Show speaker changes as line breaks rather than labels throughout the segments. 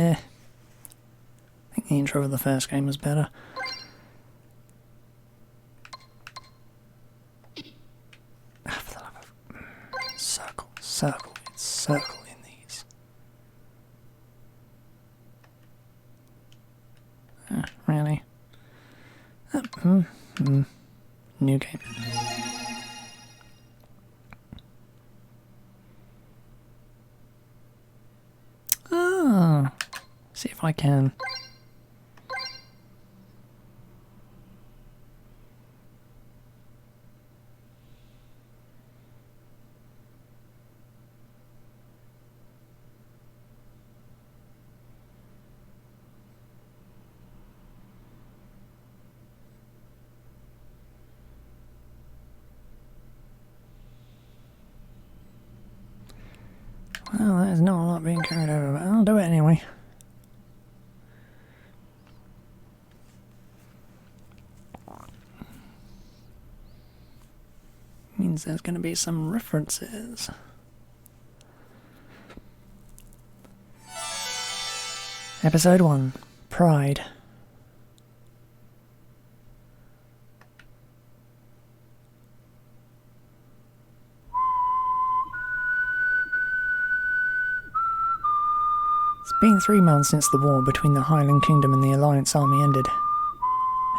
I think the intro of the first game was better. For the love of... Circle, circle, circle in these. Really? New game. See if I can. Well, there's not a lot being carried over, but I'll do it anyway. Means there's going to be some references. Episode 1, Pride. It's been 3 months since the war between the Highland Kingdom and the Alliance Army ended.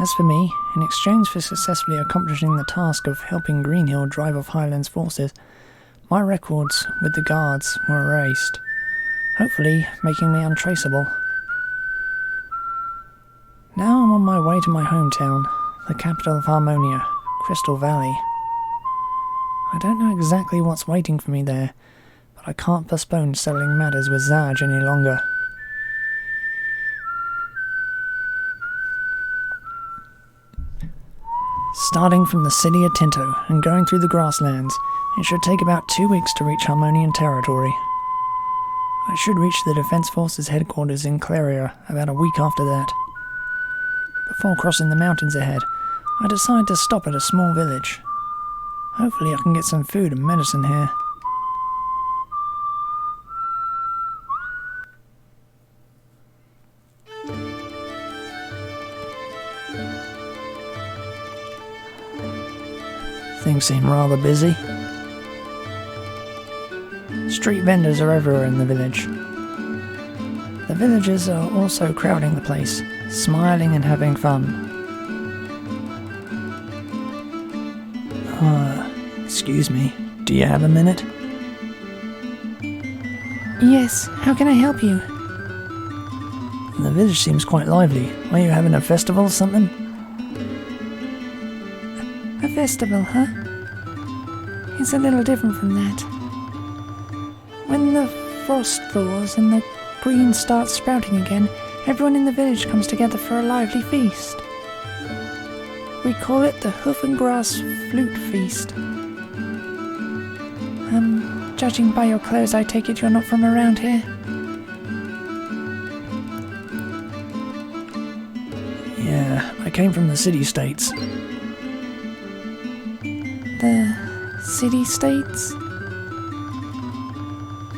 As for me, in exchange for successfully accomplishing the task of helping Greenhill drive off Highland's forces, my records with the guards were erased, hopefully making me untraceable. Now I'm on my way to my hometown, the capital of Harmonia, Crystal Valley. I don't know exactly what's waiting for me there, but I can't postpone settling matters with Zaj any longer. Starting from the city of Tinto and going through the grasslands, it should take about 2 weeks to reach Harmonian territory. I should reach the Defence Forces headquarters in Claria about a week after that. Before crossing the mountains ahead, I decide to stop at a small village. Hopefully I can get some food and medicine here. Things seem rather busy. Street vendors are everywhere in the village. The villagers are also crowding the place, smiling and having fun. Excuse me, do you have a minute? Yes, how can I help you? The village seems quite lively. Are you having a festival or something? A festival, huh? It's a little different from that. When the frost thaws and the green starts sprouting again, everyone in the village comes together for a lively feast. We call it the Hoof and Grass Flute Feast. Judging by your clothes, I take it you're not from around here? Yeah, I came from the city-states. The city-states?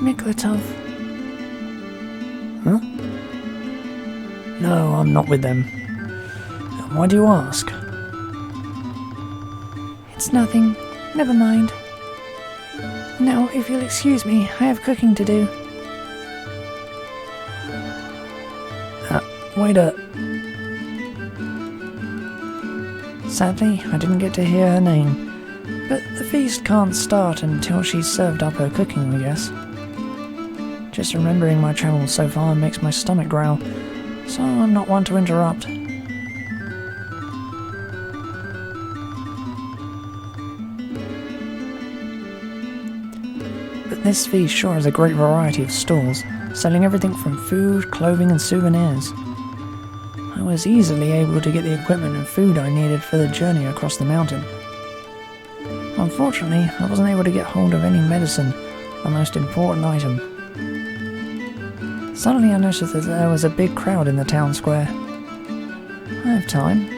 Miklatov. Huh? No, I'm not with them. Why do you ask? It's nothing. Never mind. Now, if you'll excuse me, I have cooking to do. Waiter. Sadly, I didn't get to hear her name. But the feast can't start until she's served up her cooking, I guess. Just remembering my travels so far makes my stomach growl, so I'm not one to interrupt. But this feast sure has a great variety of stalls, selling everything from food, clothing and souvenirs. I was easily able to get the equipment and food I needed for the journey across the mountain. Unfortunately, I wasn't able to get hold of any medicine, the most important item. Suddenly I noticed that there was a big crowd in the town square. I have time.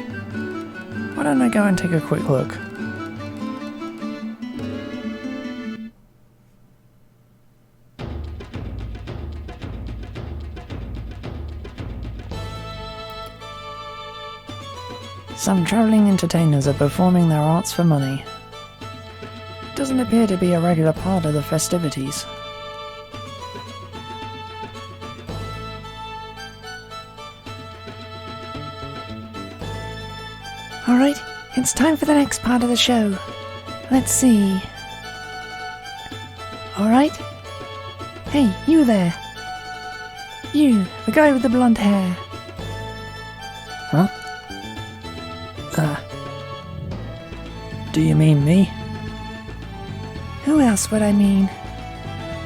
Why don't I go and take a quick look? Some travelling entertainers are performing their arts for money. It doesn't appear to be a regular part of the festivities.
Alright, it's time for the next part of the show. Let's see. Alright. Hey, you there. You, the guy with the blonde hair.
Huh? Do you mean me?
Who else would I mean?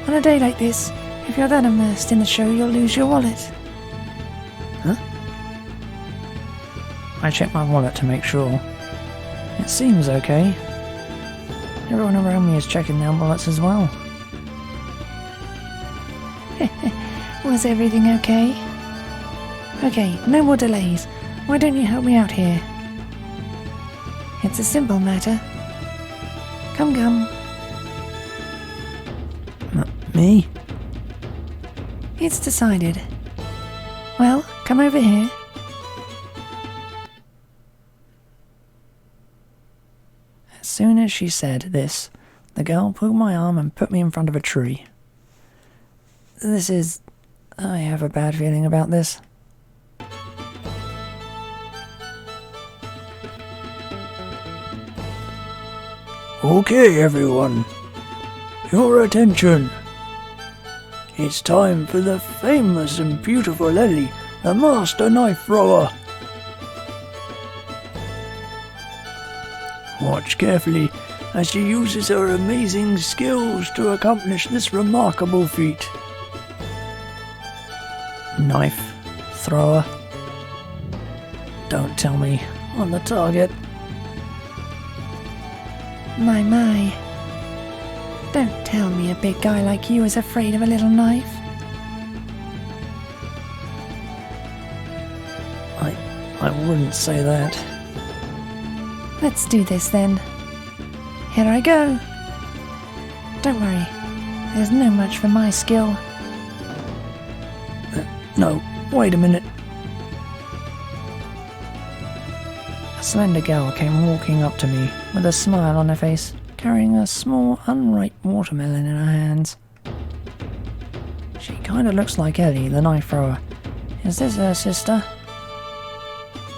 On a day like this, if you're that immersed in the show, you'll lose your wallet.
Huh? I checked my wallet to make sure. It seems okay. Everyone around me is checking their wallets as well.
Was everything okay? Okay, no more delays. Why don't you help me out here? It's a simple matter. Come.
Me?
It's decided. Well, come over here.
As soon as she said this, the girl pulled my arm and put me in front of a tree. I have a bad feeling about this. Okay, everyone. Your attention. It's time for the famous and beautiful Ellie, the master knife thrower. Watch carefully as she uses her amazing skills to accomplish this remarkable feat. Knife thrower. Don't tell me on the target.
My. Don't tell me a big guy like you is afraid of a little knife.
I wouldn't say that.
Let's do this then. Here I go. Don't worry, there's no match for my skill.
No, wait a minute. A slender girl came walking up to me with a smile on her face, carrying a small unripe watermelon in her hands. She kinda looks like Ellie, the knife thrower. Is this her sister?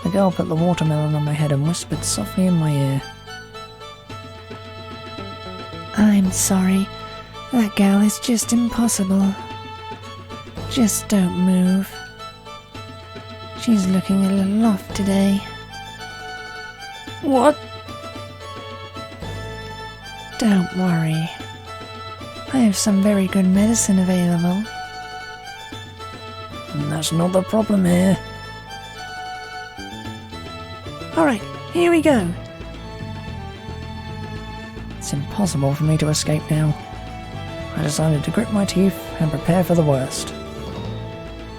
The girl put the watermelon on my head and whispered softly in my ear.
I'm sorry, that gal is just impossible. Just don't move. She's looking a little off today.
What?
Don't worry. I have some very good medicine available.
That's not the problem here.
Alright, here we go.
It's impossible for me to escape now. I decided to grit my teeth and prepare for the worst.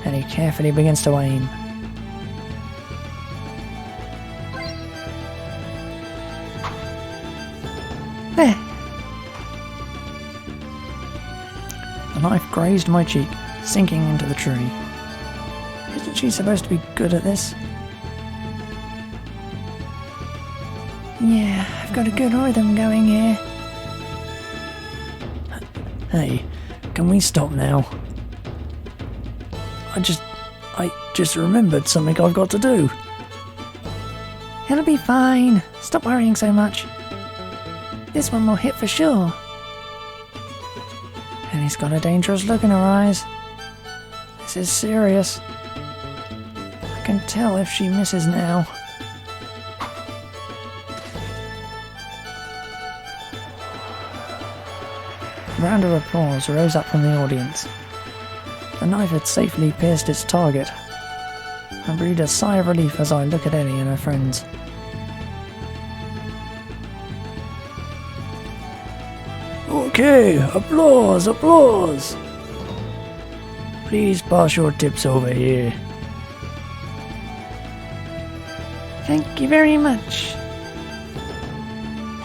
Ellie carefully begins to aim.
There.
The knife grazed my cheek, sinking into the tree. Isn't she supposed to be good at this?
Yeah, I've got a good rhythm going here.
Hey, can we stop now? I just remembered something I've got to do.
It'll be fine. Stop worrying so much. This one will hit for sure.
Ellie's got a dangerous look in her eyes. This is serious. I can tell if she misses now. A round of applause rose up from the audience. The knife had safely pierced its target. I breathed a sigh of relief as I look at Ellie and her friends. Okay, applause, applause! Please pass your tips over here.
Thank you very much.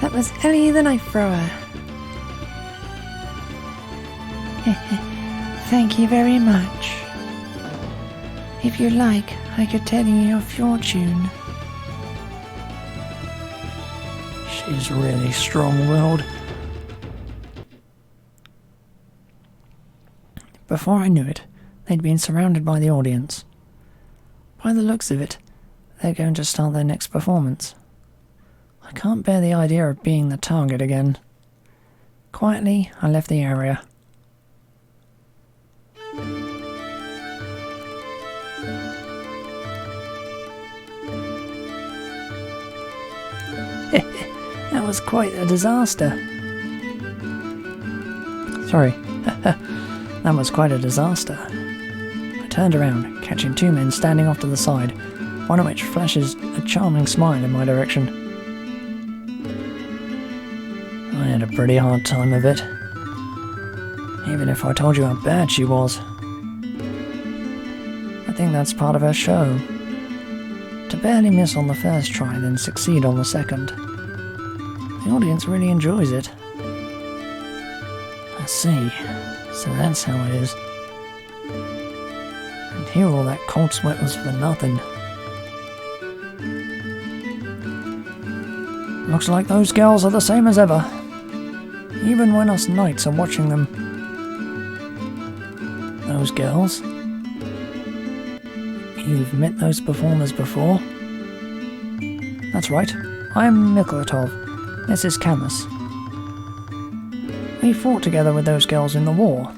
That was Ellie the knife thrower. Thank you very much. If you like, I could tell you your fortune.
She's really strong-willed. Before I knew it, they'd been surrounded by the audience. By the looks of it, they're going to start their next performance. I can't bear the idea of being the target again. Quietly, I left the area. That was quite a disaster. Sorry. That was quite a disaster. I turned around, catching two men standing off to the side, one of which flashes a charming smile in my direction. I had a pretty hard time of it, even if I told you how bad she was. I think that's part of her show. To barely miss on the first try, then succeed on the second. The audience really enjoys it. I see. So that's how it is. And here all that cold sweat was for nothing. Looks like those girls are the same as ever. Even when us knights are watching them. Those girls? You've met those performers before? That's right. I'm Miklatov. This is Camus. We fought together with those girls in the war.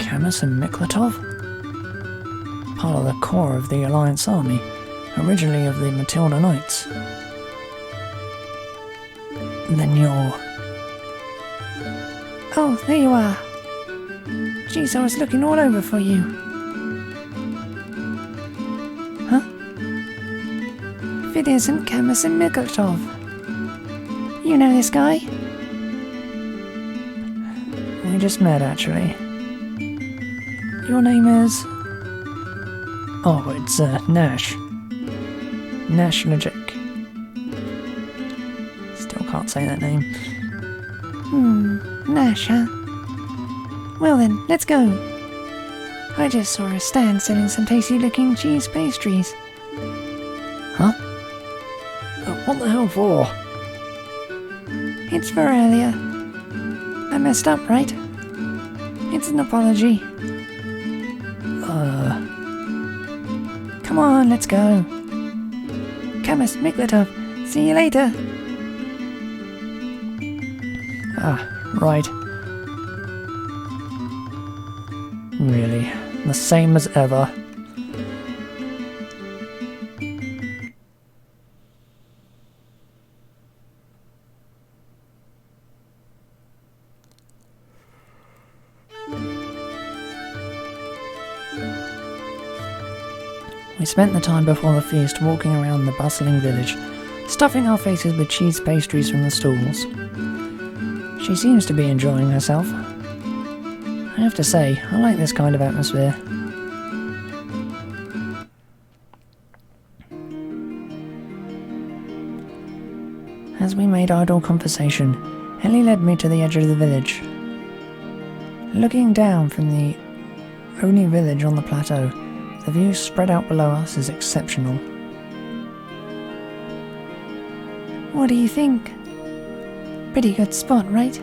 Camus and Miklatov? Part of the core of the Alliance army, originally of the Matilda Knights. Then you're...
Oh, there you are. Jeez, I was looking all over for you. Huh? If it isn't Camus and Miklatov. You know this guy?
We just met, actually. Your name is... Oh, it's Nash. Nash Najek. Still can't say that name.
Nash, huh? Well then, let's go. I just saw a stand selling some tasty-looking cheese pastries.
Huh? What the hell for?
It's for earlier. I messed up, right? It's an apology. Come on, let's go. Camus, Miklatov, see you later.
Ah, right. Really, the same as ever. We spent the time before the feast walking around the bustling village, stuffing our faces with cheese pastries from the stalls. She seems to be enjoying herself. I have to say, I like this kind of atmosphere. As we made idle conversation, Ellie led me to the edge of the village. Looking down from the only village on the plateau, the view spread out below us is exceptional.
What do you think? Pretty good spot, right?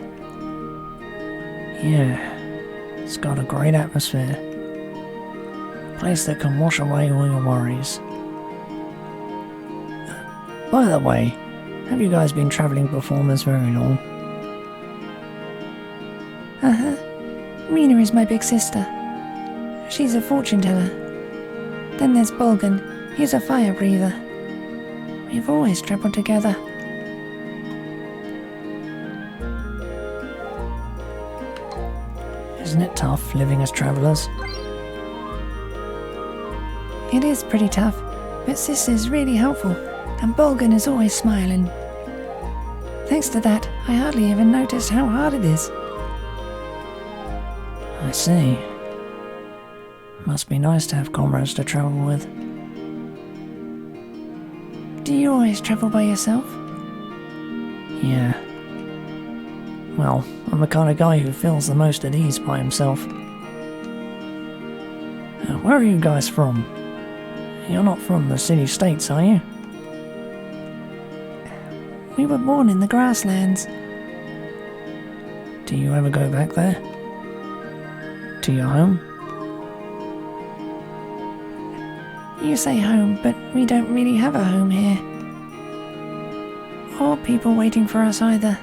Yeah, it's got a great atmosphere. A place that can wash away all your worries. By the way, have you guys been travelling performers very long?
Rena is my big sister. She's a fortune teller. Then there's Bolgan, he's a fire breather. We've always travelled together.
Isn't it tough living as travellers?
It is pretty tough, but Sis is really helpful, and Bolgan is always smiling. Thanks to that, I hardly even noticed how hard it is.
I see. Must be nice to have comrades to travel with.
Do you always travel by yourself?
Yeah. Well, I'm the kind of guy who feels the most at ease by himself. Where are you guys from? You're not from the city-states, are you?
We were born in the grasslands.
Do you ever go back there? To your home?
You say home, but we don't really have a home here. Or people waiting for us either.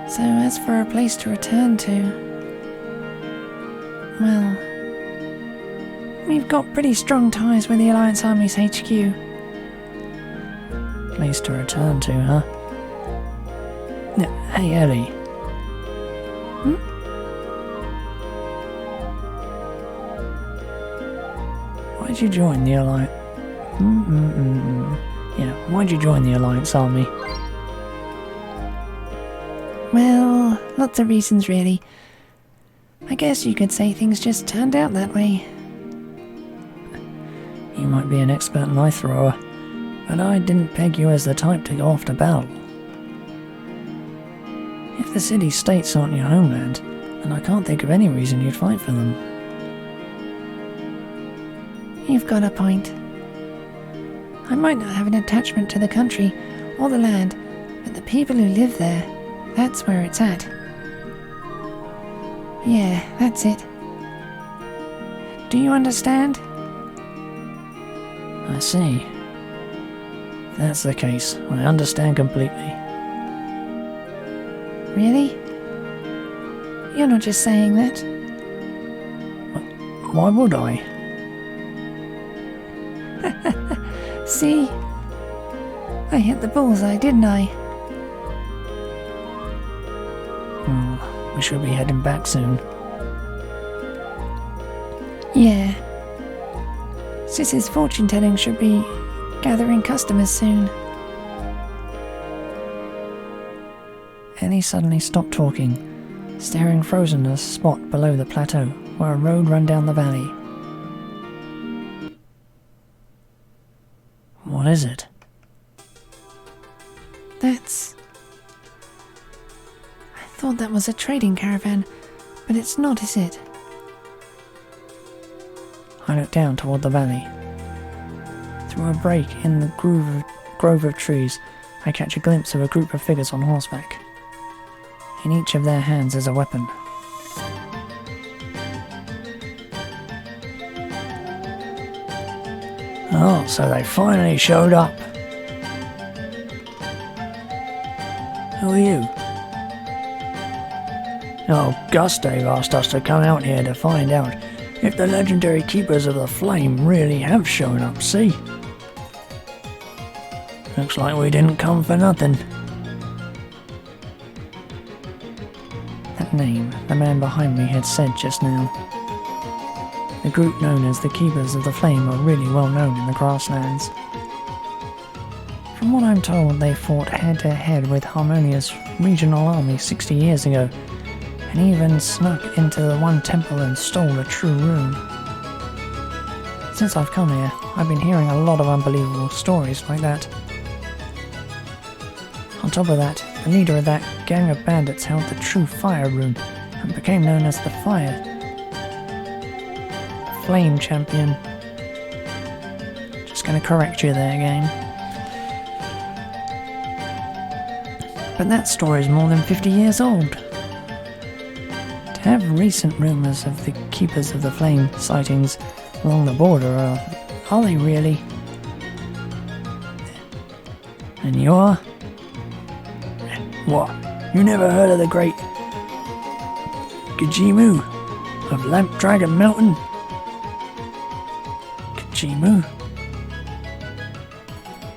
So as for a place to return to, well, we've got pretty strong ties with the Alliance Army's HQ.
Place to return to, huh? Hey, Ellie. Why'd you join the Alliance? Yeah, why'd you join the Alliance Army?
Well, lots of reasons really. I guess you could say things just turned out that way.
You might be an expert knife thrower, but I didn't peg you as the type to go off to battle. If the city-states aren't your homeland, then I can't think of any reason you'd fight for them.
You've got a point. I might not have an attachment to the country or the land, but the people who live there, that's where it's at. Yeah, that's it. Do you understand?
I see. If that's the case, I understand completely.
Really? You're not just saying that.
Why would I?
See? I hit the bullseye, didn't I?
We should be heading back soon.
Yeah. Sis's fortune telling should be gathering customers soon.
Ellie suddenly stopped talking, staring frozen at a spot below the plateau where a road ran down the valley. What is it?
That's... I thought that was a trading caravan, but it's not, is it?
I looked down toward the valley. Through a break in the grove of trees, I catch a glimpse of a group of figures on horseback. In each of their hands is a weapon. Oh, so they finally showed up. Who are you? Oh, Gustav asked us to come out here to find out if the legendary Keepers of the Flame really have shown up, see? Looks like we didn't come for nothing. That name the man behind me had said just now. The group known as the Keepers of the Flame are really well known in the grasslands. From what I'm told, they fought head-to-head with Harmonia's regional army 60 years ago, and even snuck into the one temple and stole a true rune. Since I've come here, I've been hearing a lot of unbelievable stories like that. On top of that, the leader of that gang of bandits held the true fire rune and became known as the Flame Champion. Just gonna correct you there, game. But that story's more than 50 years old. To have recent rumours of the Keepers of the Flame sightings along the border, are they really? And you are? What? You never heard of the great Kajimu of Lamp Dragon Mountain? Kajimu?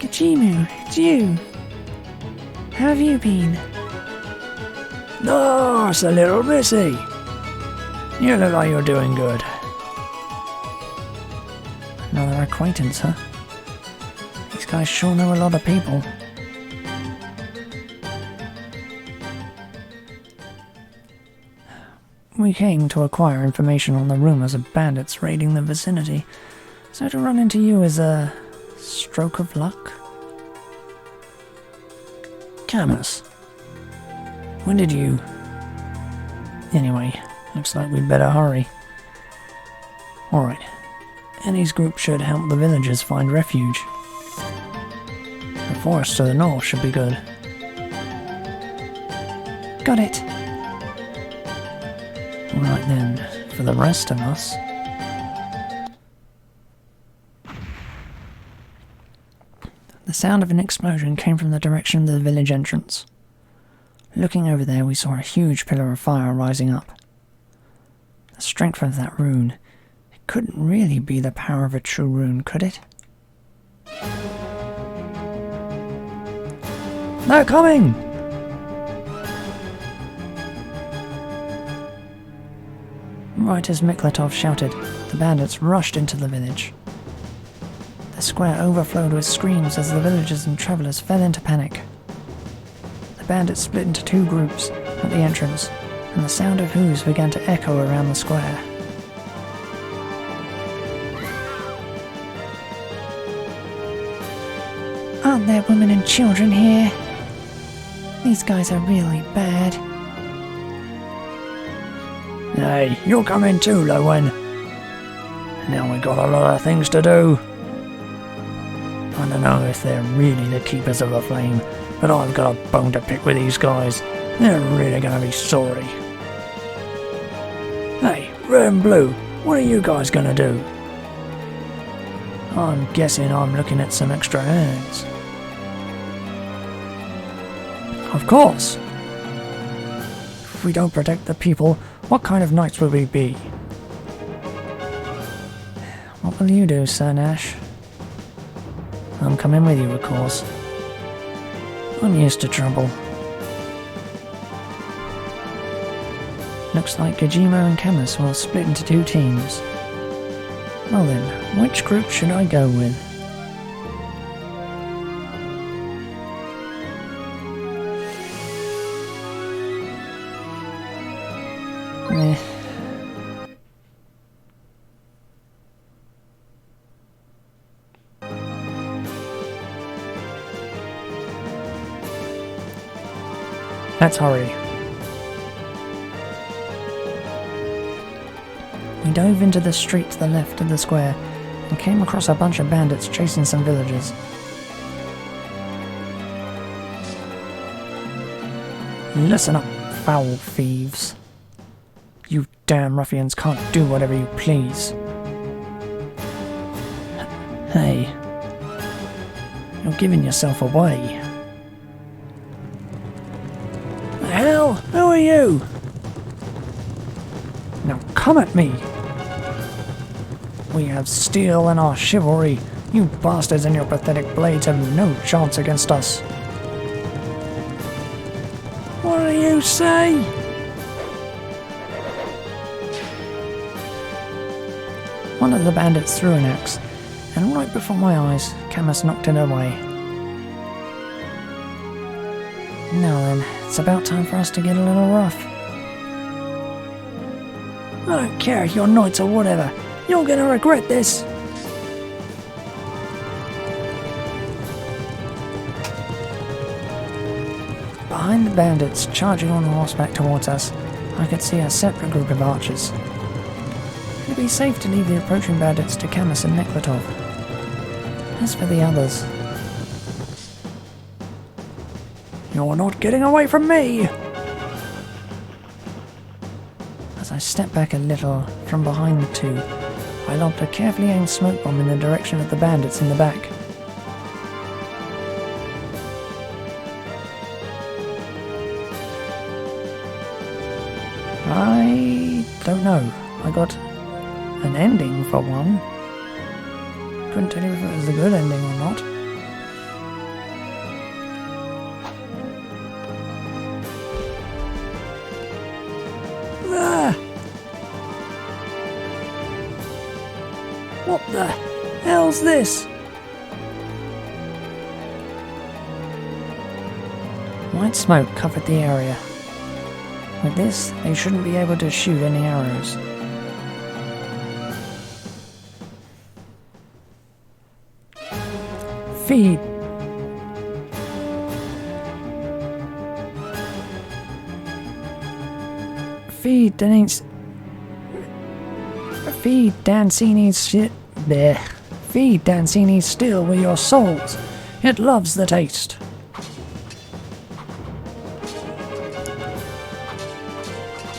Kajimu, it's you. How have you been?
Oh, it's a little missy. You look like you're doing good. Another acquaintance, huh? These guys sure know a lot of people. We came to acquire information on the rumours of bandits raiding the vicinity, so to run into you is a stroke of luck. Camus, when did you... Anyway, looks like we'd better hurry. Alright, Annie's group should help the villagers find refuge. forest to the north should be good.
Got it.
Right then, for the rest of us... The sound of an explosion came from the direction of the village entrance. Looking over there, we saw a huge pillar of fire rising up. The strength of that rune, it couldn't really be the power of a true rune, could it? They're coming! Right as Miklatov shouted, the bandits rushed into the village. The square overflowed with screams as the villagers and travellers fell into panic. The bandits split into two groups at the entrance, and the sound of hooves began to echo around the square.
Aren't there women and children here? These guys are really bad.
Hey, you're coming too, Lowen. Now we got a lot of things to do. I don't know if they're really the keepers of the flame, but I've got a bone to pick with these guys. They're really gonna be sorry. Hey, Red and Blue, what are you guys gonna do? I'm guessing I'm looking at some extra hands. Of course! If we don't protect the people, what kind of knights will we be? What will you do, Sir Nash? I'm coming with you, of course. I'm used to trouble. Looks like Kojima and Camus will split into two teams. Well then, which group should I go with? Let's hurry. We dove into the street to the left of the square and came across a bunch of bandits chasing some villagers. Listen up, foul thieves. You damn ruffians can't do whatever you please. Hey, you're giving yourself away. The hell? Who are you? Now come at me! We have steel in our chivalry. You bastards and your pathetic blades have no chance against us. What do you say? One of the bandits threw an axe, and right before my eyes, Camus knocked it away. Now then, it's about time for us to get a little rough. I don't care if you're knights or whatever. You're gonna regret this. Behind the bandits charging on horseback towards us, I could see a separate group of archers. It'd be safe to leave the approaching bandits to Camus and Neklatov. As for the others... You're not getting away from me! As I stepped back a little from behind the two, I lobbed a carefully aimed smoke bomb in the direction of the bandits in the back. I don't know. I got an ending for one. Couldn't tell you if it was a good ending or not. Ah! What the hell's this? White smoke covered the area. With this, they shouldn't be able to shoot any arrows. Feed! Feed Dancini's shit. Bleh. Feed Dancini's steel with your souls. It loves the taste.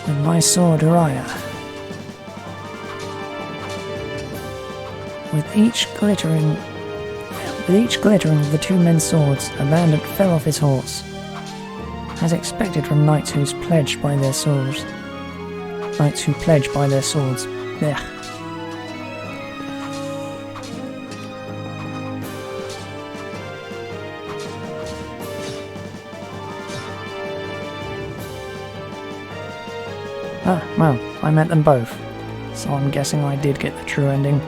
And my sword Uriah. With each glittering of the two men's swords, a bandit fell off his horse. As expected from knights who pledge by their swords. There. Ah, well, I met them both, so I'm guessing I did get the true ending.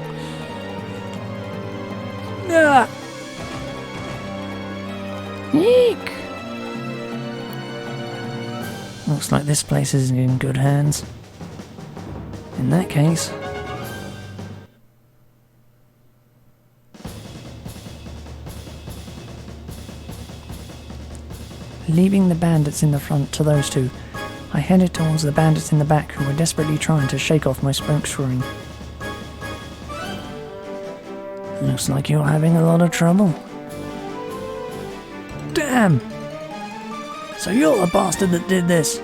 Ah! Eek! Looks like this place is in good hands. In that case... Leaving the bandits in the front to those two, I headed towards the bandits in the back who were desperately trying to shake off my smokescreen. Looks like you're having a lot of trouble. Damn! So you're the bastard that did this?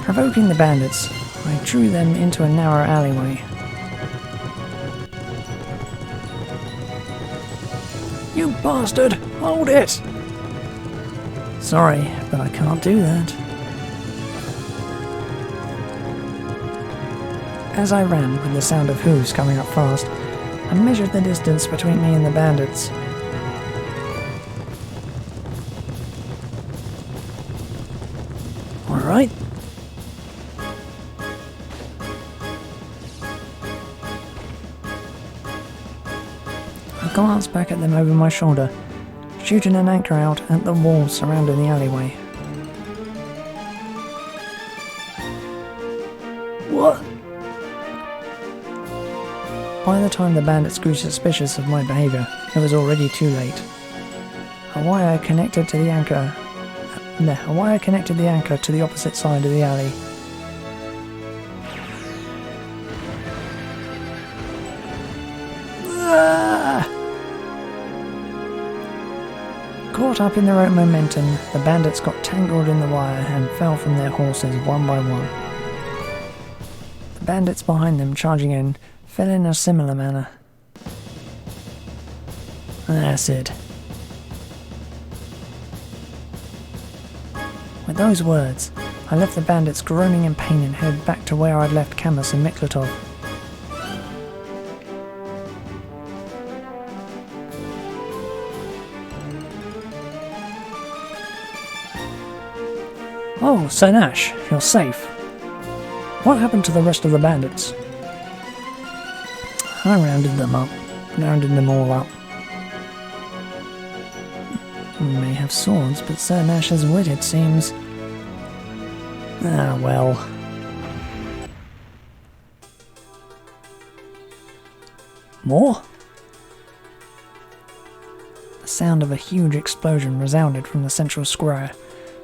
Provoking the bandits, I drew them into a narrow alleyway. You bastard! Hold it! Sorry, but I can't do that. As I ran, with the sound of hooves coming up fast, I measured the distance between me and the bandits. Alright. I glanced back at them over my shoulder, shooting an anchor out at the walls surrounding the alleyway. What? By the time the bandits grew suspicious of my behaviour, it was already too late. A wire connected the anchor to the opposite side of the alley. Ah! Caught up in their own momentum, the bandits got tangled in the wire and fell from their horses one by one. The bandits behind them charging in fell in a similar manner. That's it. With those words, I left the bandits groaning in pain and headed back to where I'd left Camus and Miklatov. Oh, Sir Nash, you're safe. What happened to the rest of the bandits? I rounded them all up. May have swords, but Sir Nash's wit, it seems. Ah, well. More? The sound of a huge explosion resounded from the central square,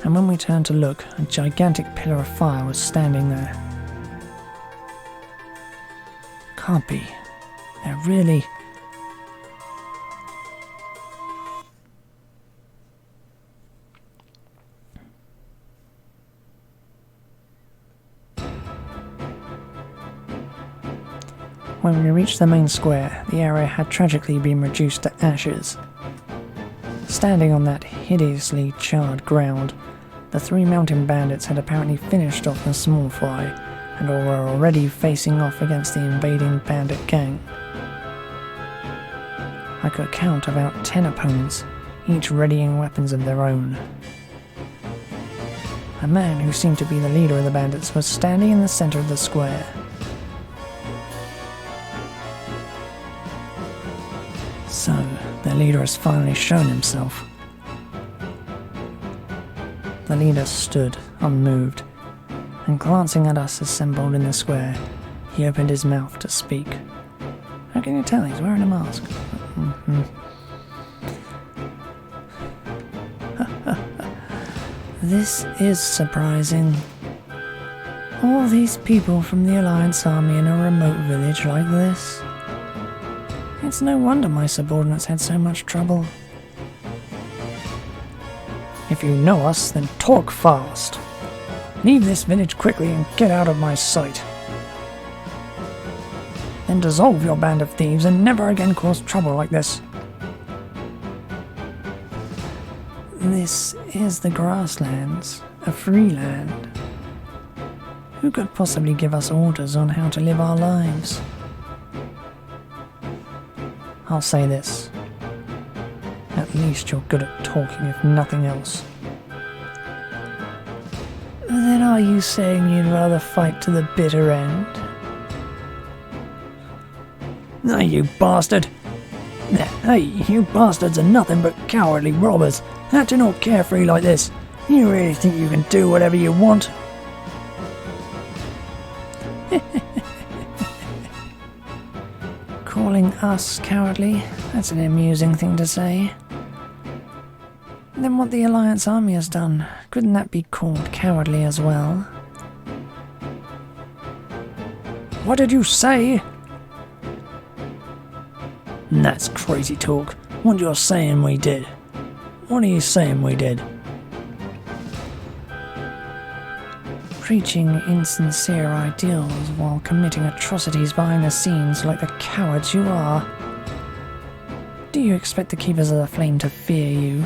and when we turned to look, a gigantic pillar of fire was standing there. Can't be. They're really... When we reached the main square, the area had tragically been reduced to ashes. Standing on that hideously charred ground, the three mountain bandits had apparently finished off the small fry, and were already facing off against the invading bandit gang. I could count about 10 opponents, each readying weapons of their own. A man who seemed to be the leader of the bandits was standing in the center of the square. So, their leader has finally shown himself. The leader stood, unmoved, and glancing at us assembled in the square, he opened his mouth to speak. How can you tell he's wearing a mask? This is surprising. All these people from the Alliance army in a remote village like this. It's no wonder my subordinates had so much trouble. If you know us, then talk fast. Leave this village quickly and get out of my sight. Then dissolve your band of thieves and never again cause trouble like this. This is the grasslands, a free land. Who could possibly give us orders on how to live our lives? I'll say this. At least you're good at talking, if nothing else. Then are you saying you'd rather fight to the bitter end? No, you bastard! Hey, you bastards are nothing but cowardly robbers, acting all carefree like this. You really think you can do whatever you want? Calling us cowardly? That's an amusing thing to say. Then what the Alliance army has done, couldn't that be called cowardly as well? What did you say? That's crazy talk. What you're saying we did? What are you saying we did? Preaching insincere ideals while committing atrocities behind the scenes like the cowards you are. Do you expect the Keepers of the Flame to fear you?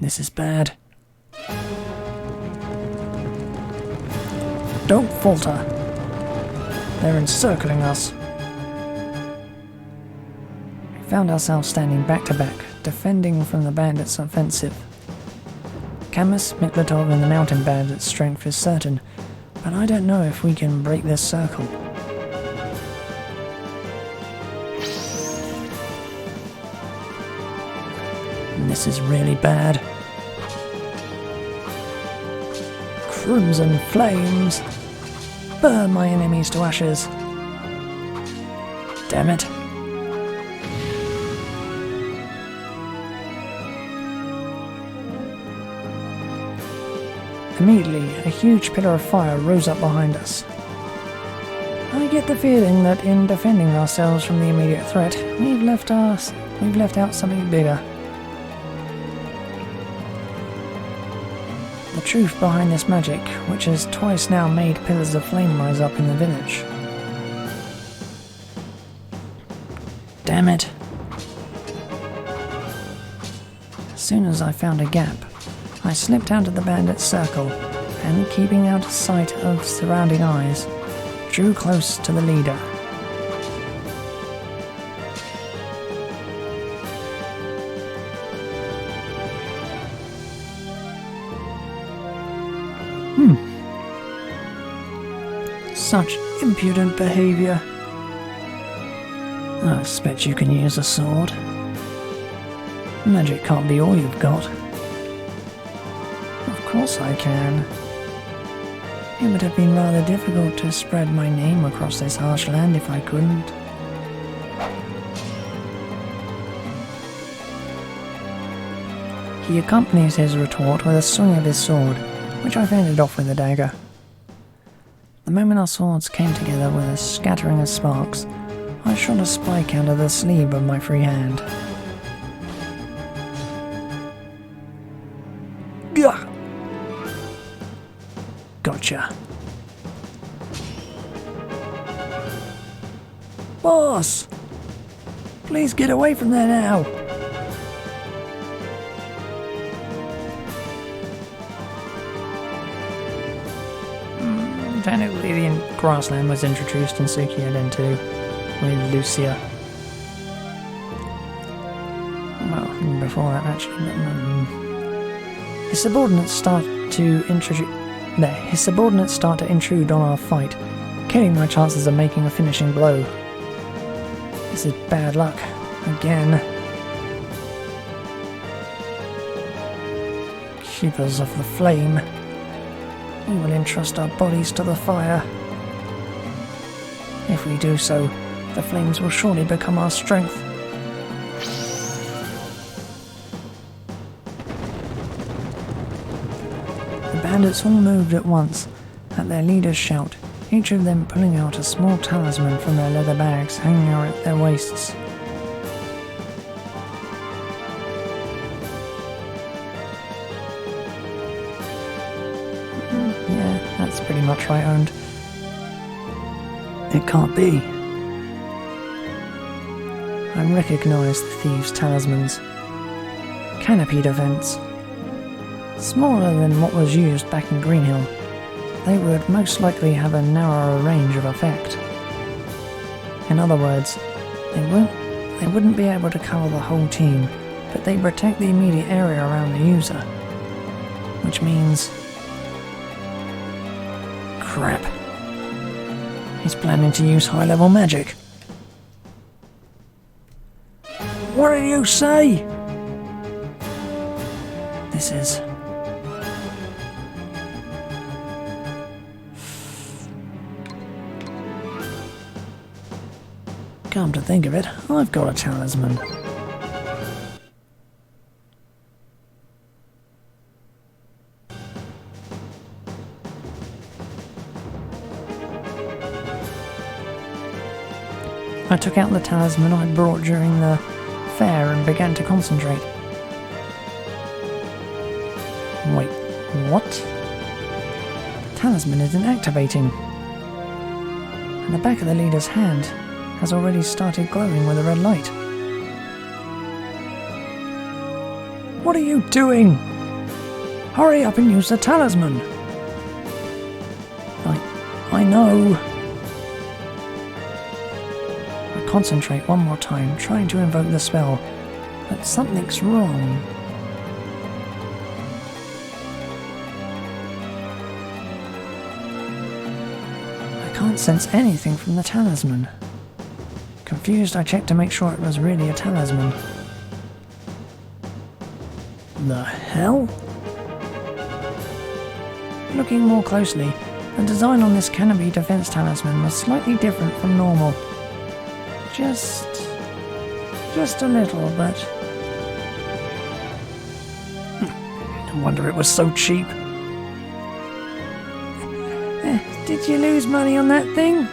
This is bad. Don't falter. They're encircling us. We found ourselves standing back to back, defending from the bandits' offensive. Camus, Mitlatov and the mountain bandits' strength is certain, but I don't know if we can break this circle. This is really bad. Crimson flames! Burn my enemies to ashes! Damn it! Immediately, a huge pillar of fire rose up behind us. I get the feeling that in defending ourselves from the immediate threat, we've left out something bigger. The truth behind this magic, which has twice now made pillars of flame rise up in the village. Damn it! As soon as I found a gap, I slipped out of the bandit's circle and, keeping out of sight of surrounding eyes, drew close to the leader. Such impudent behavior. I expect you can use a sword. Magic can't be all you've got. Of course I can. It would have been rather difficult to spread my name across this harsh land if I couldn't. He accompanies his retort with a swing of his sword, which I fended off with a dagger. The moment our swords came together with a scattering of sparks, I shot a spike out of the sleeve of my free hand. Gah! Gotcha. Boss! Please get away from there now! Technically, the grassland was introduced in Suiko Gaiden 2 with Lucia. Well, before that actually, but his subordinates start to intrude on our fight, killing my chances of making a finishing blow. This is bad luck again. Keepers of the Flame. We will entrust our bodies to the fire. If we do so, the flames will surely become our strength. The bandits all moved at once, at their leader's shout, each of them pulling out a small talisman from their leather bags hanging out at their waists. Yeah, that's pretty much right owned. It can't be. I recognise the thieves' talismans. Canopy defence. Smaller than what was used back in Greenhill, they would most likely have a narrower range of effect. In other words, they wouldn't be able to cover the whole team, but they protect the immediate area around the user. Which means... crap. He's planning to use high-level magic. What did you say? This is... Come to think of it, I've got a talisman. I took out the talisman I brought during the fair and began to concentrate. Wait, what? The talisman isn't activating. And the back of the leader's hand has already started glowing with a red light. What are you doing? Hurry up and use the talisman! I know. I concentrate one more time, trying to invoke the spell, but something's wrong. I can't sense anything from the talisman. Confused, I checked to make sure it was really a talisman. The hell? Looking more closely, the design on this canopy defense talisman was slightly different from normal. Just a little, but... No wonder it was so cheap. Did you lose money on that thing?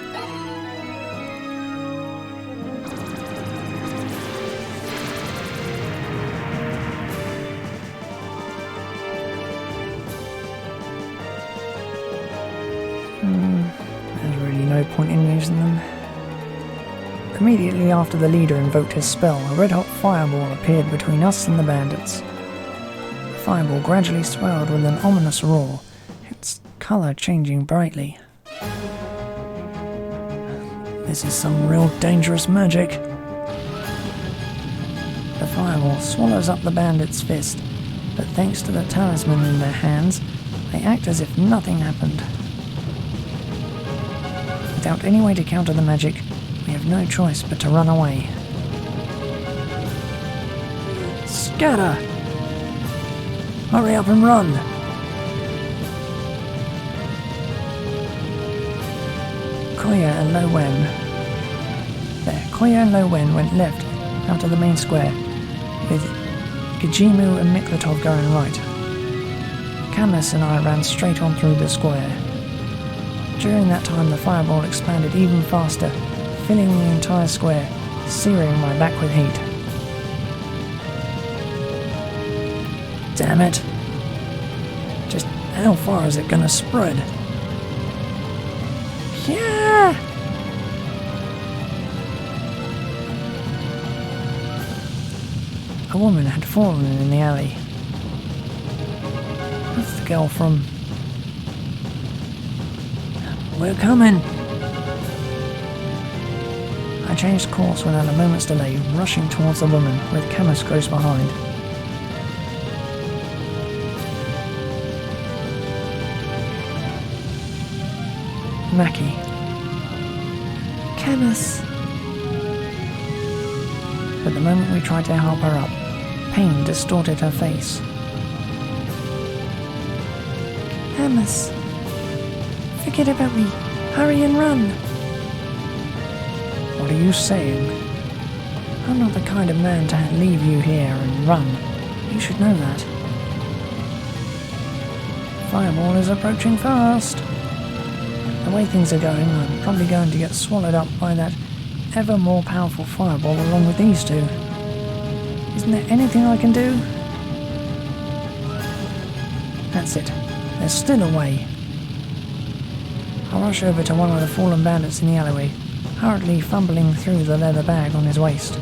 There's really no point in using them. Immediately after the leader invoked his spell, a red-hot fireball appeared between us and the bandits. The fireball gradually swelled with an ominous roar, its colour changing brightly. This is some real dangerous magic. The fireball swallows up the bandits' fist, but thanks to the talisman in their hands, they act as if nothing happened. Without any way to counter the magic, we have no choice but to run away. Scatter! Hurry up and run! Koya and Lo Wen. There, Koya and Lo Wen went left out of the main square, with Gijimu and Miklatov going right. Camus and I ran straight on through the square. During that time, the fireball expanded even faster, filling the entire square, searing my back with heat. Damn it! Just how far is it gonna spread? Yeah! A woman had fallen in the alley. That's the girl from... We're coming! I changed course without a moment's delay, rushing towards the woman, with Camus close behind. Maki.
Camus.
But the moment we tried to help her up, pain distorted her face.
Camus. Forget about me. Hurry and run.
What are you saying? I'm not the kind of man to leave you here and run. You should know that. Fireball is approaching fast. The way things are going, I'm probably going to get swallowed up by that ever more powerful fireball along with these two. Isn't there anything I can do? That's it. There's still a way. I'll rush over to one of the fallen bandits in the alleyway, hurriedly fumbling through the leather bag on his waist.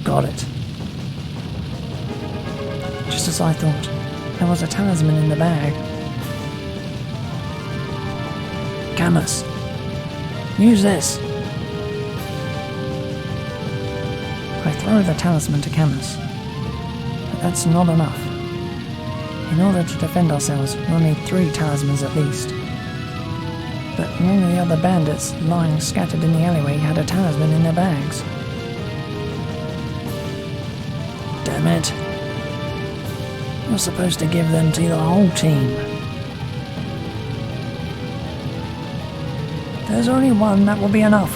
Got it. Just as I thought, there was a talisman in the bag. Camus, use this. I throw the talisman to Camus, but that's not enough. In order to defend ourselves, we'll need 3 talismans at least. But none of the other bandits lying scattered in the alleyway had a talisman in their bags. Damn it. You're supposed to give them to the whole team. There's only one that will be enough.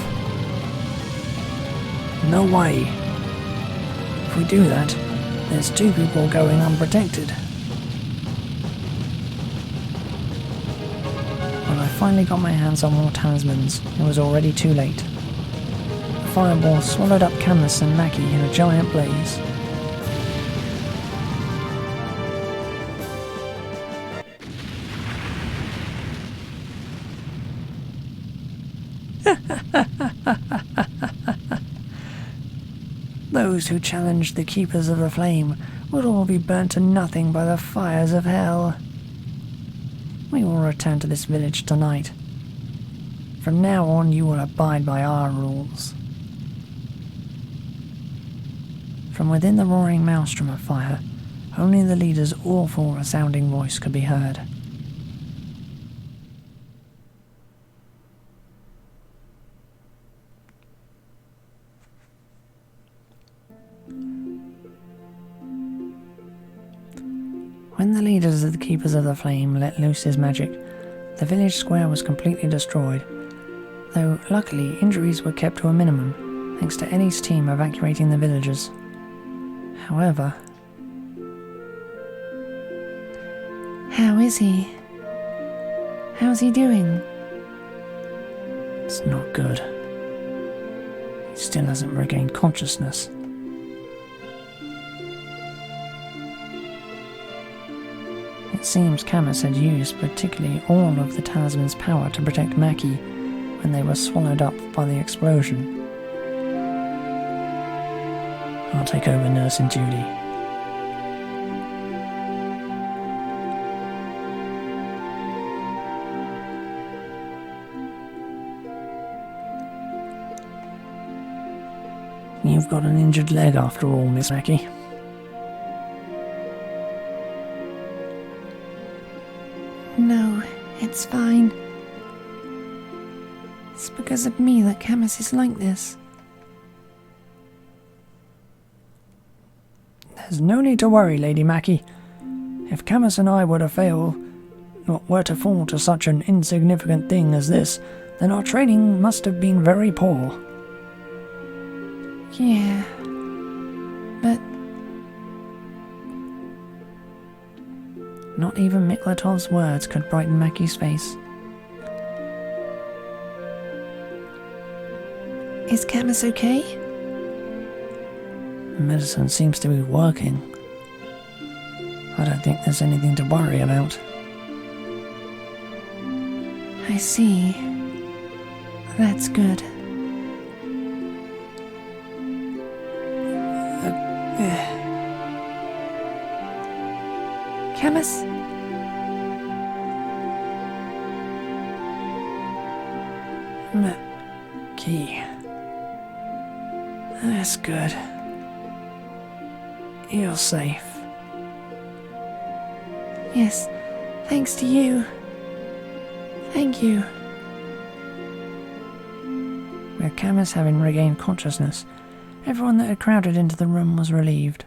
No way. If we do that, there's 2 people going unprotected. When I finally got my hands on more talismans, it was already too late. The fireball swallowed up Camus and Mackie in a giant blaze. Those who challenged the Keepers of the Flame would all be burnt to nothing by the fires of hell. We will return to this village tonight. From now on, you will abide by our rules. From within the roaring maelstrom of fire, only the leader's awful resounding voice could be heard. When the leaders of the Keepers of the Flame let loose his magic, the village square was completely destroyed, though luckily injuries were kept to a minimum thanks to Ellie's team evacuating the villagers. However...
How is he? How's he doing?
It's not good. He still hasn't regained consciousness. It seems Camus had used particularly all of the talisman's power to protect Mackie when they were swallowed up by the explosion. I'll take over nursing duty. You've got an injured leg after all, Miss Mackie.
No, it's fine. It's because of me that Camus is like this.
There's no need to worry, Lady Mackie. If Camus and I were to fall to such an insignificant thing as this, then our training must have been very poor.
Yeah, but...
Not even Miklatov's words could brighten Mackie's face.
Is Camus okay?
Medicine seems to be working. I don't think there's anything to worry about.
I see. That's good. Camus?
Mackie. That's good. You're safe.
Yes, thanks to you. Thank you.
With Camus having regained consciousness, everyone that had crowded into the room was relieved.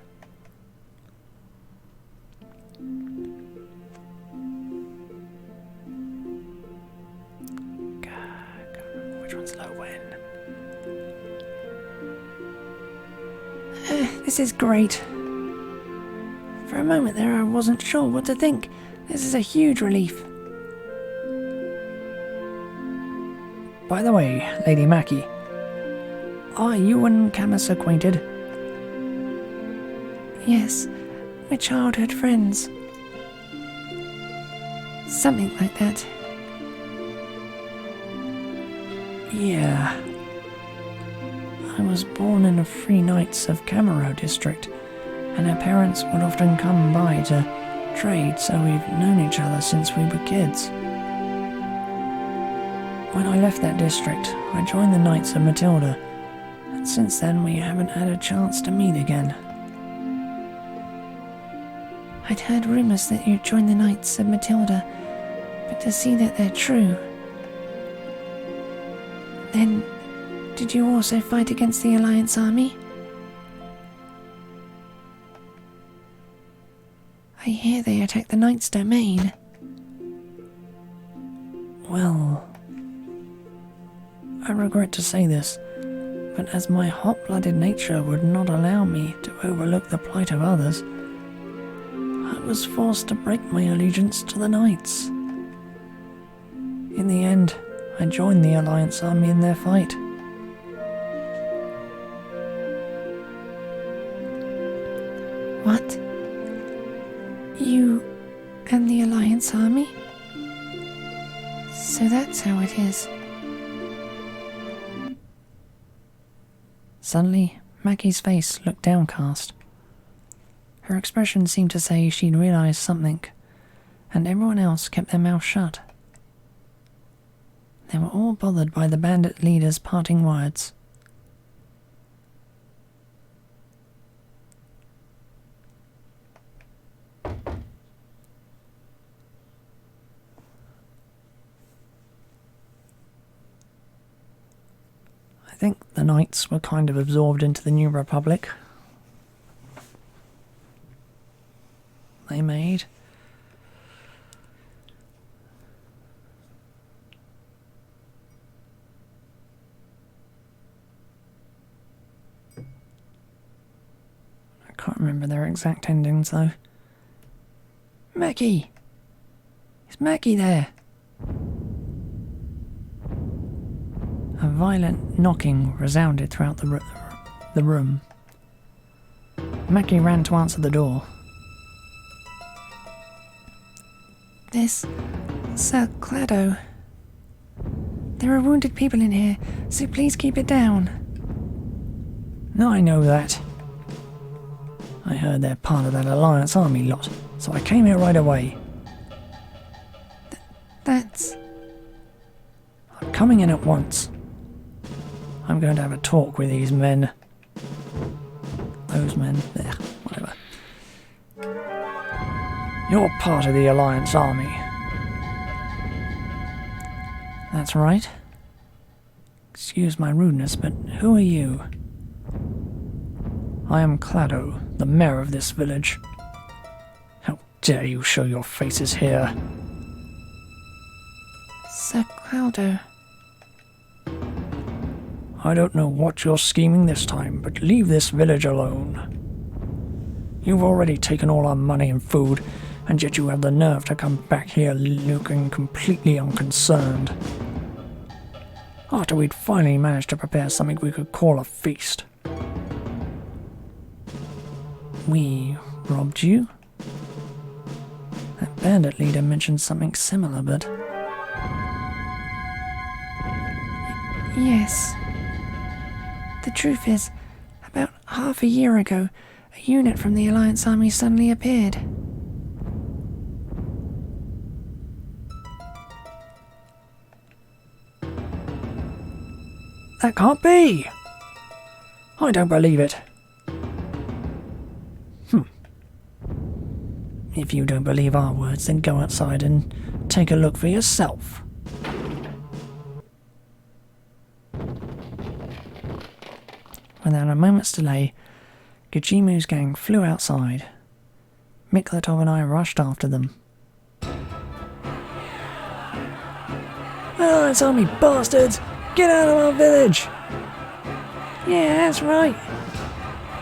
Which one's low when?
This is great. For a a moment there I wasn't sure what to think. This is a huge relief.
By the way, Lady Mackie, are you and Camus acquainted?
Yes, we're childhood friends. Something like that.
Yeah. I was born in the Free Knights of Camaro district, and our parents would often come by to trade, so we've known each other since we were kids. When I left that district, I joined the Knights of Matilda, and since then we haven't had a chance to meet again.
I'd heard rumours that you'd joined the Knights of Matilda, but to see that they're true... Then, did you also fight against the Alliance army? I hear they attacked the Knight's domain.
Well, I regret to say this, but as my hot-blooded nature would not allow me to overlook the plight of others, I was forced to break my allegiance to the Knights. In the end, I joined the Alliance army in their fight.
What? You and the Alliance army? So that's how it is.
Suddenly, Mackie's face looked downcast. Her expression seemed to say she'd realised something, and everyone else kept their mouths shut. They were all bothered by the bandit leader's parting words. I think the Knights were kind of absorbed into the New Republic. They made. I can't remember their exact endings though. Mackie! Is Mackie there? A violent knocking resounded throughout the room. Mackie ran to answer the door.
This... Sir Clado. There are wounded people in here, so please keep it down.
No, I know that. I heard they're part of that Alliance army lot, so I came here right away.
That's...
I'm coming in at once. I'm going to have a talk with these men. Those men. There, whatever. You're part of the Alliance army. That's right. Excuse my rudeness, but who are you? I am Clado, the mayor of this village. How dare you show your faces here?
Sir Clado.
I don't know what you're scheming this time, but leave this village alone. You've already taken all our money and food, and yet you have the nerve to come back here looking completely unconcerned. After we'd finally managed to prepare something we could call a feast. We robbed you? That bandit leader mentioned something similar, but...
Yes. The truth is, about half a year ago, a unit from the Alliance army suddenly appeared.
That can't be! I don't believe it. If you don't believe our words, then go outside and take a look for yourself. Without a moment's delay, Gajimu's gang flew outside. Miklatov and I rushed after them. Alliance army bastards! Get out of our village!
Yeah, that's right.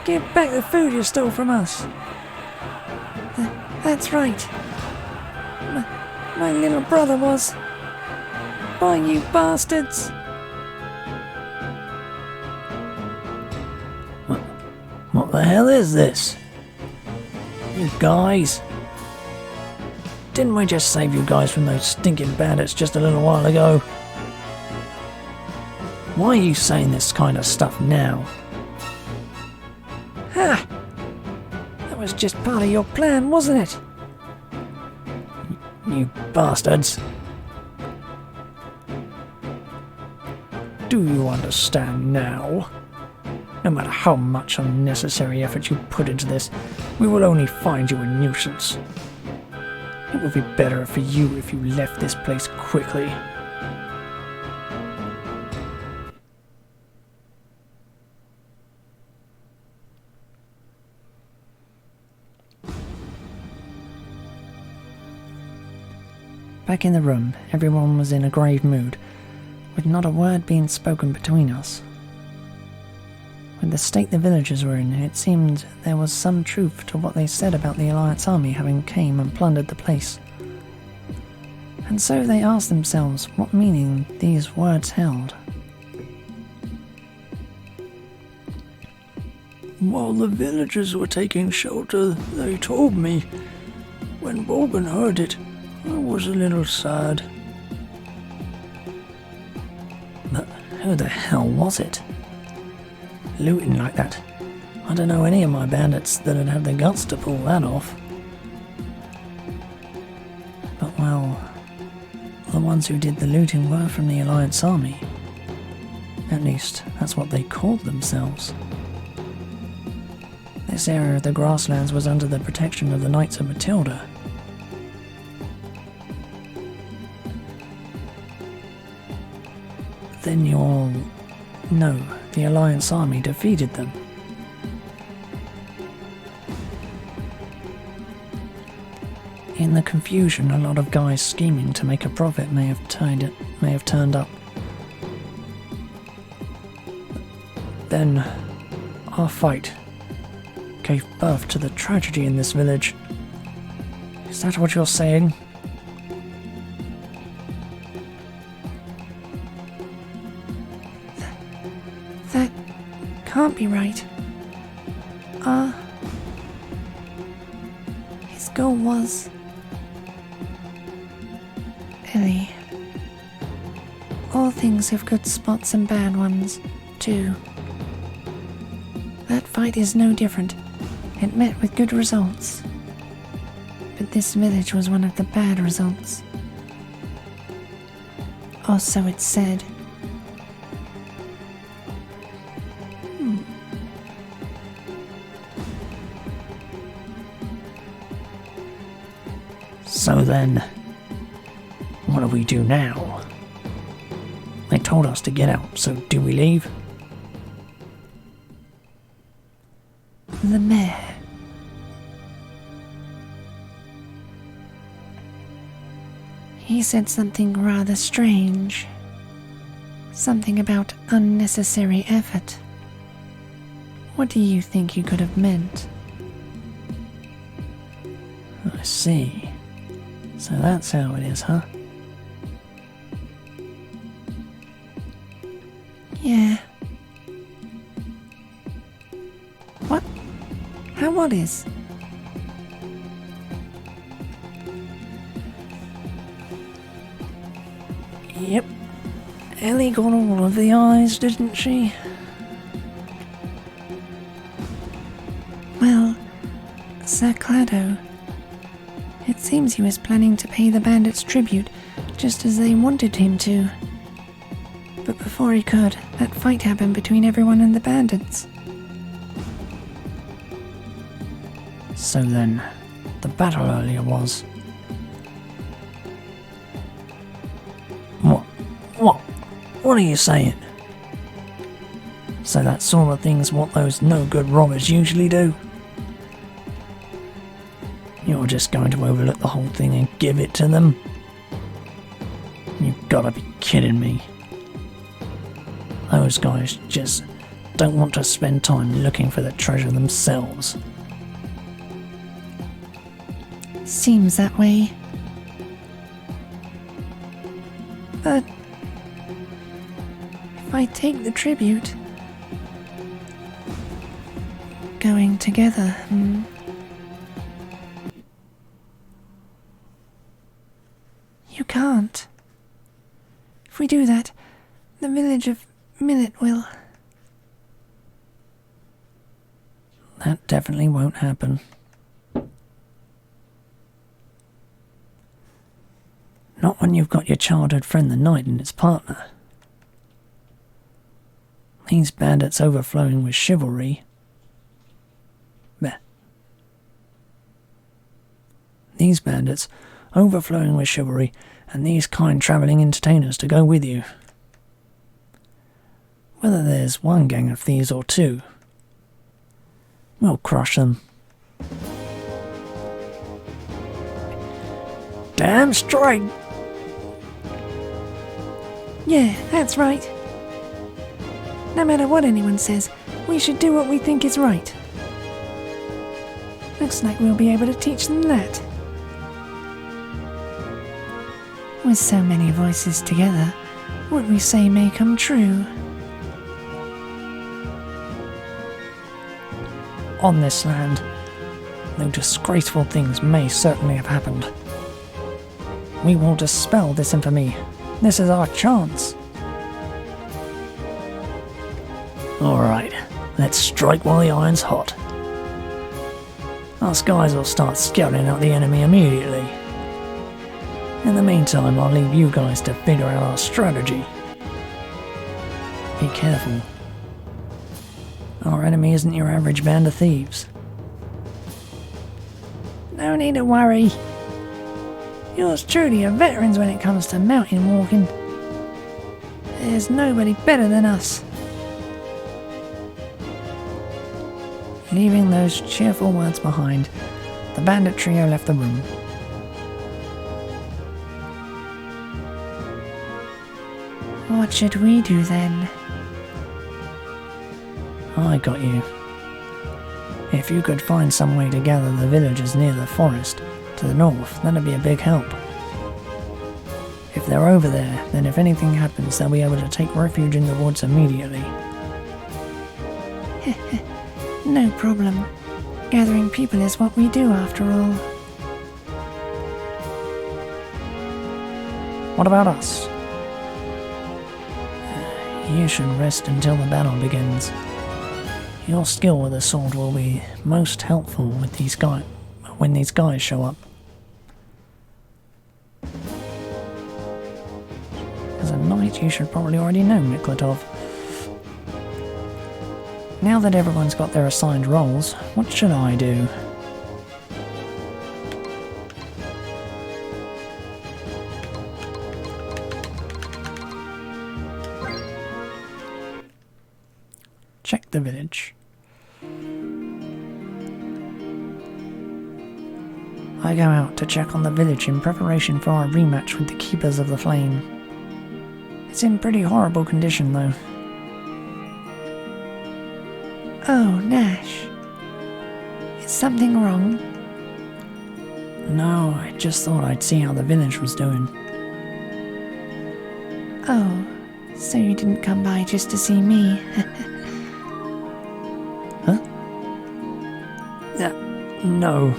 Give back the food you stole from us. That's right. My little brother was. By you bastards.
What the hell is this? You guys? Didn't we just save you guys from those stinking bandits just a little while ago? Why are you saying this kind of stuff now?
Ha! That was just part of your plan, wasn't it?
You bastards. Do you understand now? No matter how much unnecessary effort you put into this, we will only find you a nuisance. It would be better for you if you left this place quickly. Back in the room, everyone was in a grave mood, with not a word being spoken between us. With the state the villagers were in, it seemed there was some truth to what they said about the Alliance army having came and plundered the place. And so they asked themselves what meaning these words held. While the villagers were taking shelter, they told me. When Morgan heard it, I was a little sad. But who the hell was it? Looting like that. I don't know any of my bandits that'd have the guts to pull that off. But well, the ones who did the looting were from the Alliance army. At least, that's what they called themselves. This area of the grasslands was under the protection of the Knights of Matilda. Then you all know the Alliance army defeated them. In the confusion, a lot of guys scheming to make a profit may have turned up. Then, our fight gave birth to the tragedy in this village. Is that what you're saying?
That can't be right. His goal was... Ellie. All things have good spots and bad ones, too. That fight is no different. It met with good results. But this village was one of the bad results. Or so it's said.
So then, what do we do now? They told us to get out, so do we leave?
The mayor. He said something rather strange. Something about unnecessary effort. What do you think he could have meant?
I see. So that's how it is, huh?
Yeah. What? What is?
Yep. Ellie got all of the eyes, didn't she?
Well, Sir Clado. It seems he was planning to pay the bandits tribute, just as they wanted him to. But before he could, that fight happened between everyone and the bandits.
So then, the battle earlier was... What are you saying? So that sort of thing's what those no-good robbers usually do? You're just going to overlook the whole thing and give it to them? You've gotta be kidding me. Those guys just don't want to spend time looking for the treasure themselves.
Seems that way. But if I take the tribute, going together, You can't. If we do that, the village of Millet will...
That definitely won't happen. Not when you've got your childhood friend the Knight and his partner. These bandits overflowing with chivalry. Meh. These bandits overflowing with chivalry, and these kind travelling entertainers to go with you. Whether there's one gang of thieves or two, we'll crush them. Damn straight!
Yeah, that's right. No matter what anyone says, we should do what we think is right. Looks like we'll be able to teach them that. With so many voices together, what we say may come true.
On this land, though disgraceful things may certainly have happened, we will dispel this infamy. This is our chance. Alright, let's strike while the iron's hot. Us guys will start scouting out the enemy immediately. In the meantime, I'll leave you guys to figure out our strategy. Be careful. Our enemy isn't your average band of thieves.
No need to worry. Yours truly are veterans when it comes to mountain walking. There's nobody better than us.
Leaving those cheerful words behind, the bandit trio left the room.
What should we do then?
I got you. If you could find some way to gather the villagers near the forest to the north, that'd be a big help. If they're over there, then if anything happens, they'll be able to take refuge in the woods immediately.
No problem. Gathering people is what we do after all.
What about us? You should rest until the battle begins. Your skill with a sword will be most helpful with these guys when these guys show up. As a knight, you should probably already know Miklatov. Now that everyone's got their assigned roles, what should I do? Check the village. I go out to check on the village in preparation for our rematch with the Keepers of the Flame. It's in pretty horrible condition though.
Oh, Nash. Is something wrong?
No, I just thought I'd see how the village was doing.
Oh, so you didn't come by just to see me?
Huh? No.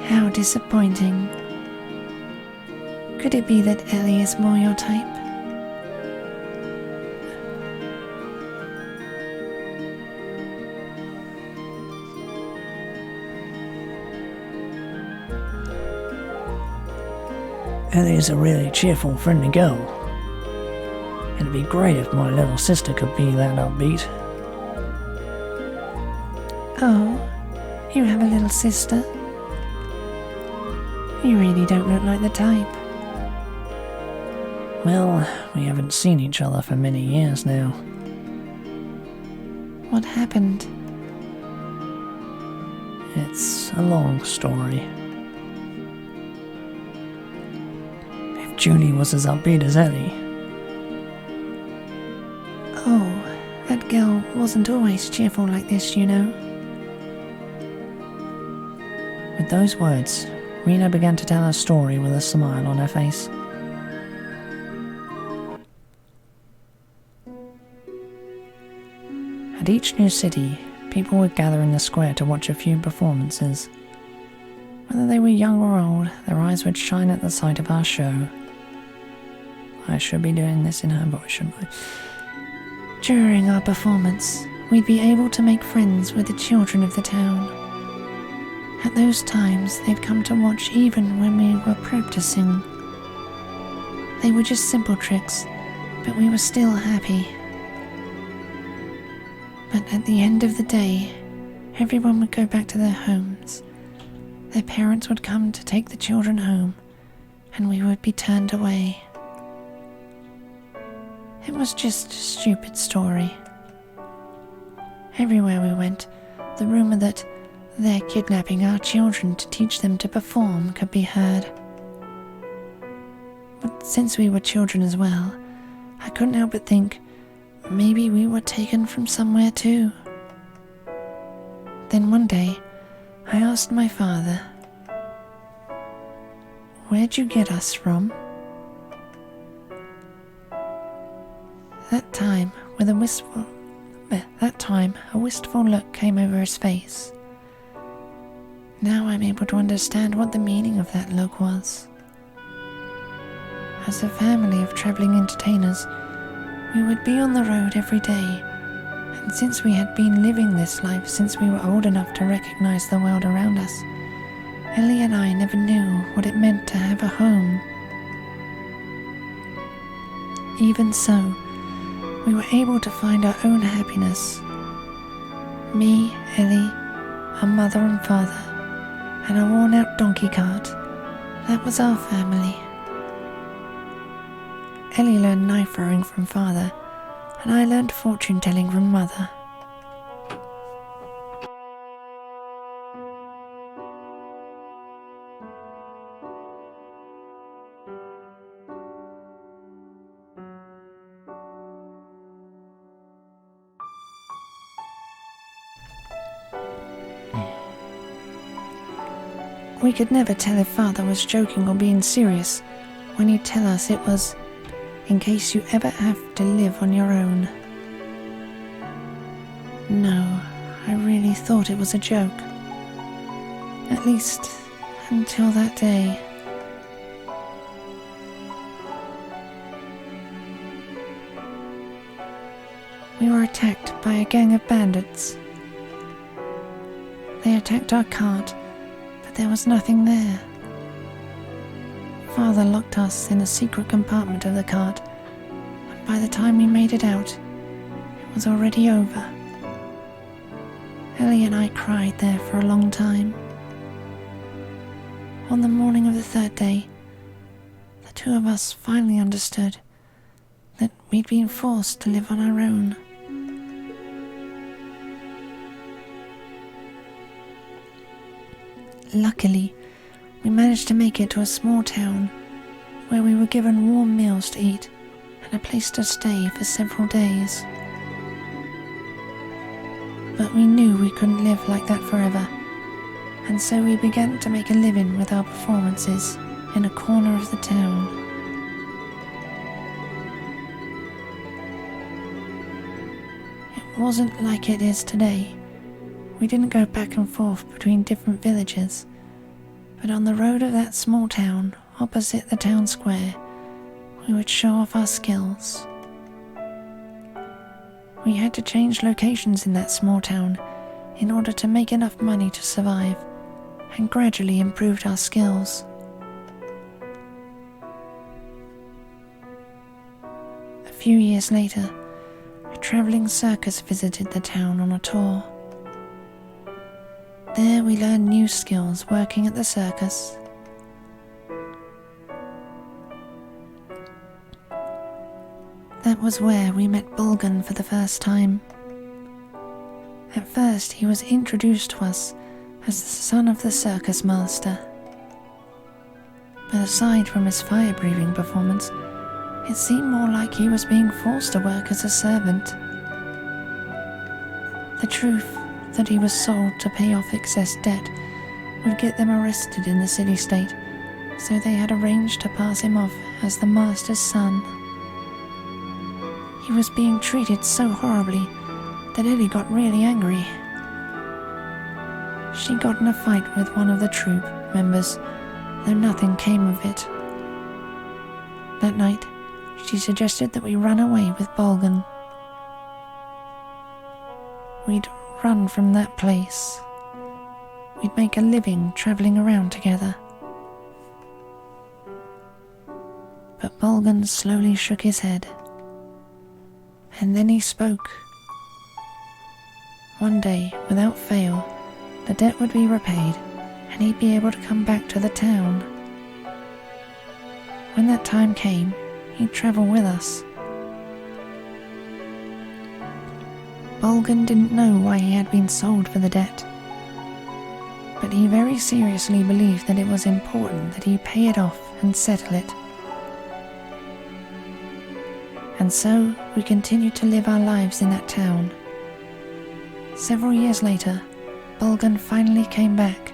How disappointing. Could it be that Ellie is more your type?
Ellie's a really cheerful, friendly girl. It'd be great if my little sister could be that upbeat.
Oh, you have a little sister? You really don't look like the type.
Well, we haven't seen each other for many years now.
What happened?
It's a long story. If Julie was as upbeat as Ellie...
Oh, that girl wasn't always cheerful like this, you know.
With With those words, Rena began to tell her story with a smile on her face. At each new city, people would gather in the square to watch a few performances. Whether they were young or old, their eyes would shine at the sight of our show. I should be doing this in her voice, shouldn't I?
During our performance, we'd be able to make friends with the children of the town. At those times, they'd come to watch even when we were practicing. They were just simple tricks, but we were still happy. But at the end of the day, everyone would go back to their homes. Their parents would come to take the children home, and we would be turned away. It was just a stupid story. Everywhere we went, the rumor that they're kidnapping our children to teach them to perform could be heard. But since we were children as well, I couldn't help but think maybe we were taken from somewhere too. Then one day, I asked my father, "Where'd you get us from?" That time, a wistful look came over his face. Now I'm able to understand what the meaning of that look was. As a family of travelling entertainers, we would be on the road every day, and since we had been living this life since we were old enough to recognize the world around us, Ellie and I never knew what it meant to have a home. Even so, we were able to find our own happiness. Me, Ellie, our mother and father, and a worn-out donkey cart. That was our family. Ellie learned knife throwing from father, and I learned fortune-telling from mother. We could never tell if father was joking or being serious when he'd tell us it was in case you ever have to live on your own. No, I really thought it was a joke. At least, until that day. We were attacked by a gang of bandits. They attacked our cart, but there was nothing there. Father locked us in a secret compartment of the cart, and by the time we made it out, it was already over. Ellie and I cried there for a long time. On the morning of the third day, the two of us finally understood that we'd been forced to live on our own. Luckily, we managed to make it to a small town where we were given warm meals to eat and a place to stay for several days. But we knew we couldn't live like that forever, and so we began to make a living with our performances in a corner of the town. It wasn't like it is today. We didn't go back and forth between different villages, but on the road of that small town, opposite the town square, we would show off our skills. We had to change locations in that small town in order to make enough money to survive, and gradually improved our skills. A few years later, a travelling circus visited the town on a tour. There we learned new skills working at the circus. That was where we met Bulgan for the first time. At first he was introduced to us as the son of the circus master. But aside from his fire-breathing performance, it seemed more like he was being forced to work as a servant. The truth that he was sold to pay off excess debt would get them arrested in the city-state, so they had arranged to pass him off as the master's son. He was being treated so horribly that Ellie got really angry. She got in a fight with one of the troop members, though nothing came of it. That night, she suggested that we run away with Bolgan. We'd run from that place. We'd make a living travelling around together. But Bolgan slowly shook his head. And then he spoke. One day, without fail, the debt would be repaid, and he'd be able to come back to the town. When that time came, he'd travel with us. Bolgan didn't know why he had been sold for the debt, but he very seriously believed that it was important that he pay it off and settle it. And so we continued to live our lives in that town. Several years later, Bolgan finally came back.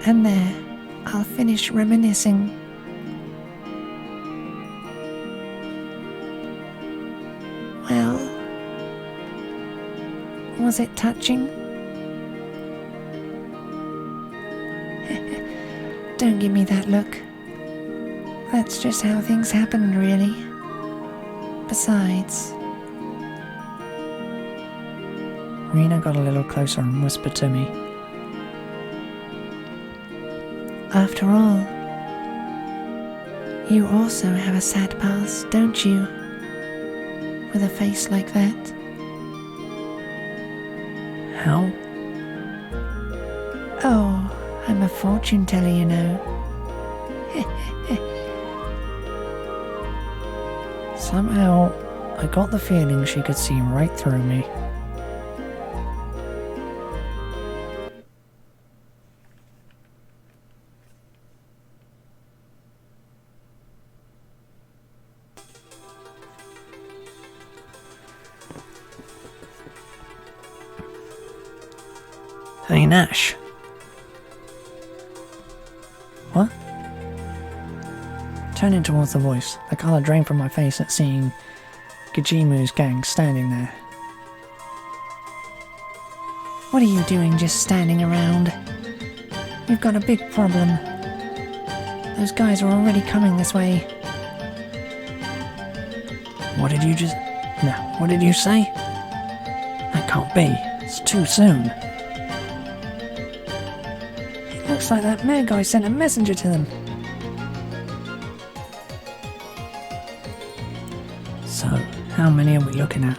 And there, I'll finish reminiscing. Well, was it touching? Don't give me that look. That's just how things happened, really. Besides...
Rena got a little closer and whispered to me.
After all, you also have a sad past, don't you? With a face like that.
How?
Oh, I'm a fortune teller, you know.
Somehow, I got the feeling she could see right through me. Hey, Nash. What? Turning towards the voice, the colour drained from my face at seeing Gajimu's gang standing there.
What are you doing just standing around? We've got a big problem. Those guys are already coming this way.
What did you just... No, what did you say? That can't be. It's too soon.
Looks like that mayor guy sent a messenger to them.
So, how many are we looking at?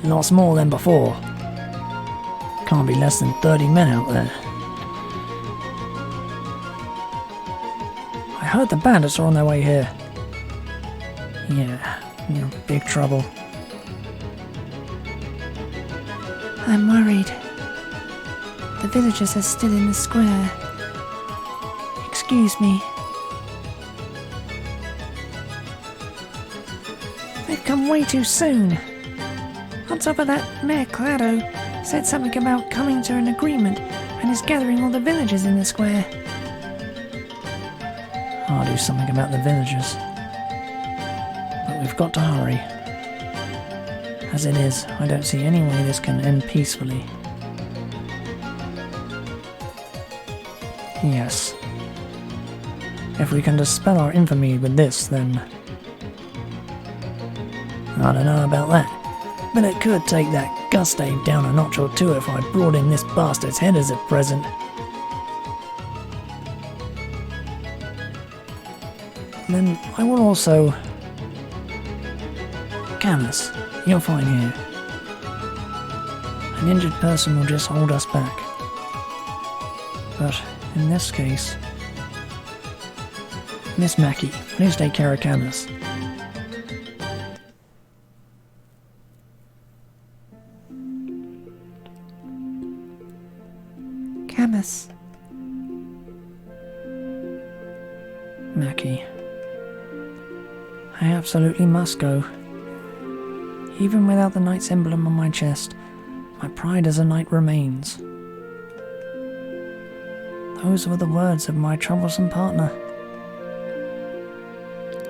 Lots more than before. Can't be less than 30 men out there. I heard the bandits are on their way here. Yeah, you're in big trouble.
I'm worried. The villagers are still in the square. Excuse me. They've come way too soon. On top of that, Mayor Clado said something about coming to an agreement and is gathering all the villagers in the square.
I'll do something about the villagers. But we've got to hurry. As it is, I don't see any way this can end peacefully. Yes. If we can dispel our infamy with this, then... I don't know about that, but it could take that Gustav down a notch or two if I brought in this bastard's head as a present. Then I will also... Camus, you're fine here. An injured person will just hold us back. But in this case... Miss Mackie, please take care of Camus.
Camus.
Mackie, I absolutely must go. Even without the knight's emblem on my chest, my pride as a knight remains. Those were the words of my troublesome partner.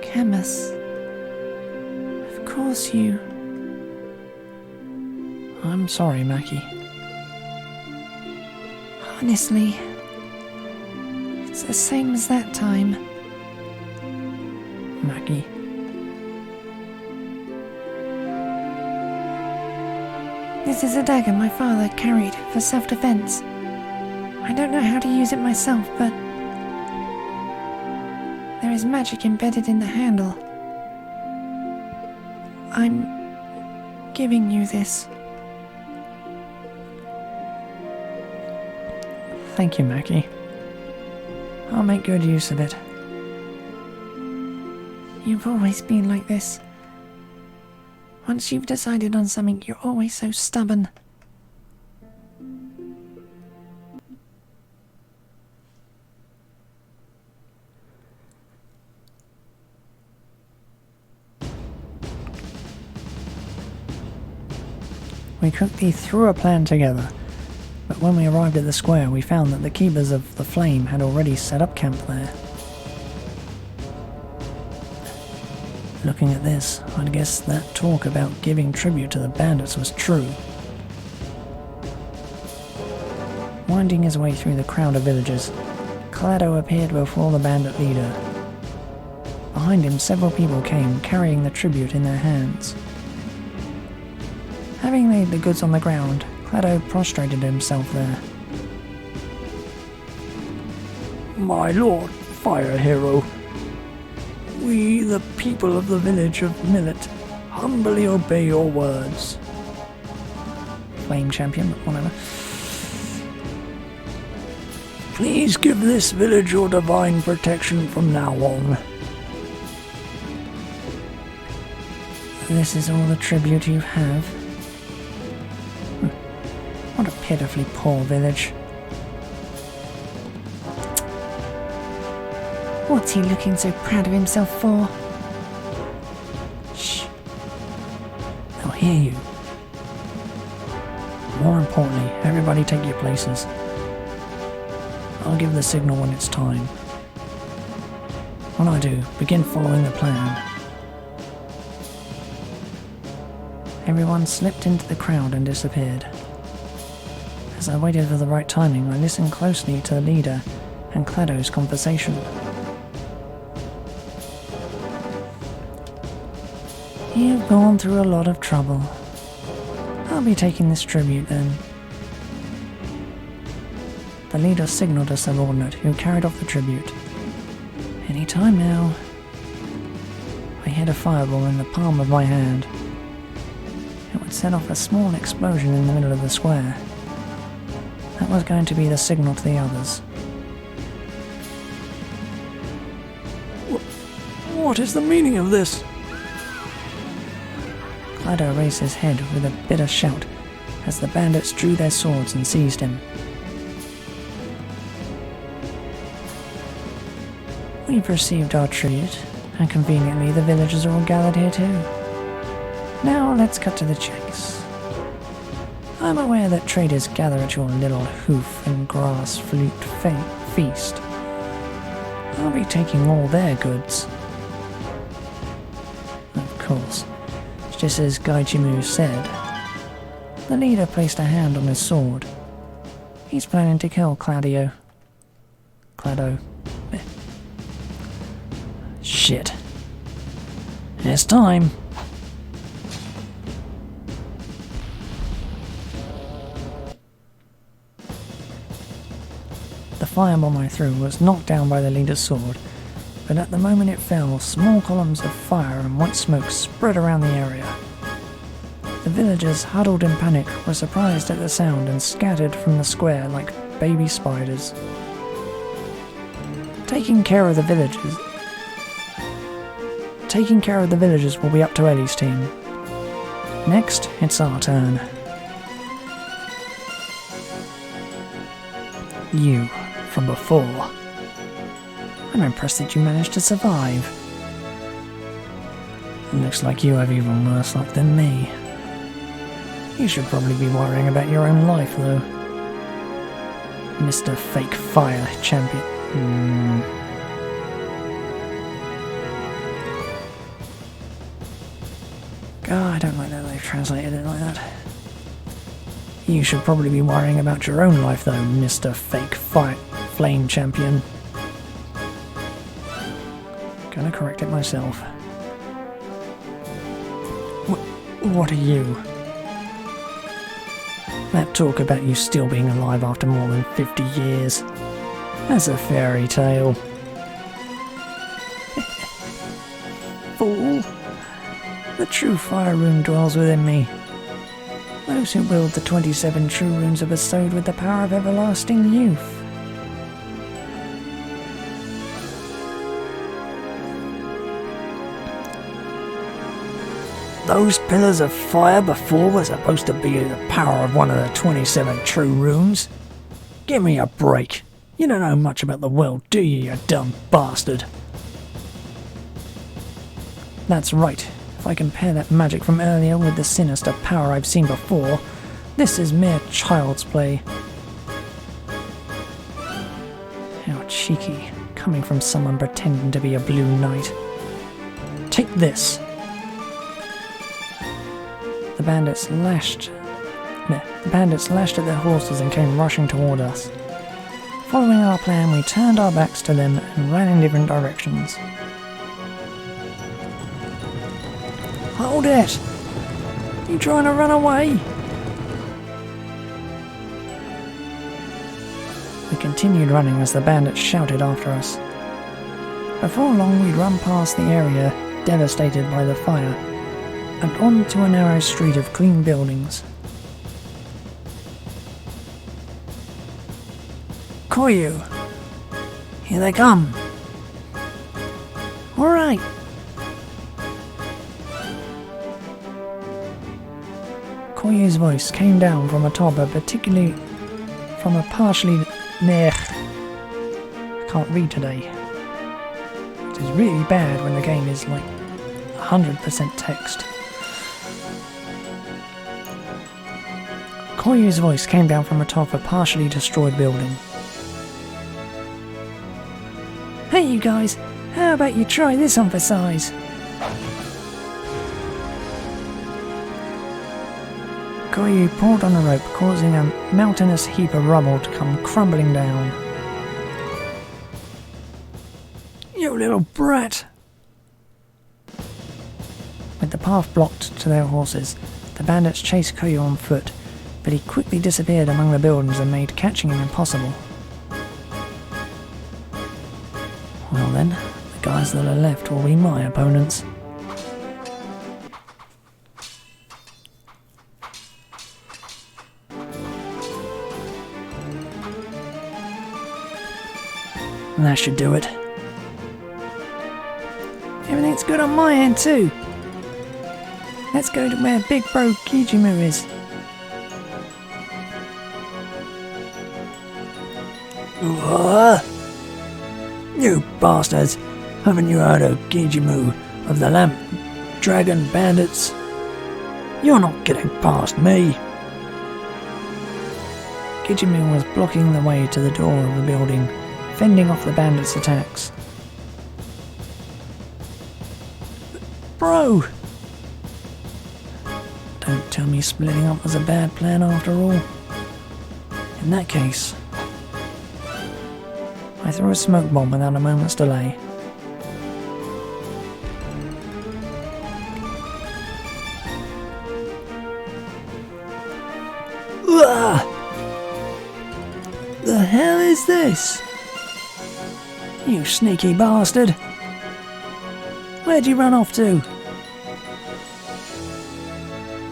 Camus. Of course you...
I'm sorry, Mackie.
Honestly, it's the same as that time.
Mackie.
This is a dagger my father carried for self-defense. I don't know how to use it myself, but there is magic embedded in the handle. I'm giving you this.
Thank you, Mackie. I'll make good use of it.
You've always been like this. Once you've decided on something, you're always so stubborn.
We quickly threw a plan together, but when we arrived at the square we found that the keepers of the flame had already set up camp there. Looking at this, I'd guess that talk about giving tribute to the bandits was true. Winding his way through the crowd of villagers, Clado appeared before the bandit leader. Behind him several people came, carrying the tribute in their hands. Having laid the goods on the ground, Clado prostrated himself there. My lord, fire hero, we, the people of the village of Millet, humbly obey your words. Flame champion, whatever. Please give this village your divine protection from now on. This is all the tribute you have? What a pitifully poor village.
What's he looking so proud of himself for?
Shh. They'll hear you. More importantly, everybody take your places. I'll give the signal when it's time. When I do, begin following the plan. Everyone slipped into the crowd and disappeared. As I waited for the right timing, I listened closely to the leader and Clado's conversation. You've gone through a lot of trouble. I'll be taking this tribute then. The leader signaled a subordinate who carried off the tribute. Any time now. I hid a fireball in the palm of my hand. It would set off a small explosion in the middle of the square. That was going to be the signal to the others. What is the meaning of this? Clado raised his head with a bitter shout as the bandits drew their swords and seized him. We've received our tribute, and conveniently the villagers are all gathered here too. Now let's cut to the chase. I'm aware that traders gather at your little hoof and grass flute feast. I'll be taking all their goods. Of course, just as Gaichimu said, the leader placed a hand on his sword. He's planning to kill Clado. Shit. It's time. The firebomb I threw was knocked down by the leader's sword, but at the moment it fell, small columns of fire and white smoke spread around the area. The villagers, huddled in panic, were surprised at the sound and scattered from the square like baby spiders. Taking care of the villagers will be up to Ellie's team. Next, it's our turn. You, from before. I'm impressed that you managed to survive. Looks like you have even worse luck than me. You should probably be worrying about your own life, though. Mr. Fake Fire Champion. God, I don't like that they've translated it like that. You should probably be worrying about your own life, though, Mr. Fake Fire Flame Champion. Gonna correct it myself. What are you? That talk about you still being alive after more than 50 years. That's a fairy tale. Fool. The true fire rune dwells within me. Those who wield the 27 true runes are bestowed with the power of everlasting youth. Those pillars of fire before were supposed to be the power of one of the 27 true runes. Give me a break. You don't know much about the world, do you, you dumb bastard? That's right. If I compare that magic from earlier with the sinister power I've seen before, this is mere child's play. How cheeky, coming from someone pretending to be a blue knight. Take this. The bandits lashed at their horses and came rushing toward us. Following our plan, we turned our backs to them and ran in different directions. Hold it! You trying to run away? We continued running as the bandits shouted after us. Before long, we'd run past the area devastated by the fire and onto a narrow street of clean buildings. Koyu! Here they come! Alright! Koyu's voice came down from atop a partially near. I can't read today. It is really bad when the game is like 100% text. Koyu's voice came down from atop a partially destroyed building. Hey you guys, how about you try this on for size? Koyu pulled on a rope, causing a mountainous heap of rubble to come crumbling down. You little brat! With the path blocked to their horses, the bandits chased Koyu on foot, but he quickly disappeared among the buildings and made catching him impossible. Well then, the guys that are left will be my opponents. And that should do it. Everything's good on my end too. Let's go to where Big Bro Kijimu is. You bastards! Haven't you heard of Kijimu of the Lamp Dragon Bandits? You're not getting past me! Kijimu was blocking the way to the door of the building, fending off the bandits' attacks. Bro! Don't tell me splitting up was a bad plan after all. In that case, I threw a smoke bomb without a moment's delay. The hell is this? You sneaky bastard! Where'd you run off to?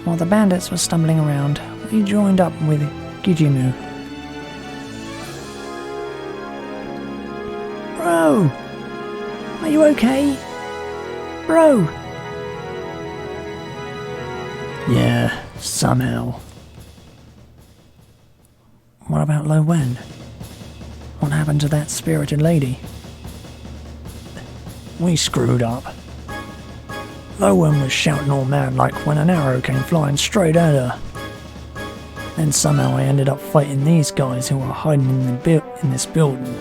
While the bandits were stumbling around, we joined up with Kijimu. Bro! Are you okay? Bro! Yeah, somehow. What about Lo Wen? What happened to that spirited lady? We screwed up. No one was shouting all mad like when an arrow came flying straight at her. Then somehow I ended up fighting these guys who were hiding in this building.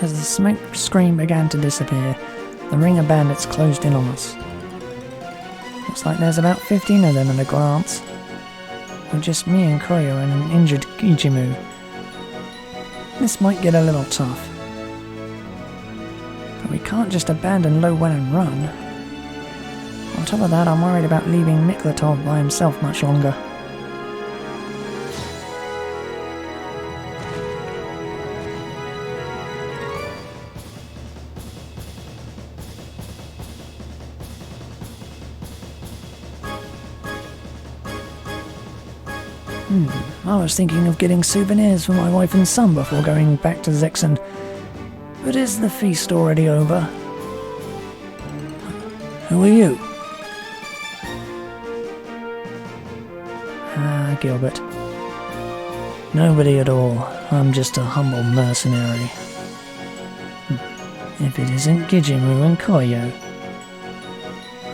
As the smoke screen began to disappear, the ring of bandits closed in on us. Looks like there's about 15 of them at a glance. With just me and Koyo and an injured Ijimu. This might get a little tough. But we can't just abandon Lo-Wen and run. On top of that, I'm worried about leaving Miklatov by himself much longer. I was thinking of getting souvenirs for my wife and son before going back to Zexen. But is the feast already over? Who are you? Gilbert. Nobody at all. I'm just a humble mercenary. If it isn't Gijimu and Koyo.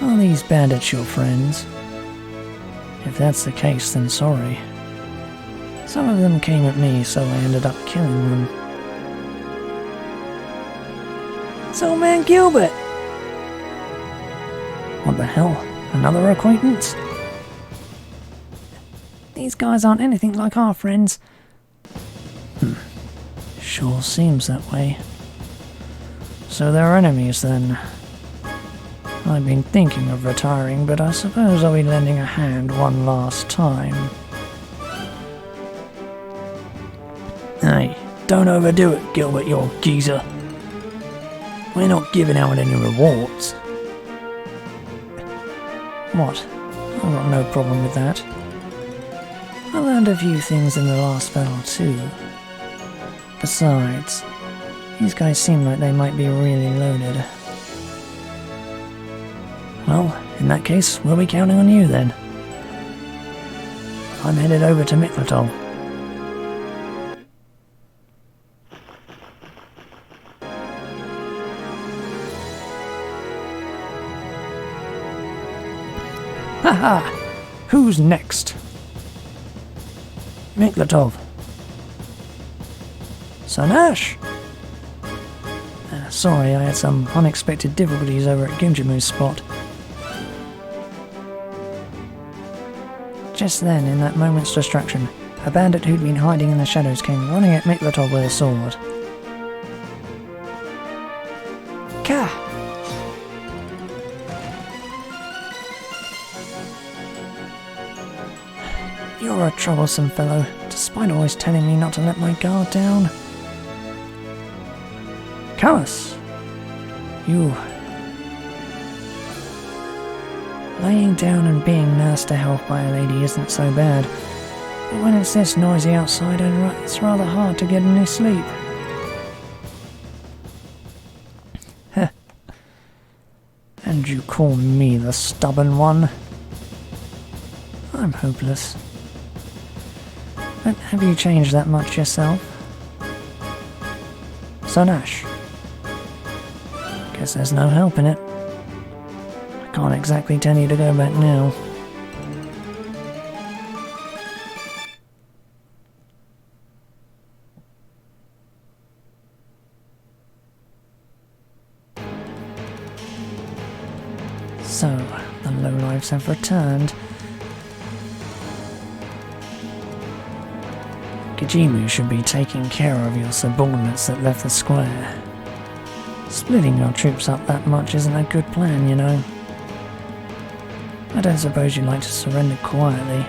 Are these bandits your friends? If that's the case, then sorry. Some of them came at me, so I ended up killing them. It's old man Gilbert! What the hell? Another acquaintance? These guys aren't anything like our friends. Sure seems that way. So they're enemies then. I've been thinking of retiring, but I suppose I'll be lending a hand one last time. Hey, don't overdo it, Gilbert, you old geezer. We're not giving out any rewards. What? I've got no problem with that. I learned a few things in the last battle too. Besides, these guys seem like they might be really loaded. Well, in that case, we'll be counting on you then. I'm headed over to Miklatov. Haha! Who's next? Miklatov. Sanash! Sorry, I had some unexpected difficulties over at Ginjimu's spot. Just then, in that moment's distraction, a bandit who'd been hiding in the shadows came running at Miklatov with a sword. Ka! You're a troublesome fellow, despite always telling me not to let my guard down. Callus! You... Laying down and being nursed to health by a lady isn't so bad, but when it's this noisy outside, it's rather hard to get any sleep. Heh. And you call me the stubborn one? I'm hopeless. But have you changed that much yourself? Sanash. Guess there's no help in it. I can't exactly tell you to go back now. So, the lowlifes have returned. Gijimu should be taking care of your subordinates that left the square. Splitting your troops up that much isn't a good plan, you know. I don't suppose you'd like to surrender quietly.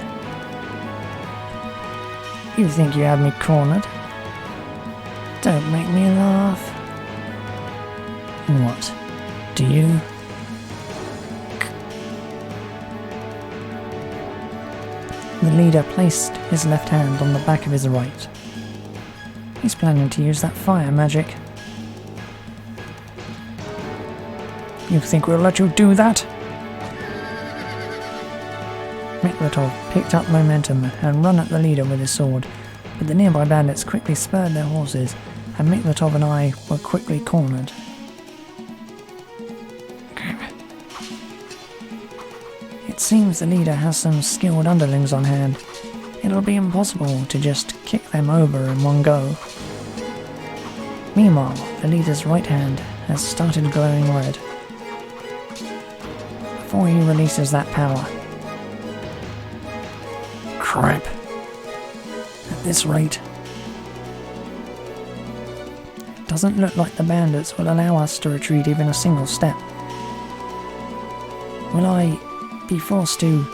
You think you had me cornered? Don't make me laugh. What? Do you? The leader placed his left hand on the back of his right. He's planning to use that fire magic. You think we'll let you do that? Miklatov picked up momentum and ran at the leader with his sword, but the nearby bandits quickly spurred their horses, and Miklatov and I were quickly cornered. It seems the leader has some skilled underlings on hand. It'll be impossible to just kick them over in one go. Meanwhile, the leader's right hand has started glowing red. Before he releases that power. Crap. At this rate, it doesn't look like the bandits will allow us to retreat even a single step. Will I be forced to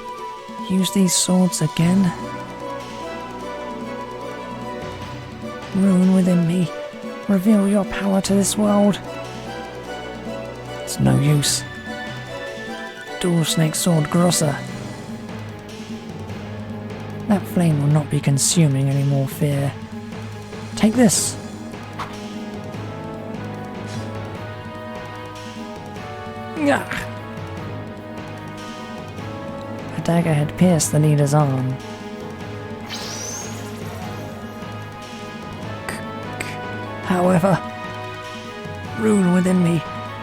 use these swords again? Rune within me, reveal your power to this world. It's no use. Dual Snake Sword Grosser. That flame will not be consuming any more fear. Take this. Ugh. A dagger had pierced the leader's arm. However, rune within me,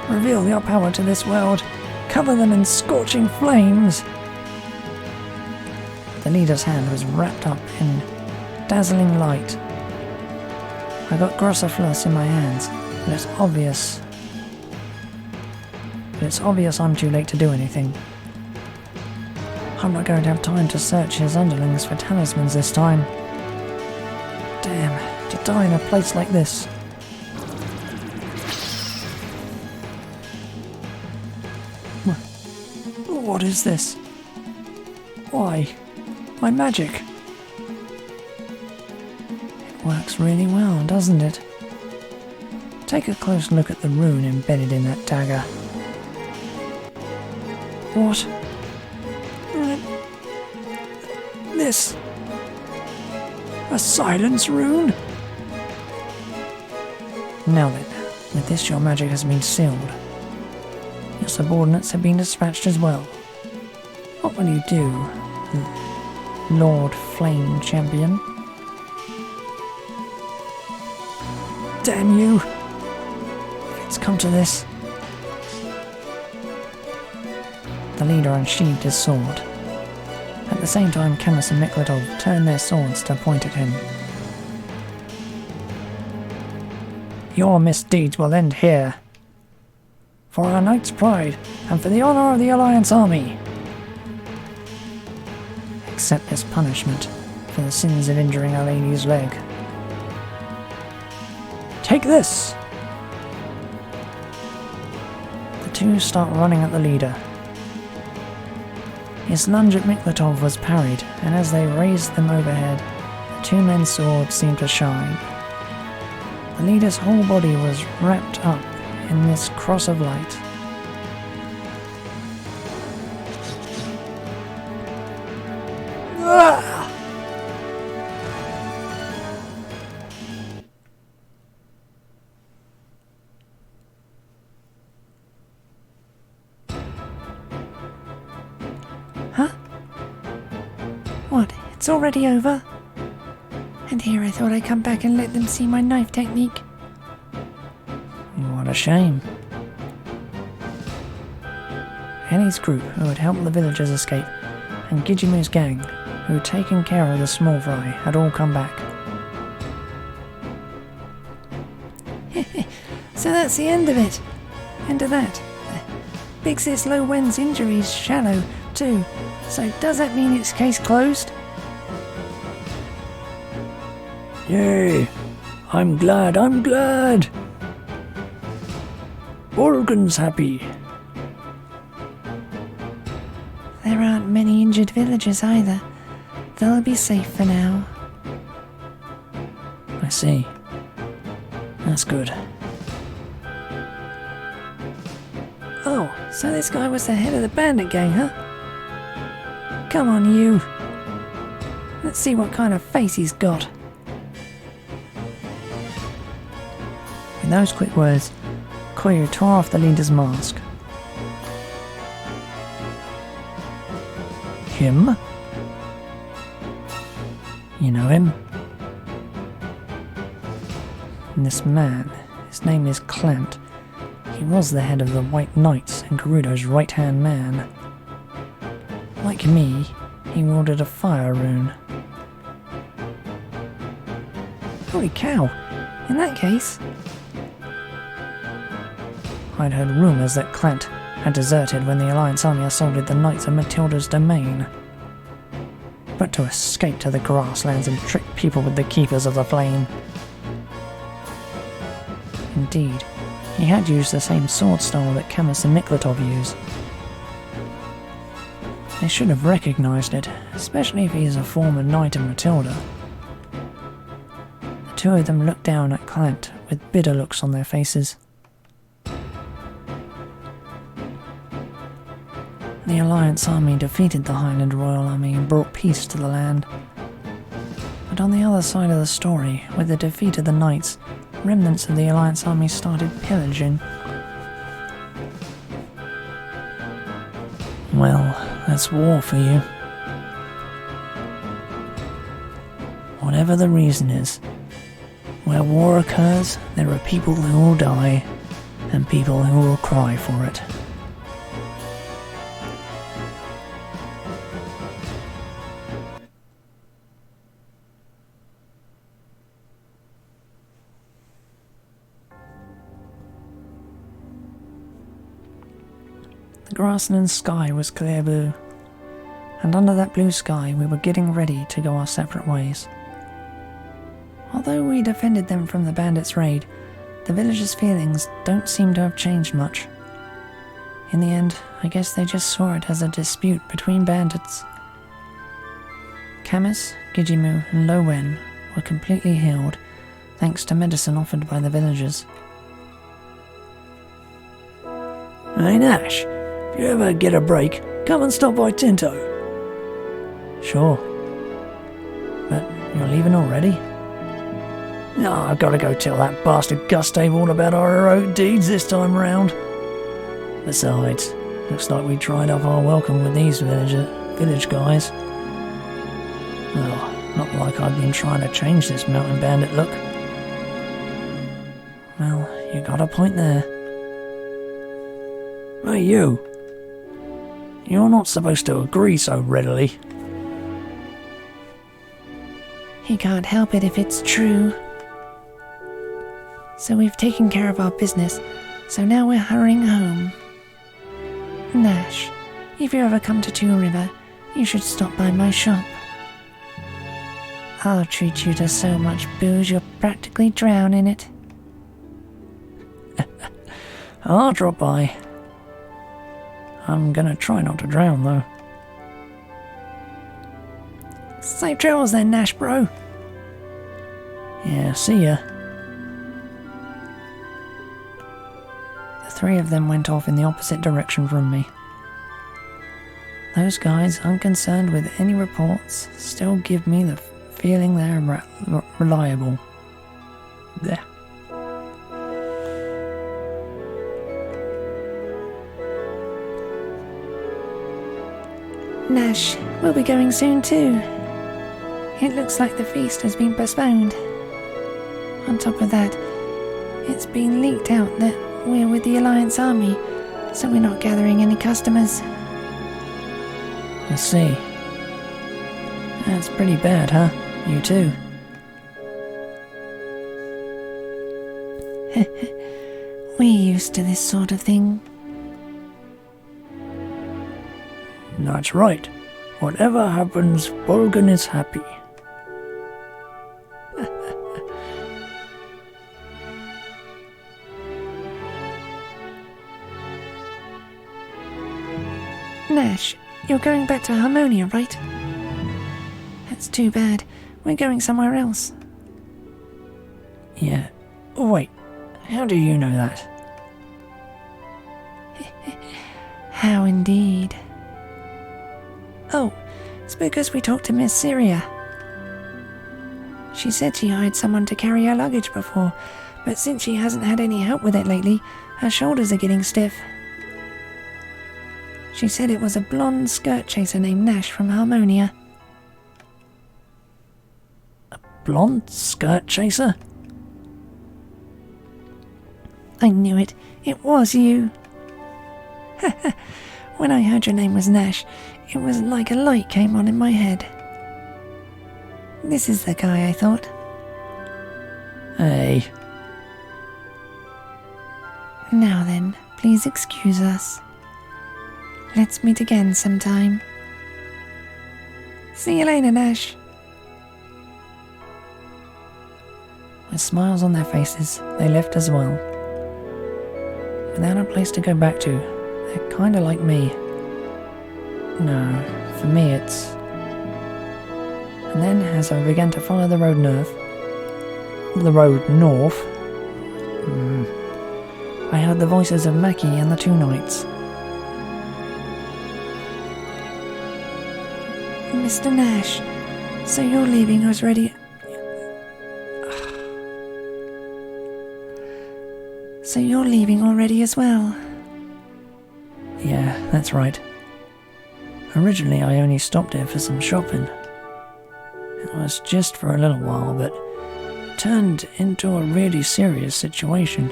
reveal your power to this world, cover them in scorching flames. The leader's hand was wrapped up in dazzling light. I got Grosser Fluss in my hands, but it's obvious I'm too late to do anything. I'm not going to have time to search his underlings for talismans this time. Damn, to die in a place like this. What is this? Why? My magic. It works really well, doesn't it? Take a close look at the rune embedded in that dagger. What? This? A silence rune? Now then, with this your magic has been sealed. Your subordinates have been dispatched as well. What will you do, Lord Flame Champion? Damn you! If it's come to this. The leader unsheathed his sword. At the same time, Camus and Miklatov turned their swords to point at him. Your misdeeds will end here. For our knight's pride, and for the honor of the Alliance army. Accept this punishment for the sins of injuring Our Lady's leg. Take this! The two start running at the leader. His lunge at Miklatov was parried, and as they raised them overhead, the two men's swords seemed to shine. The leader's whole body was wrapped up in this cross of light. Ah! Huh? What? It's already over? And here I thought I'd come back and let them see my knife technique. What a shame. Henny's group, who had helped the villagers escape, and Gijimu's gang, who had taken care of the small fry, had all come back. So that's the end of it. End of that. Big Sis Lo Wen's injury's shallow, too. So does that mean it's case closed? Yay! I'm glad. Borgen's happy. There aren't many injured villagers either. They'll be safe for now. I see. That's good. Oh, so this guy was the head of the bandit gang, huh? Come on, you. Let's see what kind of face he's got. In those quick words, Koyu tore off the leader's mask. Him? You know him? And this man, his name is Clant. He was the head of the White Knights and Gerudo's right-hand man. Like me, he wielded a fire rune.
Holy cow! In that case...
I'd heard rumours that Clant had deserted when the Alliance army assaulted the Knights of Matilda's domain. But to escape to the grasslands and trick people with the Keepers of the Flame. Indeed, he had used the same sword style that Camus and Miklatov use. They should have recognised it, especially if he is a former Knight of Matilda. The two of them looked down at Clant with bitter looks on their faces. The Alliance army defeated the Highland Royal Army and brought peace to the land. But on the other side of the story, with the defeat of the Knights, remnants of the Alliance army started pillaging. Well, that's war for you. Whatever the reason is, where war occurs, there are people who will die, and people who will cry for it. The grassland sky was clear blue, and under that blue sky we were getting ready to go our separate ways. Although we defended them from the bandits' raid, the villagers' feelings don't seem to have changed much. In the end, I guess they just saw it as a dispute between bandits. Camus, Gijimu and Lo Wen were completely healed, thanks to medicine offered by the villagers.
Hey Nash, if you ever get a break, come and stop by Tinto.
Sure. But you're leaving already?
No, I've got to go tell that bastard Gustave all about our heroic deeds this time round. Besides, looks like we tried off our welcome with these village guys. Well, not like I've been trying to change this mountain bandit look. Well, you got a point there. Hey you! You're not supposed to agree so readily.
He can't help it if it's true. So we've taken care of our business, so now we're hurrying home. Nash, if you ever come to Two River, you should stop by my shop. I'll treat you to so much booze you'll practically drown in it.
I'll drop by. I'm gonna try not to drown though.
Safe travels then, Nash bro.
Yeah, see ya.
The three of them went off in the opposite direction from me. Those guys, unconcerned with any reports, still give me the feeling they're reliable. There.
Nash, we'll be going soon too. It looks like the feast has been postponed. On top of that, it's been leaked out that we're with the Alliance army, so we're not gathering any customers.
I see. That's pretty bad, huh? You too.
We're used to this sort of thing.
That's right. Whatever happens, Bolgan is happy.
Nash, you're going back to Harmonia, right? That's too bad. We're going somewhere else.
Yeah. Wait, how do you know that?
How indeed. Oh, it's because we talked to Miss Syria. She said she hired someone to carry her luggage before, but since she hasn't had any help with it lately, her shoulders are getting stiff. She said it was a blonde skirt chaser named Nash from Harmonia.
Blonde skirt chaser?
I knew it. It was you. When I heard your name was Nash, it was like a light came on in my head. This is the guy, I thought.
Hey.
Now then, please excuse us. Let's meet again sometime. See you later, Nash.
With smiles on their faces, they left as well. Without a place to go back to, they're kinda like me. No, for me it's... And then, as I began to follow the road north, I heard the voices of Mackie and the two knights.
Mr. Nash, so you're leaving us ready... So you're leaving already as well?
Yeah, that's right. Originally I only stopped here for some shopping. It was just for a little while, but it turned into a really serious situation.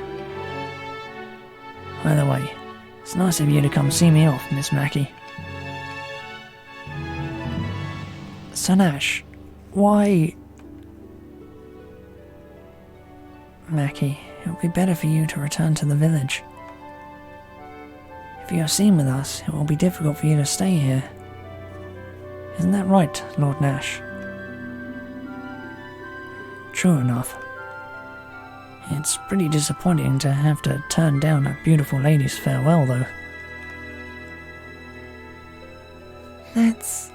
Either way, it's nice of you to come see me off, Miss Mackie. So Nash, why... Mackie, it would be better for you to return to the village. If you are seen with us, it will be difficult for you to stay here. Isn't that right, Lord Nash? True enough. It's pretty disappointing to have to turn down a beautiful lady's farewell, though.
That's...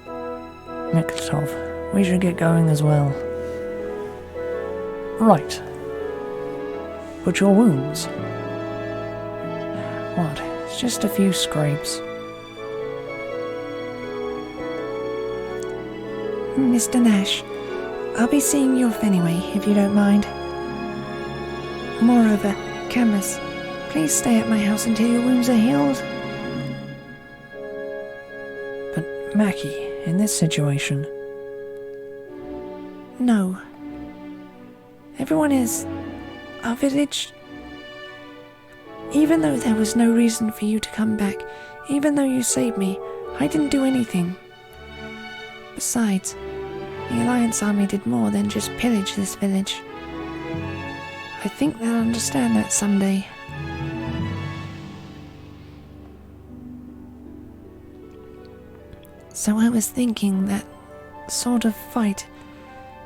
Miklatov, we should get going as well. Right. But your wounds? What? It's just a few scrapes.
Mr. Nash, I'll be seeing you off anyway, if you don't mind. Moreover, Camus, please stay at my house until your wounds are healed.
But Mackie, in this situation...
No. Everyone is... Our village... Even though there was no reason for you to come back, even though you saved me, I didn't do anything. Besides, the Alliance Army did more than just pillage this village. I think they'll understand that someday. So I was thinking that sort of fight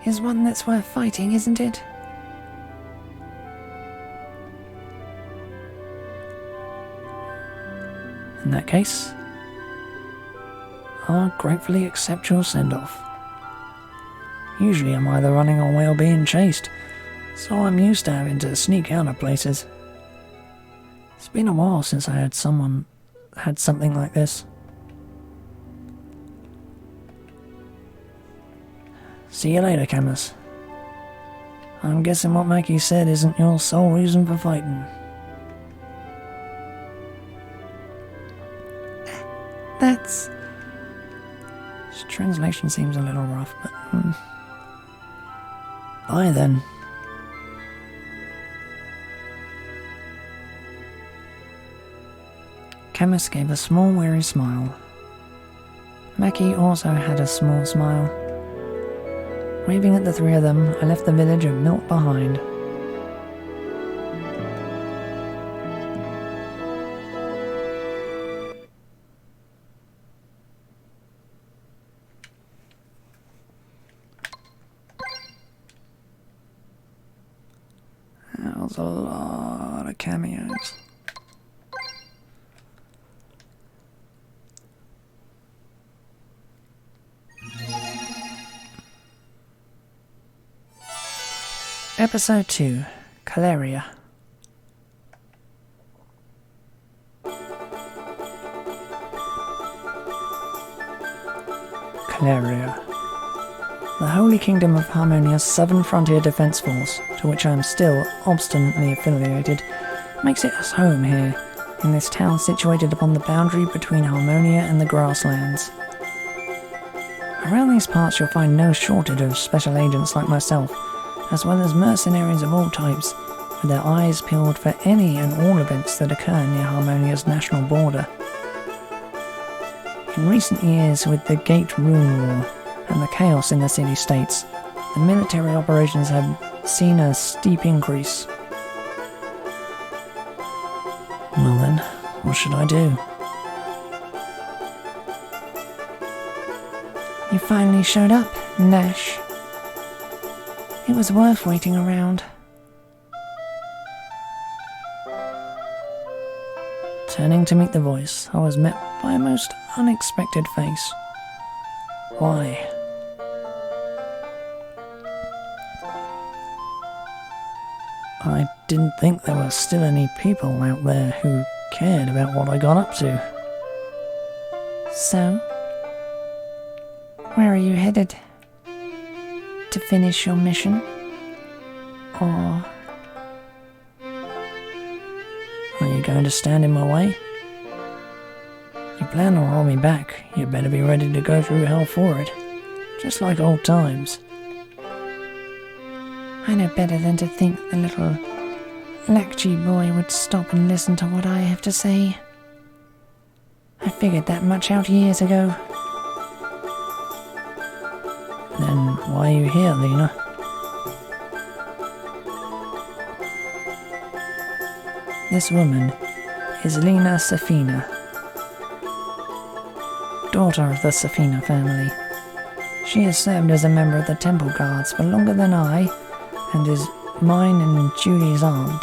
is one that's worth fighting, isn't it?
In that case, I'll gratefully accept your send-off. Usually I'm either running away or being chased, so I'm used to having to sneak out of places. It's been a while since I had something like this. See you later, Camus. I'm guessing what Mackie said isn't your sole reason for fighting.
That's...
This translation seems a little rough, but... Bye then. Camus gave a small weary smile. Mackie also had a small smile. Waving at the three of them, I left the village of Milt behind. That was a lot of cameos. Episode 2, Caleria. Caleria. The Holy Kingdom of Harmonia's Southern Frontier Defense Force, to which I am still obstinately affiliated, makes its home here, in this town situated upon the boundary between Harmonia and the grasslands. Around these parts you'll find no shortage of special agents like myself, as well as mercenaries of all types, with their eyes peeled for any and all events that occur near Harmonia's national border. In recent years, with the Gate Rune War and the chaos in the city-states, the military operations have seen a steep increase. Well then, what should I do?
You finally showed up, Nash. It was worth waiting around.
Turning to meet the voice, I was met by a most unexpected face. Why? I didn't think there were still any people out there who cared about what I got up to.
So, where are you headed? To finish your mission? Or
are you going to stand in my way? You plan to roll me back, you better be ready to go through hell for it. Just like old times.
I know better than to think the little Lakchi boy would stop and listen to what I have to say. I figured that much out years ago.
Then why are you here, Lena? This woman is Lena Safina, daughter of the Safina family. She has served as a member of the Temple Guards for longer than I, and is mine and Julie's aunt.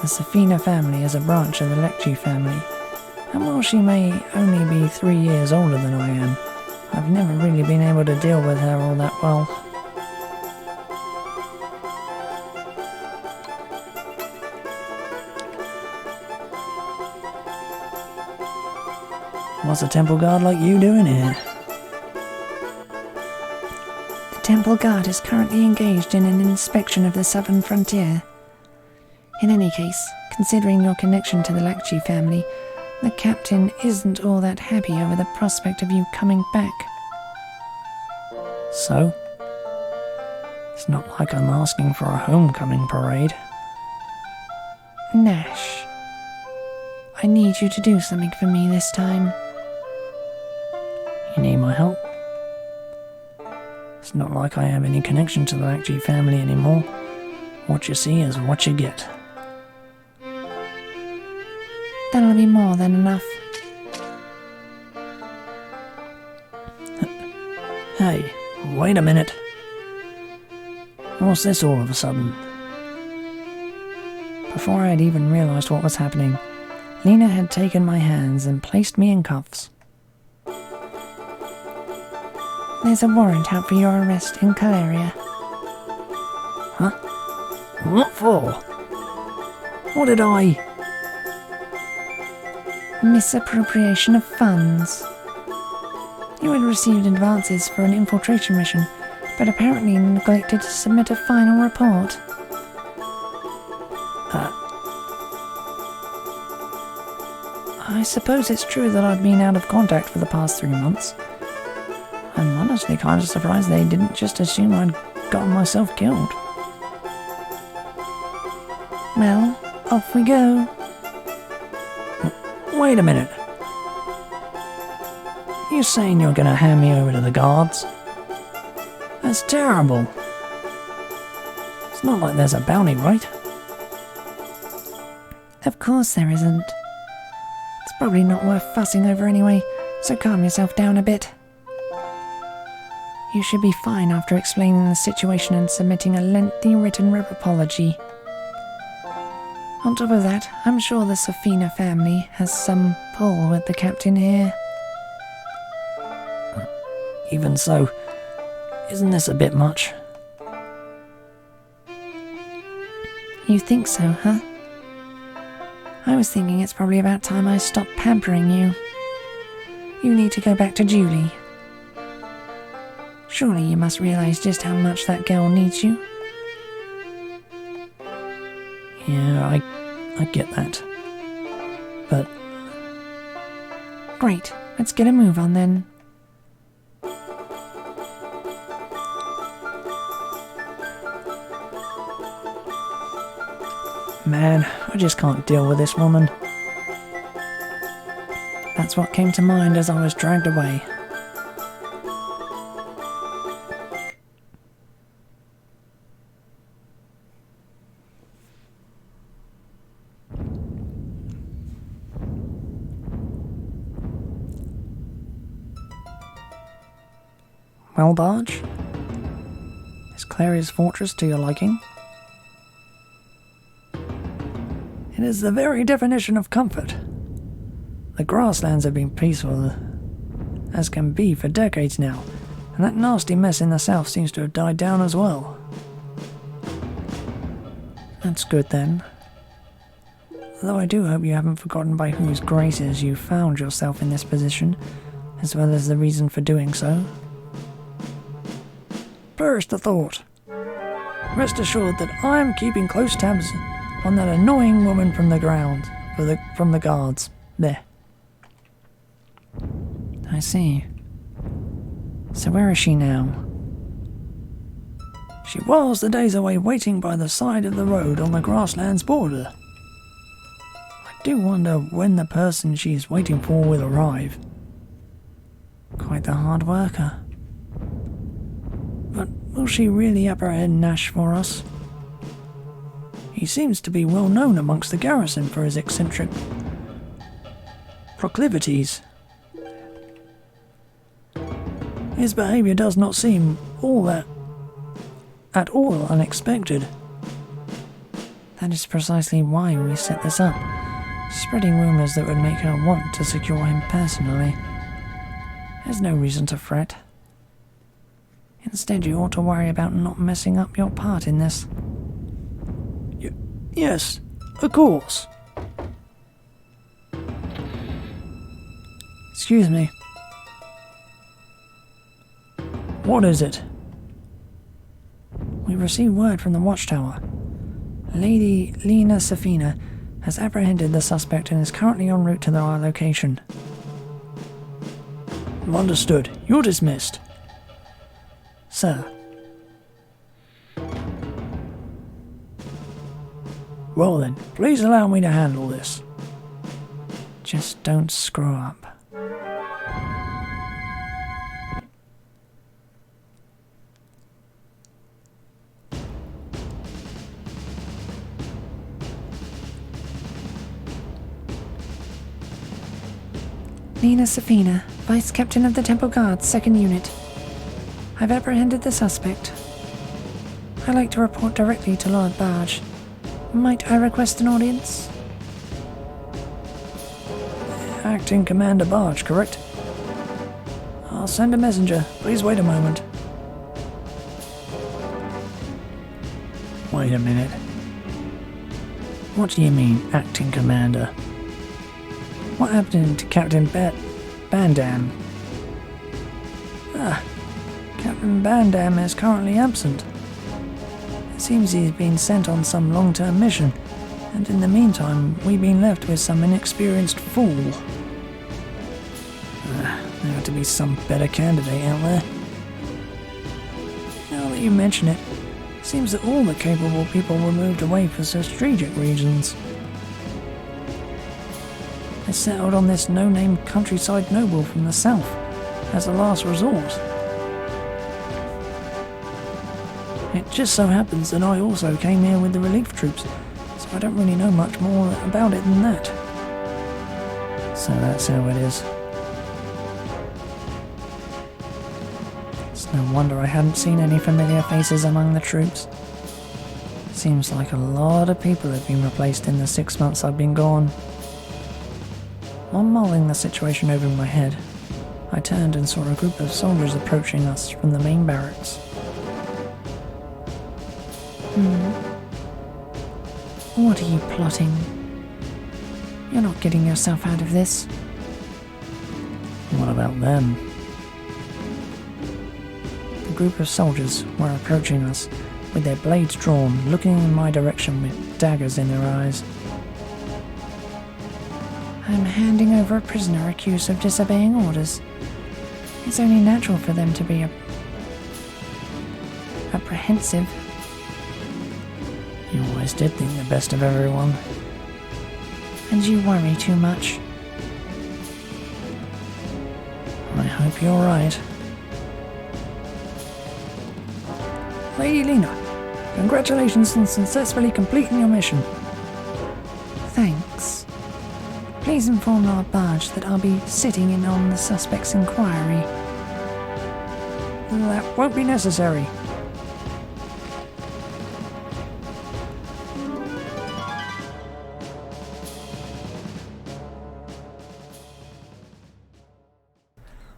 The Safina family is a branch of the Lecce family, and while she may only be 3 years older than I am, I've never really been able to deal with her all that well. What's a temple guard like you doing here?
The Temple Guard is currently engaged in an inspection of the southern frontier. In any case, considering your connection to the Lakchi family, the captain isn't all that happy over the prospect of you coming back.
So? It's not like I'm asking for a homecoming parade.
Nash, I need you to do something for me this time.
You need my help? It's not like I have any connection to the Lakchi family anymore. What you see is what you get.
That'll be more than enough.
Hey, wait a minute. What's this all of a sudden? Before I had even realized what was happening, Lena had taken my hands and placed me in cuffs.
There's a warrant out for your arrest in Caleria.
Huh? What for? What did I...
Misappropriation of funds. You had received advances for an infiltration mission, but apparently neglected to submit a final report.
I suppose it's true that I've been out of contact for the past 3 months. I'm honestly kind of surprised they didn't just assume I'd gotten myself killed.
Well, off we go.
Wait a minute. You saying you're gonna hand me over to the guards? That's terrible. It's not like there's a bounty, right?
Of course there isn't. It's probably not worth fussing over anyway, so calm yourself down a bit. You should be fine after explaining the situation and submitting a lengthy written apology. On top of that, I'm sure the Safina family has some pull with the captain here.
Even so, isn't this a bit much?
You think so, huh? I was thinking it's probably about time I stopped pampering you. You need to go back to Julie. Surely you must realize just how much that girl needs you.
Yeah, I get that. But...
Great, let's get a move on then.
Man, I just can't deal with this woman.
That's what came to mind as I was dragged away.
Well, Barge? Is Claria's fortress to your liking? It is the very definition of comfort. The grasslands have been peaceful as can be for decades now, and that nasty mess in the south seems to have died down as well. That's good then. Though I do hope you haven't forgotten by whose graces you found yourself in this position, as well as the reason for doing so. Perish the thought. Rest assured that I am keeping close tabs on that annoying woman from the guards. There.
I see. So where is she now?
She whiles the days away waiting by the side of the road on the grasslands border. I do wonder when the person she is waiting for will arrive.
Quite the hard worker.
But will she really apprehend Nash for us? He seems to be well known amongst the garrison for his eccentric proclivities. His behaviour does not seem at all unexpected.
That is precisely why we set this up, spreading rumours that would make her want to secure him personally. There's no reason to fret. Instead, you ought to worry about not messing up your part in this.
Yes, of course. Excuse me. What is it?
We received word from the watchtower. Lady Lena Safina has apprehended the suspect and is currently en route to our location.
Understood. You're dismissed. Sir. Well then, please allow me to handle this.
Just don't screw up. Lena Safina, Vice Captain of the Temple Guards, 2nd Unit. I've apprehended the suspect. I'd like to report directly to Lord Barge. Might I request an audience?
Acting Commander Barge, correct? I'll send a messenger. Please wait a moment. Wait a minute. What do you mean, Acting Commander? What happened to Captain Bandam? Captain Bandam is currently absent. It seems he's been sent on some long-term mission, and in the meantime, we've been left with some inexperienced fool. There ought to be some better candidate out there. Now that you mention it, it seems that all the capable people were moved away for strategic reasons. They settled on this no-name countryside noble from the south as a last resort. It just so happens that I also came here with the relief troops, so I don't really know much more about it than that. So that's how it is. It's no wonder I hadn't seen any familiar faces among the troops. Seems like a lot of people have been replaced in the 6 months I've been gone. While mulling the situation over in my head, I turned and saw a group of soldiers approaching us from the main barracks.
What are you plotting? You're not getting yourself out of this.
What about them? The group of soldiers were approaching us, with their blades drawn, looking in my direction with daggers in their eyes.
I'm handing over a prisoner accused of disobeying orders. It's only natural for them to be apprehensive.
You're
always did think the best of everyone.
And you worry too much.
I hope you're right.
Lady Lena, congratulations on successfully completing your mission.
Thanks. Please inform Lord Barge that I'll be sitting in on the suspect's inquiry.
That won't be necessary.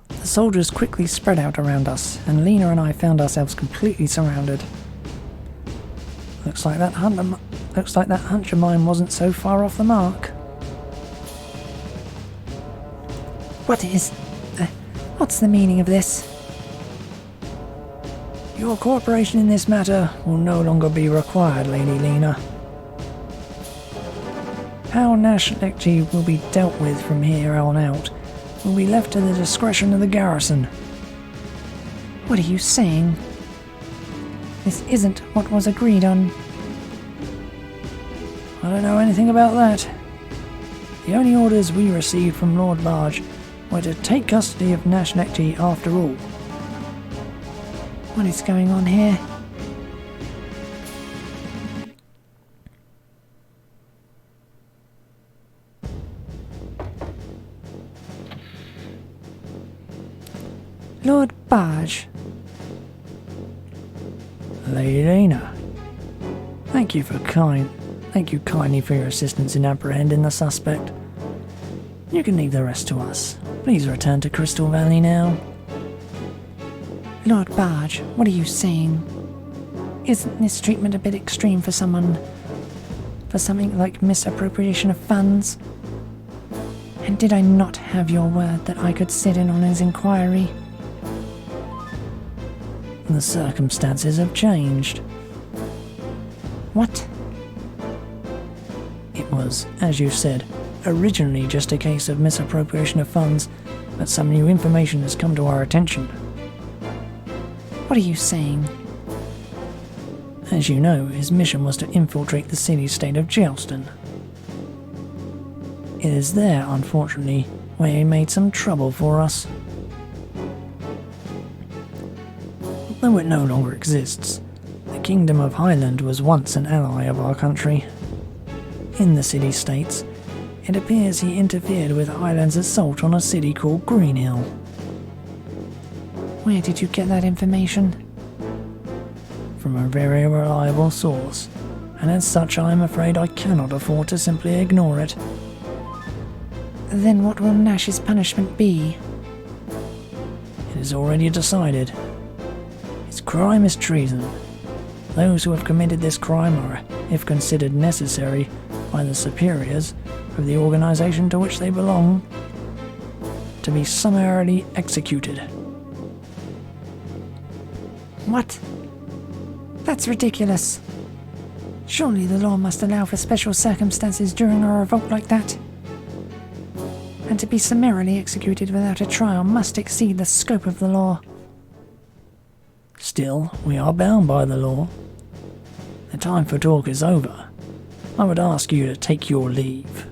The soldiers quickly spread out around us, and Lena and I found ourselves completely surrounded. Looks like that hunch of mine wasn't so far off the mark.
What's the meaning of this?
Your cooperation in this matter will no longer be required, Lady Lena. How Nash Lekji will be dealt with from here on out will be left to the discretion of the garrison.
What are you saying? This isn't what was agreed on.
I don't know anything about that. The only orders we received from Lord Barge were to take custody of Nash Lekji after all.
What is going on here? Lord Barge.
Lady Lena, thank you kindly for your assistance in apprehending the suspect. You can leave the rest to us. Please return to Crystal Valley now.
Lord Barge, what are you saying? Isn't this treatment a bit extreme for something like misappropriation of funds? And did I not have your word that I could sit in on his inquiry?
The circumstances have changed.
What?
It was, as you said, originally just a case of misappropriation of funds, but some new information has come to our attention.
What are you saying?
As you know, his mission was to infiltrate the city-state of Gelston. It is there, unfortunately, where he made some trouble for us. Though it no longer exists, the Kingdom of Highland was once an ally of our country. In the city-states, it appears he interfered with Highland's assault on a city called Greenhill.
Where did you get that information?
From a very reliable source, and as such I am afraid I cannot afford to simply ignore it.
Then what will Nash's punishment be?
It is already decided. His crime is treason. Those who have committed this crime are, if considered necessary by the superiors of the organization to which they belong, to be summarily executed.
What? That's ridiculous. Surely the law must allow for special circumstances during a revolt like that. And to be summarily executed without a trial must exceed the scope of the law.
Still, we are bound by the law. The time for talk is over. I would ask you to take your leave.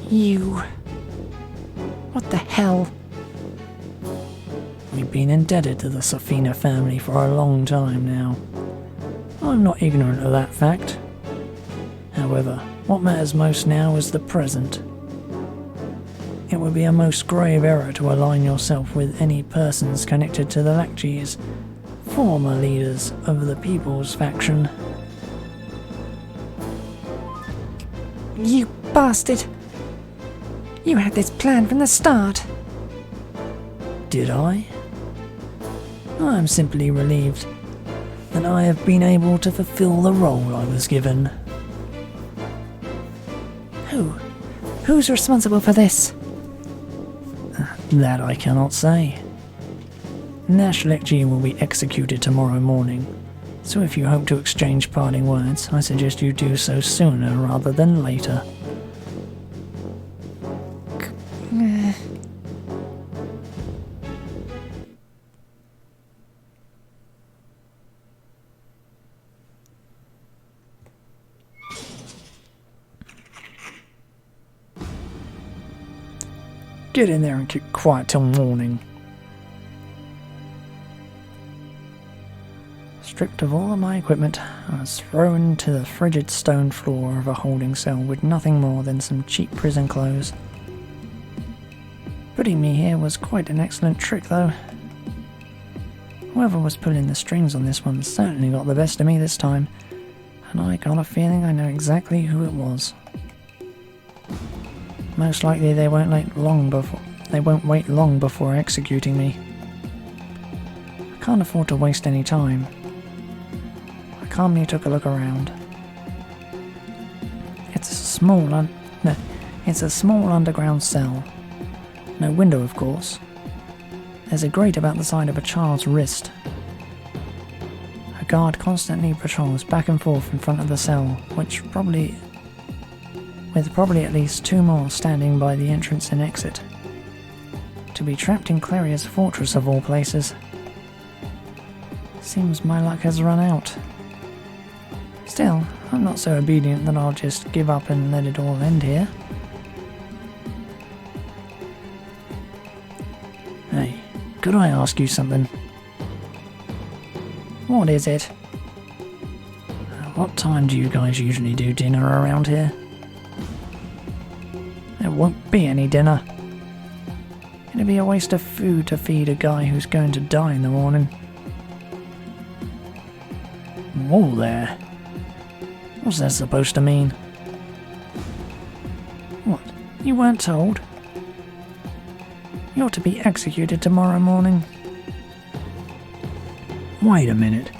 You... What the hell?
We've been indebted to the Safina family for a long time now. I'm not ignorant of that fact. However, what matters most now is the present. It would be a most grave error to align yourself with any persons connected to the Lakjis, former leaders of the People's Faction.
You bastard! You had this plan from the start.
Did I? I am simply relieved that I have been able to fulfill the role I was given.
Who's responsible for this?
That I cannot say. Nash Lekji will be executed tomorrow morning, so if you hope to exchange parting words, I suggest you do so sooner rather than later. get in there and keep quiet till morning. Stripped of all of my equipment, I was thrown to the frigid stone floor of a holding cell with nothing more than some cheap prison clothes. Putting me here was quite an excellent trick, though. Whoever was pulling the strings on this one certainly got the best of me this time, and I got a feeling I know exactly who it was. Most likely they won't wait long before executing me. I can't afford to waste any time. I calmly took a look around. It's a small underground cell. No window, of course. There's a grate about the side of a child's wrist. A guard constantly patrols back and forth in front of the cell, with probably at least 2 more standing by the entrance and exit. To be trapped in Claria's fortress of all places. Seems my luck has run out. Still, I'm not so obedient that I'll just give up and let it all end here. Hey, could I ask you something?
What is it?
What time do you guys usually do dinner around here? There won't be any dinner. It'd be a waste of food to feed a guy who's going to die in the morning. Whoa there. What's that supposed to mean? What? You weren't told? You're to be executed tomorrow morning. Wait a minute.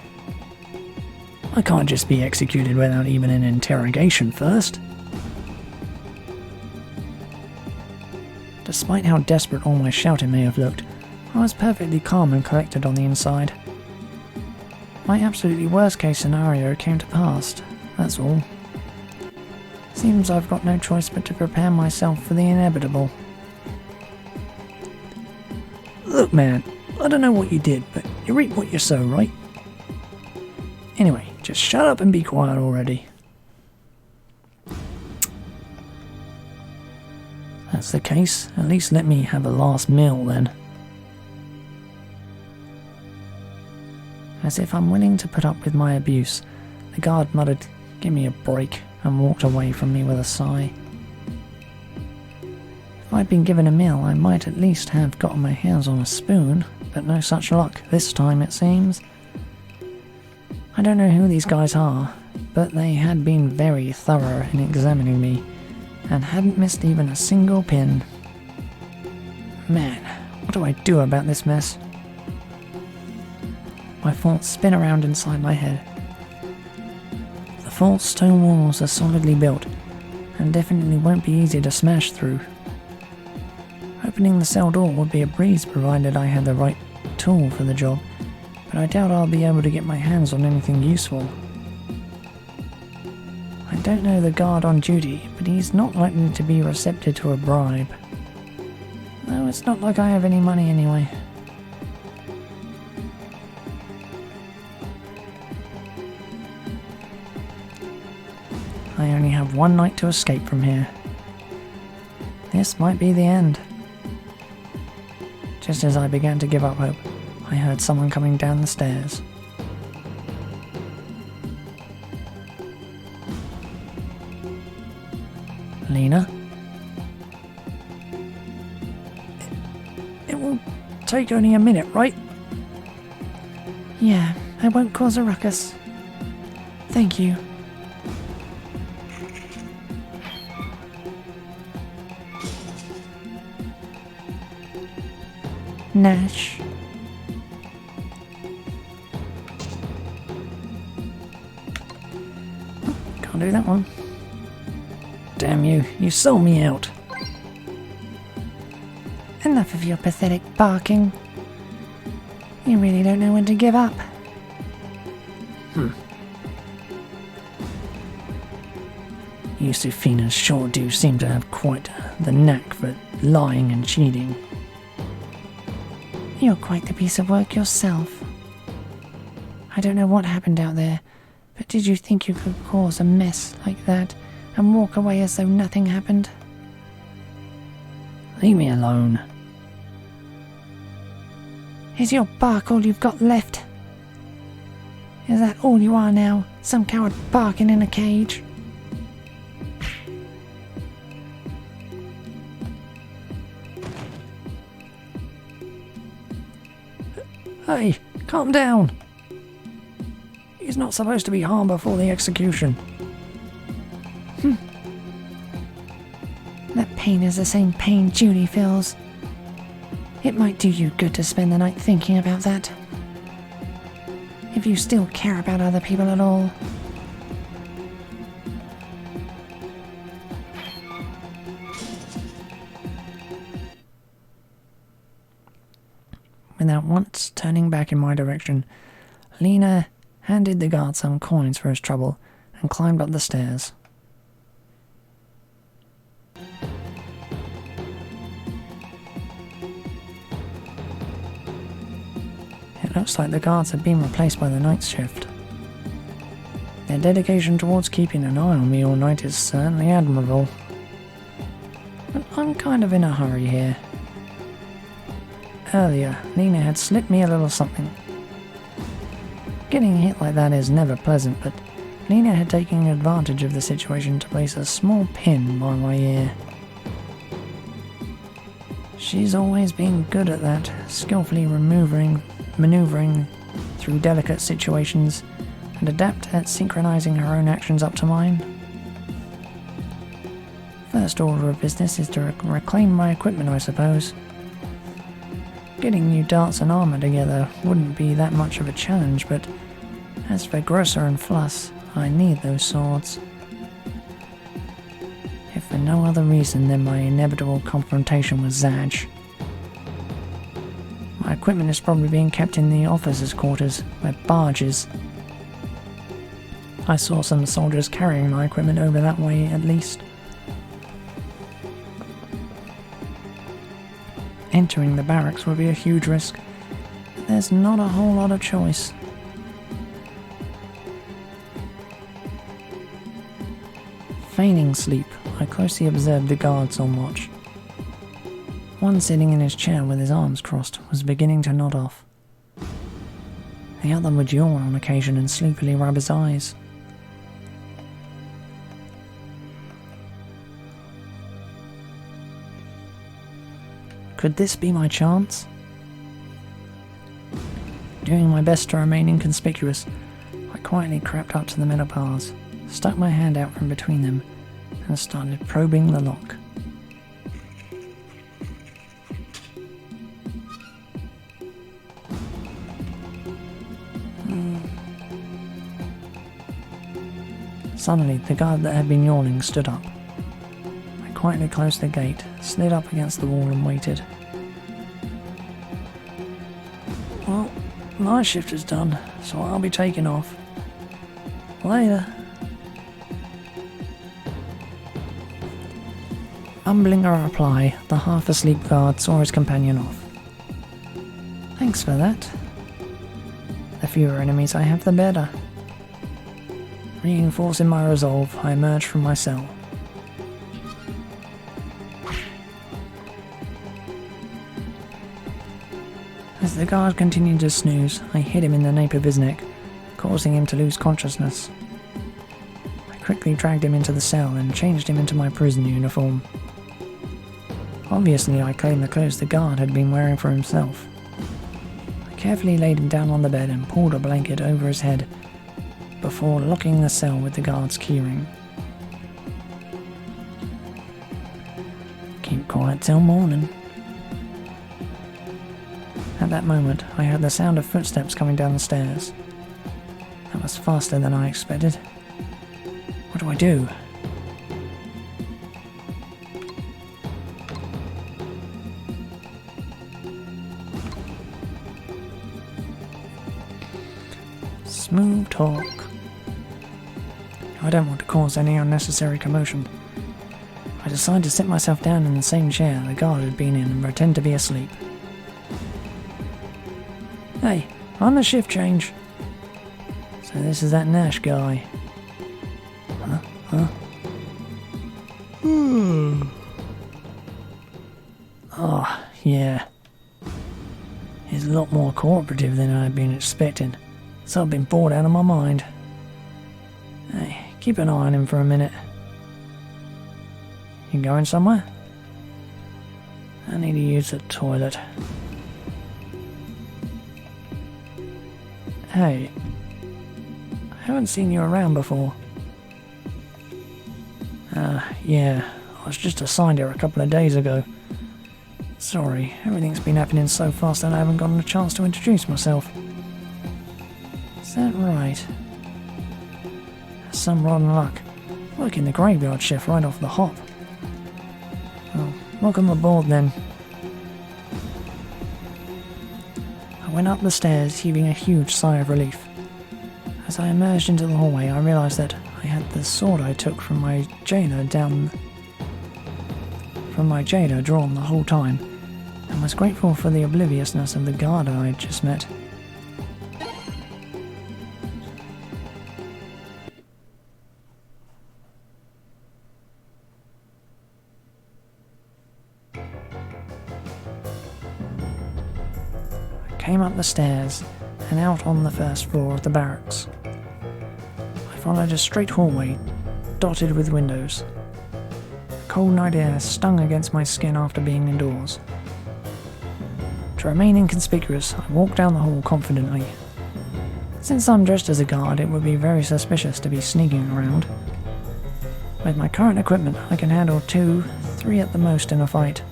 I can't just be executed without even an interrogation first. Despite how desperate all my shouting may have looked, I was perfectly calm and collected on the inside. My absolutely worst case scenario came to pass, that's all. Seems I've got no choice but to prepare myself for the inevitable. Look man, I don't know what you did, but you reap what you sow, right? Anyway, just shut up and be quiet already. That's the case, at least let me have a last meal then. As if unwilling to put up with my abuse, the guard muttered, "Give me a break," and walked away from me with a sigh. If I'd been given a meal, I might at least have gotten my hands on a spoon, but no such luck this time it seems. I don't know who these guys are, but they had been very thorough in examining me, and hadn't missed even a single pin. Man, what do I do about this mess? My thoughts spin around inside my head. The 4 stone walls are solidly built, and definitely won't be easy to smash through. Opening the cell door would be a breeze provided I had the right tool for the job, but I doubt I'll be able to get my hands on anything useful. I don't know the guard on duty, but he's not likely to be receptive to a bribe. Though it's not like I have any money anyway. I only have 1 night to escape from here. This might be the end. Just as I began to give up hope, I heard someone coming down the stairs. Lena? It will take only a minute, right?
Yeah, I won't cause a ruckus. Thank you. Nash.
Can't do that one. Damn you, you sold me out.
Enough of your pathetic barking. You really don't know when to give up.
You Sufinas sure do seem to have quite the knack for lying and cheating.
You're quite the piece of work yourself. I don't know what happened out there, but did you think you could cause a mess like that and walk away as though nothing happened?
Leave me alone.
Is your bark all you've got left? Is that all you are now? Some coward barking in a cage?
Hey, calm down. He's not supposed to be harmed before the execution.
That pain is the same pain Judy feels. It might do you good to spend the night thinking about that. If you still care about other people at all.
Without once turning back in my direction, Lena handed the guard some coins for his trouble and climbed up the stairs. It looks like the guards have been replaced by the night shift. Their dedication towards keeping an eye on me all night is certainly admirable. But I'm kind of in a hurry here. Earlier, Lena had slipped me a little something. Getting hit like that is never pleasant, but Lena had taken advantage of the situation to place a small pin by my ear. She's always been good at that, skillfully maneuvering through delicate situations and adept at synchronizing her own actions up to mine. First order of business is to reclaim my equipment, I suppose. Getting new darts and armor together wouldn't be that much of a challenge, but as for Grosser and Fluss, I need those swords. If for no other reason than my inevitable confrontation with Zaj. My equipment is probably being kept in the officers' quarters, where Barge is. I saw some soldiers carrying my equipment over that way at least. Entering the barracks would be a huge risk, but there's not a whole lot of choice. Feigning sleep, I closely observed the guards on watch. One sitting in his chair with his arms crossed was beginning to nod off. The other would yawn on occasion and sleepily rub his eyes. Could this be my chance? Doing my best to remain inconspicuous, I quietly crept up to the metal bars, stuck my hand out from between them, and started probing the lock. Suddenly, the guard that had been yawning stood up. I quietly closed the gate, slid up against the wall and waited. Well, my shift is done, so I'll be taking off. Later. Mumbling a reply, the half-asleep guard saw his companion off. Thanks for that. The fewer enemies I have, the better. Reinforcing my resolve, I emerged from my cell. As the guard continued to snooze, I hit him in the nape of his neck, causing him to lose consciousness. I quickly dragged him into the cell and changed him into my prison uniform. Obviously, I claimed the clothes the guard had been wearing for himself. I carefully laid him down on the bed and pulled a blanket over his head before locking the cell with the guard's keyring. Keep quiet till morning. At that moment, I heard the sound of footsteps coming down the stairs. That was faster than I expected. What do I do? Smooth talk. I don't want to cause any unnecessary commotion. I decided to sit myself down in the same chair the guard had been in and pretend to be asleep. Hey, I'm the shift change. So this is that Nash guy. Huh?
Yeah. He's a lot more cooperative than I'd been expecting, so I've been bored out of my mind. Hey, keep an eye on him for a minute. You going somewhere? I need to use the toilet. Hey, I haven't seen you around before. Yeah, I was just assigned here a couple of days ago. Sorry, everything's been happening so fast that I haven't gotten a chance to introduce myself. Is that right? Some rotten luck. Working the graveyard shift right off the hop. Well, welcome aboard then. I went up the stairs, heaving a huge sigh of relief. As I emerged into the hallway, I realised that I had the sword I took from my jailer drawn the whole time, and was grateful for the obliviousness of the guard I had just met. I came up the stairs and out on the first floor of the barracks. I followed a straight hallway, dotted with windows. The cold night air stung against my skin after being indoors. To remain inconspicuous, I walked down the hall confidently. Since I'm dressed as a guard, it would be very suspicious to be sneaking around. With my current equipment, I can handle 2, 3 at the most in a fight.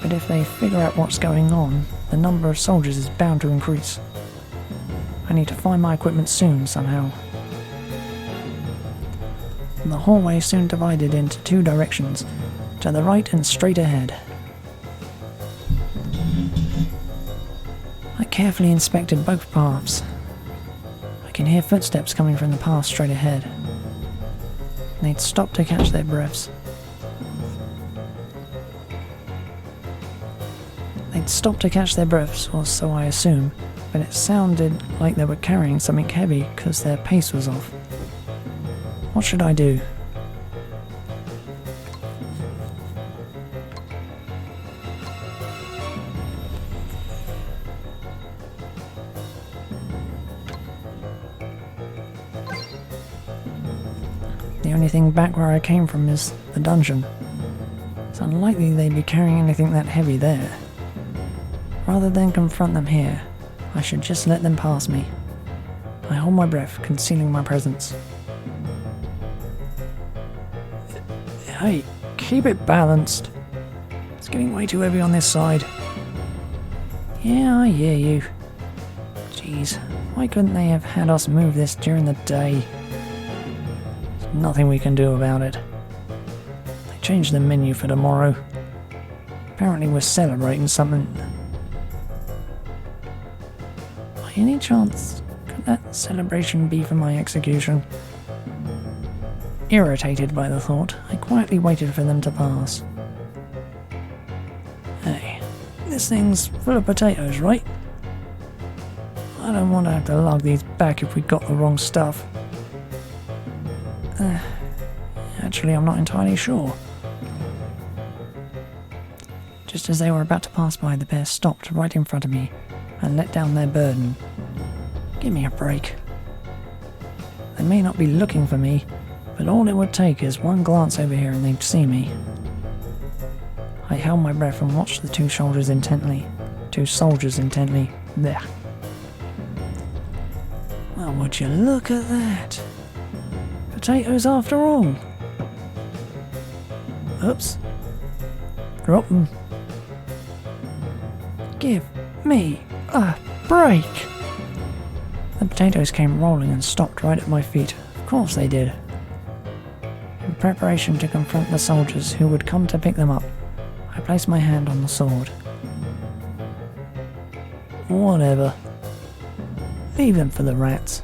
But if they figure out what's going on, the number of soldiers is bound to increase. I need to find my equipment soon, somehow. The hallway soon divided into 2 directions, to the right and straight ahead. I carefully inspected both paths. I can hear footsteps coming from the path straight ahead. They'd stopped to catch their breaths. Or so I assume, but it sounded like they were carrying something heavy because their pace was off. What should I do? The only thing back where I came from is the dungeon. It's unlikely they'd be carrying anything that heavy there. Rather than confront them here, I should just let them pass me. I hold my breath, concealing my presence. Hey, keep it balanced. It's getting way too heavy on this side. Yeah, I hear you. Jeez, why couldn't they have had us move this during the day? There's nothing we can do about it. They changed the menu for tomorrow. Apparently we're celebrating something. By any chance, could that celebration be for my execution? Irritated by the thought, I quietly waited for them to pass. Hey, this thing's full of potatoes, right? I don't want to have to lug these back if we got the wrong stuff. Actually, I'm not entirely sure. Just as they were about to pass by, the pair stopped right in front of me and let down their burden. Give me a break. They may not be looking for me, but all it would take is one glance over here and they'd see me. I held my breath and watched the 2 soldiers intently. There. Well, would you look at that? Potatoes after all. Oops. Drop them. Give me a break. The potatoes came rolling and stopped right at my feet. Of course they did. In preparation to confront the soldiers who would come to pick them up, I placed my hand on the sword. Whatever. Leave them for the rats.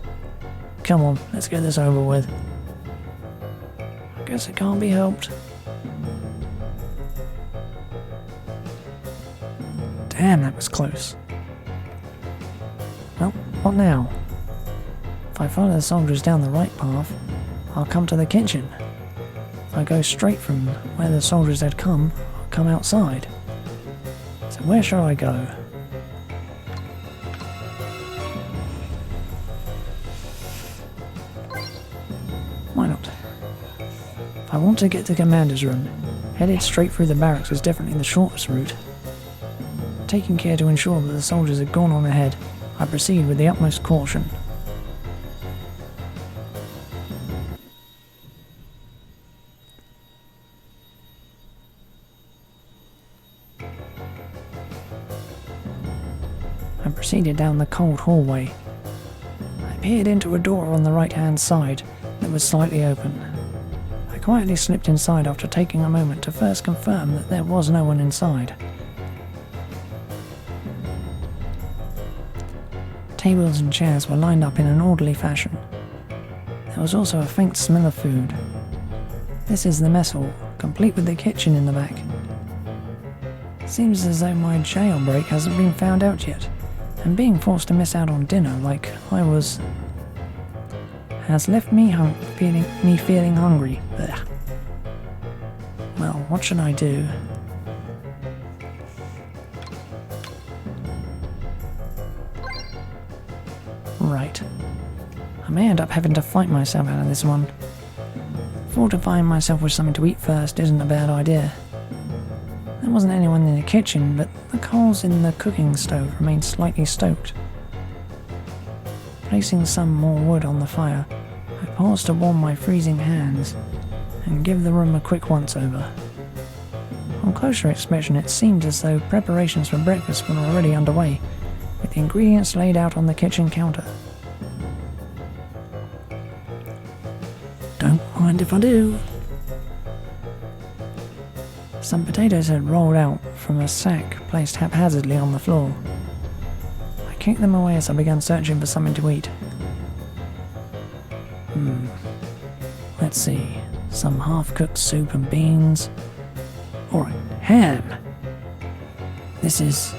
Come on, let's get this over with. I guess it can't be helped. Damn, that was close. Well, what now? If I follow the soldiers down the right path, I'll come to the kitchen. If I go straight from where the soldiers had come, I'll come outside.
So where shall I go? Why not? If I want to get to Commander's room, headed straight through the barracks is definitely the shortest route. Taking care to ensure that the soldiers had gone on ahead, I proceed with the utmost caution. I proceeded down the cold hallway. I peered into a door on the right-hand side that was slightly open. I quietly slipped inside after taking a moment to first confirm that there was no one inside. Tables and chairs were lined up in an orderly fashion. There was also a faint smell of food. This is the mess hall, complete with the kitchen in the back. Seems as though my jailbreak hasn't been found out yet, and being forced to miss out on dinner like I was has left me feeling hungry. Ugh. Well, what should I do? Right. I may end up having to fight myself out of this one. Fortifying myself with something to eat first isn't a bad idea. There wasn't anyone in the kitchen, but the coals in the cooking stove remained slightly stoked. Placing some more wood on the fire, I paused to warm my freezing hands and give the room a quick once-over. On closer inspection, it seemed as though preparations for breakfast were already underway, with the ingredients laid out on the kitchen counter. Don't mind if I do. Some potatoes had rolled out from a sack placed haphazardly on the floor. I kicked them away as I began searching for something to eat. Let's see. Some half-cooked soup and beans. Alright, ham! This is...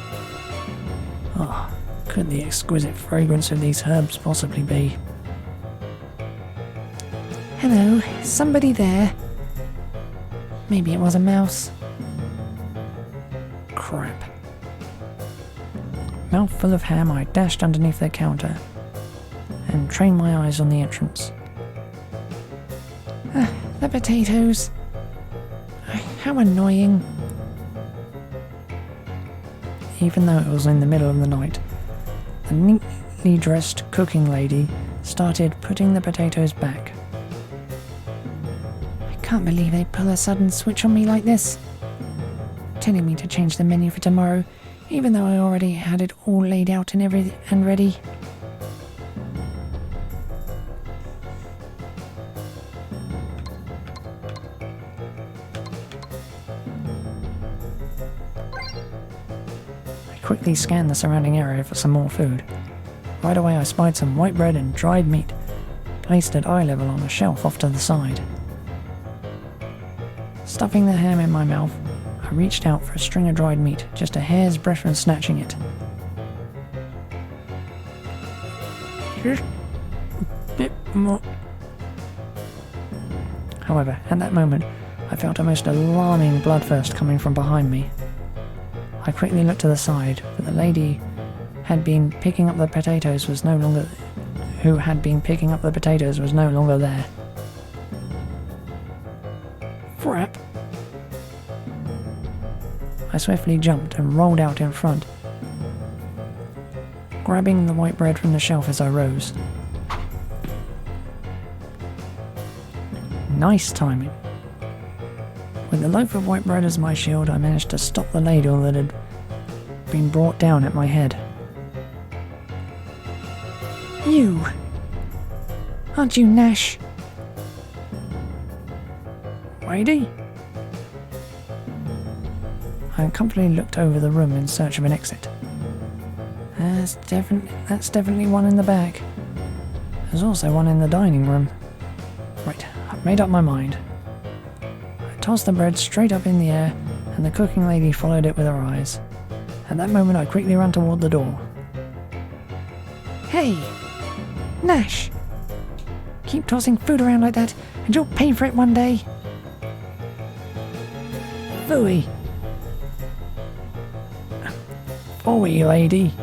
Oh, could the exquisite fragrance of these herbs possibly be?
Hello, somebody there? Maybe it was a mouse.
Crap. Mouthful of ham, I dashed underneath the counter and trained my eyes on the entrance.
The potatoes. How annoying.
Even though it was in the middle of the night, the neatly dressed cooking lady started putting the potatoes back.
I can't believe they pull a sudden switch on me like this. Telling me to change the menu for tomorrow, even though I already had it all laid out and ready.
I quickly scanned the surrounding area for some more food. Right away I spied some white bread and dried meat, placed at eye level on a shelf off to the side. Stuffing the ham in my mouth, I reached out for a string of dried meat, just a hair's breadth from snatching it. Just a bit more. However, at that moment, I felt a most alarming bloodthirst coming from behind me. I quickly looked to the side, but the lady who had been picking up the potatoes was no longer there. Crap! I swiftly jumped and rolled out in front, grabbing the white bread from the shelf as I rose. Nice timing. With the loaf of white bread as my shield, I managed to stop the ladle that had been brought down at my head.
You! Aren't you Nash?
Lady? I uncomfortably looked over the room in search of an exit. That's definitely one in the back. There's also one in the dining room. Right, I've made up my mind. I tossed the bread straight up in the air, and the cooking lady followed it with her eyes. At that moment I quickly ran toward the door.
Hey! Nash! Keep tossing food around like that, and you'll pay for it one day.
Phooey!
boy, lady.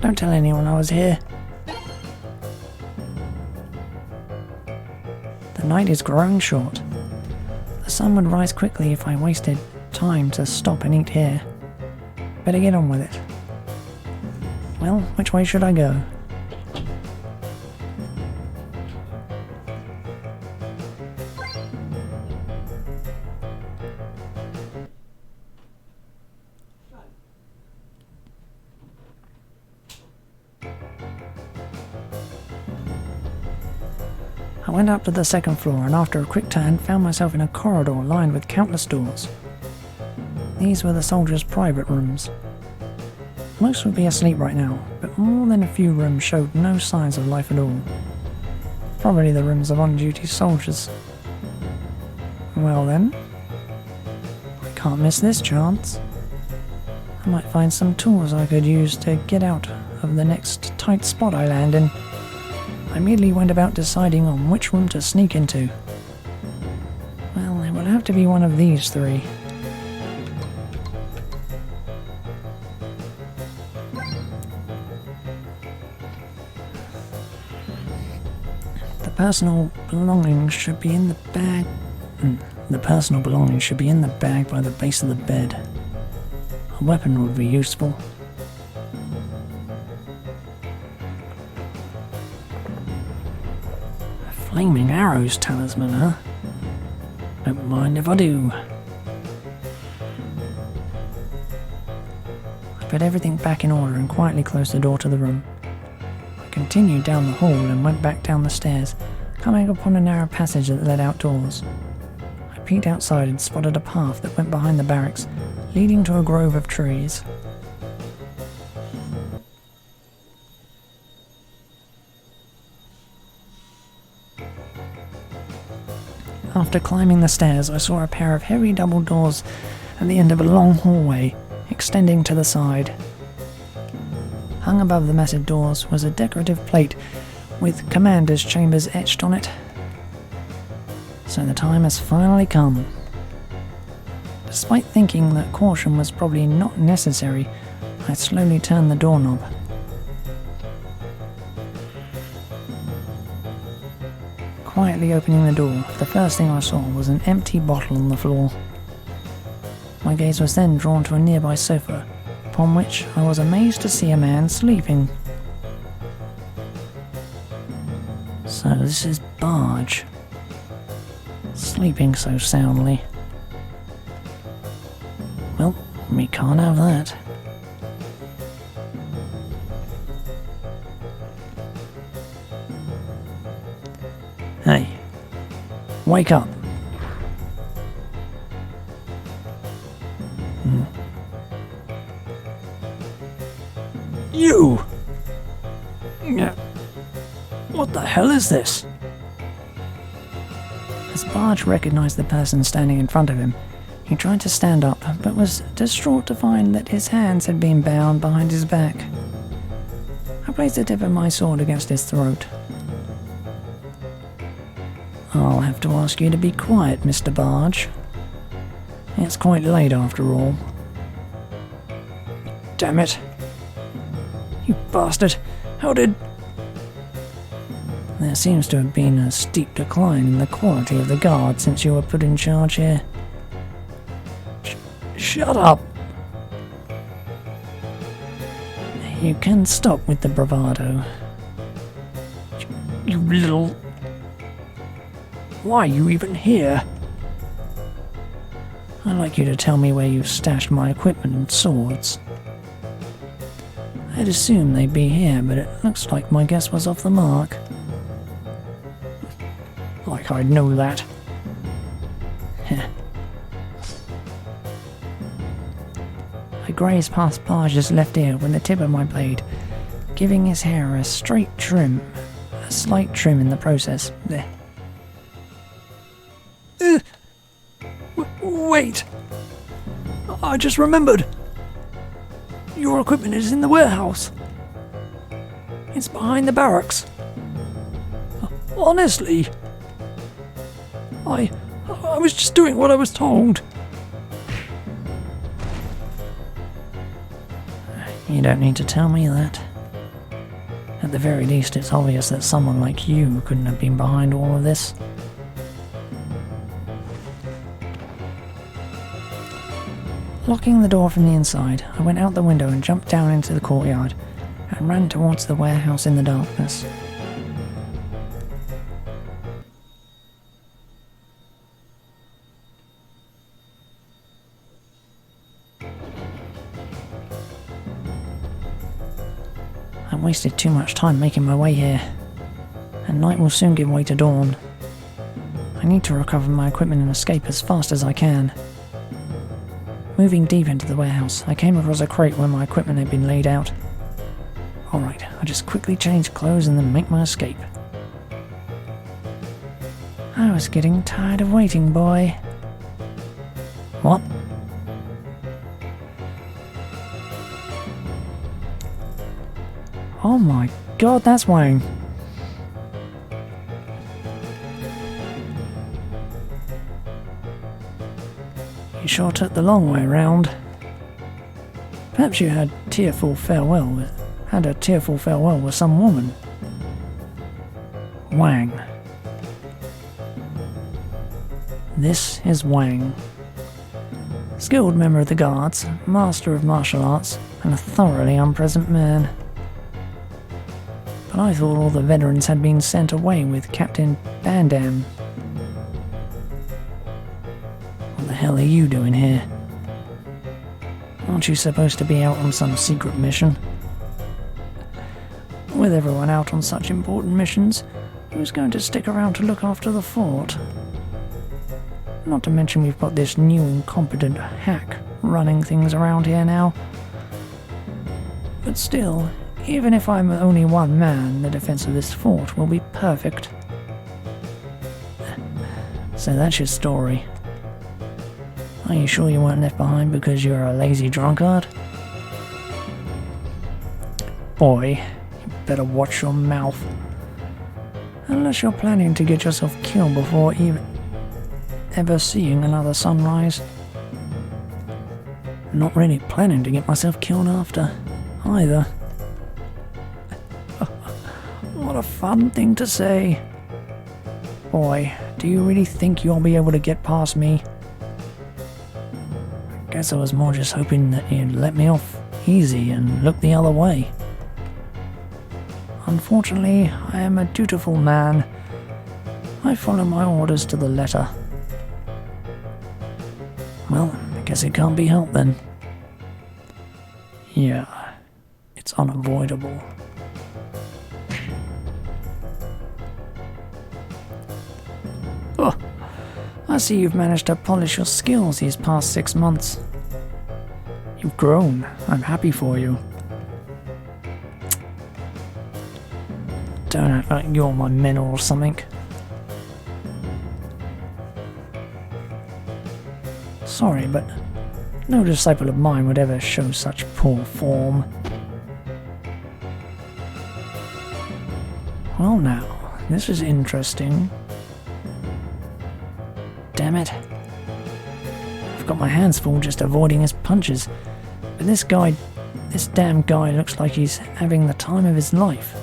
Don't tell anyone I was here. The night is growing short. The sun would rise quickly if I wasted time to stop and eat here. Better get on with it. Well, which way should I go? I went up to the second floor and after a quick turn found myself in a corridor lined with countless doors. These were the soldiers' private rooms. Most would be asleep right now, but more than a few rooms showed no signs of life at all. Probably the rooms of on-duty soldiers. Well then, I can't miss this chance. I might find some tools I could use to get out of the next tight spot I land in. I immediately went about deciding on which room to sneak into. Well, it will have to be one of these three. The personal belongings should be in the bag. The personal belongings should be in the bag by the base of the bed. A weapon would be useful. Flaming arrows talisman, huh? Don't mind if I do. I put everything back in order and quietly closed the door to the room. I continued down the hall and went back down the stairs, coming upon a narrow passage that led outdoors. I peeked outside and spotted a path that went behind the barracks, leading to a grove of trees. After climbing the stairs, I saw a pair of heavy double doors at the end of a long hallway, extending to the side. Hung above the massive doors was a decorative plate with commander's chambers etched on it. So the time has finally come. Despite thinking that caution was probably not necessary, I slowly turned the doorknob. Quietly opening the door, the first thing I saw was an empty bottle on the floor. My gaze was then drawn to a nearby sofa, upon which I was amazed to see a man sleeping. So this is Barge, sleeping so soundly. Well, we can't have that. Hey, wake up. You! Yeah. What the hell is this? As Barge recognized the person standing in front of him, he tried to stand up, but was distraught to find that his hands had been bound behind his back. I placed the tip of my sword against his throat. I'll have to ask you to be quiet, Mr. Barge. It's quite late after all. Damn it! You bastard! How did... There seems to have been a steep decline in the quality of the guard since you were put in charge here. Shut up! You can stop with the bravado. You little... Why are you even here? I'd like you to tell me where you've stashed my equipment and swords. I'd assume they'd be here, but it looks like my guess was off the mark. Like I'd know that. I grazed past Barge's left ear with the tip of my blade, giving his hair a slight trim in the process. Wait! I just remembered! Your equipment is in the warehouse. It's behind the barracks. Honestly, I was just doing what I was told.
You don't need to tell me that. At the very least, it's obvious that someone like you couldn't have been behind all of this.
Locking the door from the inside, I went out the window and jumped down into the courtyard and ran towards the warehouse in the darkness. I wasted too much time making my way here, and night will soon give way to dawn. I need to recover my equipment and escape as fast as I can. Moving deep into the warehouse, I came across a crate where my equipment had been laid out. Alright, I'll just quickly change clothes and then make my escape. I was getting tired of waiting, boy.
What?
Oh my god, that's Wang. You sure took the long way round. Perhaps you had a tearful farewell with some woman. Wang. This is Wang. Skilled member of the guards, master of martial arts, and a thoroughly unpleasant man. But I thought all the veterans had been sent away with Captain Bandam. What the hell are you doing here? Aren't you supposed to be out on some secret mission? With everyone out on such important missions, who's going to stick around to look after the fort? Not to mention we've got this new incompetent hack running things around here now. But still, even if I'm only one man, the defense of this fort will be perfect. So that's your story. Are you sure you weren't left behind because you're a lazy drunkard? Boy, you better watch your mouth. Unless you're planning to get yourself killed before ever seeing another sunrise. I'm not really planning to get myself killed after, either. What a fun thing to say. Boy, do you really think you'll be able to get past me? Guess I was more just hoping that you'd let me off easy and look the other way. Unfortunately, I am a dutiful man. I follow my orders to the letter. Well, I guess it can't be helped then. Yeah, it's unavoidable. Oh, I see you've managed to polish your skills these past 6 months. You've grown. I'm happy for you. Don't act like you're my mentor or something. Sorry, but no disciple of mine would ever show such poor form. Well now, this is interesting. Damn it. I've got my hands full just avoiding his punches. But this damn guy looks like he's having the time of his life.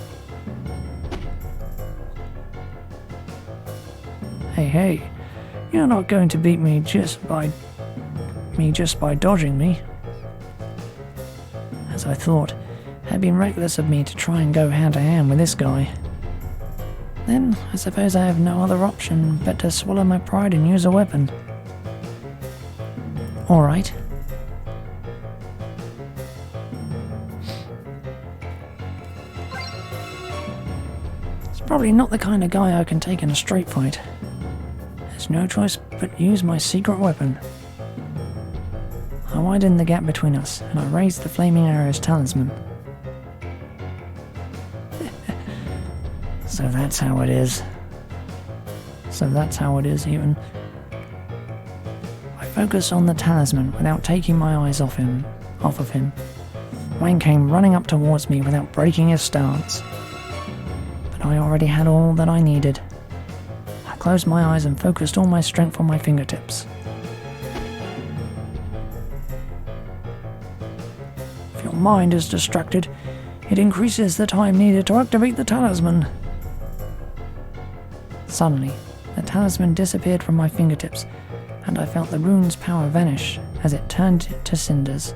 Hey, you're not going to beat me just by dodging me. As I thought, it had been reckless of me to try and go hand to hand with this guy. Then, I suppose I have no other option but to swallow my pride and use a weapon. Alright. It's probably not the kind of guy I can take in a straight fight. There's no choice but use my secret weapon. I widened the gap between us, and I raised the flaming arrow's talisman. So that's how it is. Even. I focused on the talisman without taking my eyes off of him. Wayne came running up towards me without breaking his stance. But I already had all that I needed. I closed my eyes and focused all my strength on my fingertips. If you're mind is distracted, it increases the time needed to activate the talisman. Suddenly, the talisman disappeared from my fingertips, and I felt the rune's power vanish as it turned to cinders.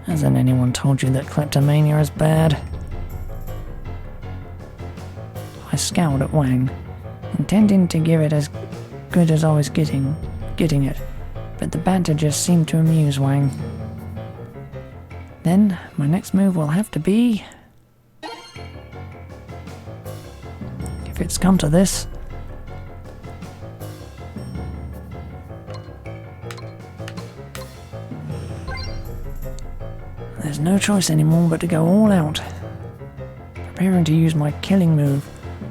Hasn't anyone told you that kleptomania is bad? I scowled at Wang, intending to give it as good as I was getting it, but the banter just seemed to amuse Wang. Then, my next move will have to be... if it's come to this... there's no choice anymore but to go all out. Preparing to use my killing move,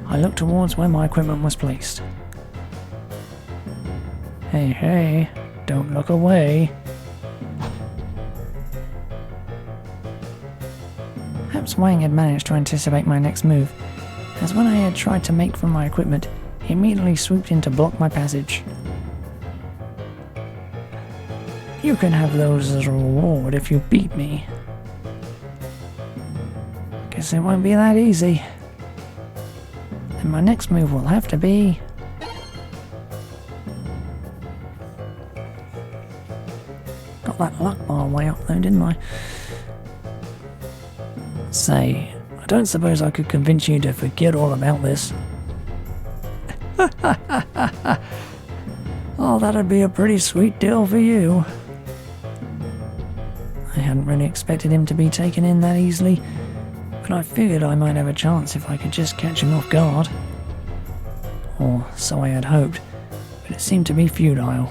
I looked towards where my equipment was placed. Hey, don't look away. Perhaps Wang had managed to anticipate my next move, as when I had tried to make for my equipment, he immediately swooped in to block my passage. You can have those as a reward if you beat me. Guess it won't be that easy. Then my next move will have to be... got that luck bar way up though, didn't I? Say, I don't suppose I could convince you to forget all about this. Oh, that'd be a pretty sweet deal for you. I hadn't really expected him to be taken in that easily, but I figured I might have a chance if I could just catch him off guard. Or so I had hoped, but it seemed to be futile.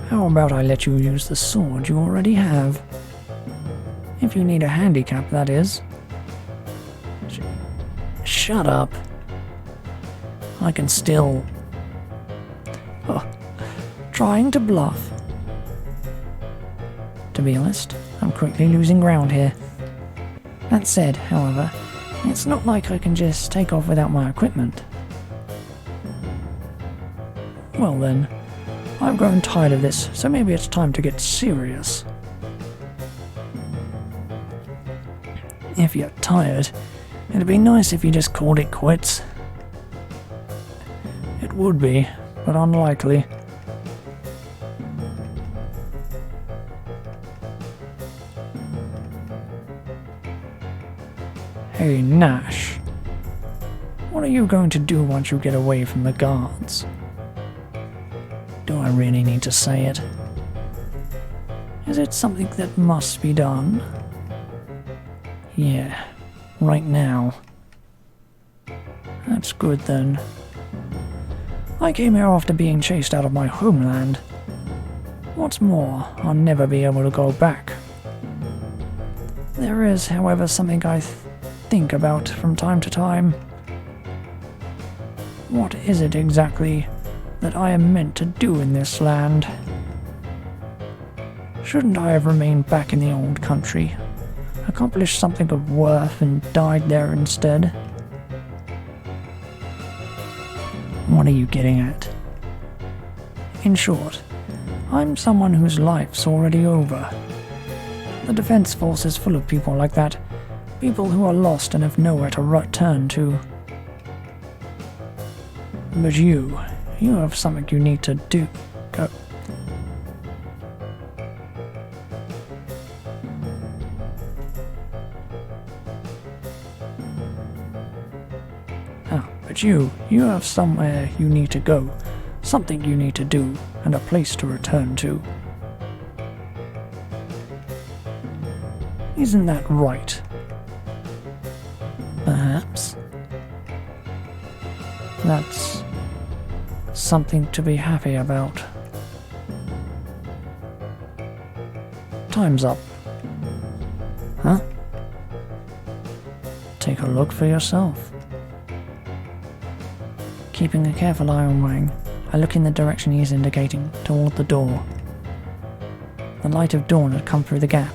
How about I let you use the sword you already have? If you need a handicap, that is. Shut up. I can still... oh, trying to bluff. To be honest, I'm quickly losing ground here. That said, however, it's not like I can just take off without my equipment. Well then, I've grown tired of this, so maybe it's time to get serious. If you're tired, it'd be nice if you just called it quits. It would be, but unlikely. Hey Nash, what are you going to do once you get away from the guards? Do I really need to say it? Is it something that must be done? Yeah, right now. That's good then. I came here after being chased out of my homeland. What's more, I'll never be able to go back. There is, however, something I think about from time to time. What is it exactly that I am meant to do in this land? Shouldn't I have remained back in the old country, accomplished something of worth and died there instead? What are you getting at? In short, I'm someone whose life's already over. The Defense Force is full of people like that. People who are lost and have nowhere to return to. But you have something you need to do. Go. But you have somewhere you need to go, something you need to do, and a place to return to. Isn't that right? Perhaps. That's something to be happy about. Time's up. Huh? Take a look for yourself. Keeping a careful eye on Wang, I look in the direction he is indicating, toward the door. The light of dawn had come through the gap.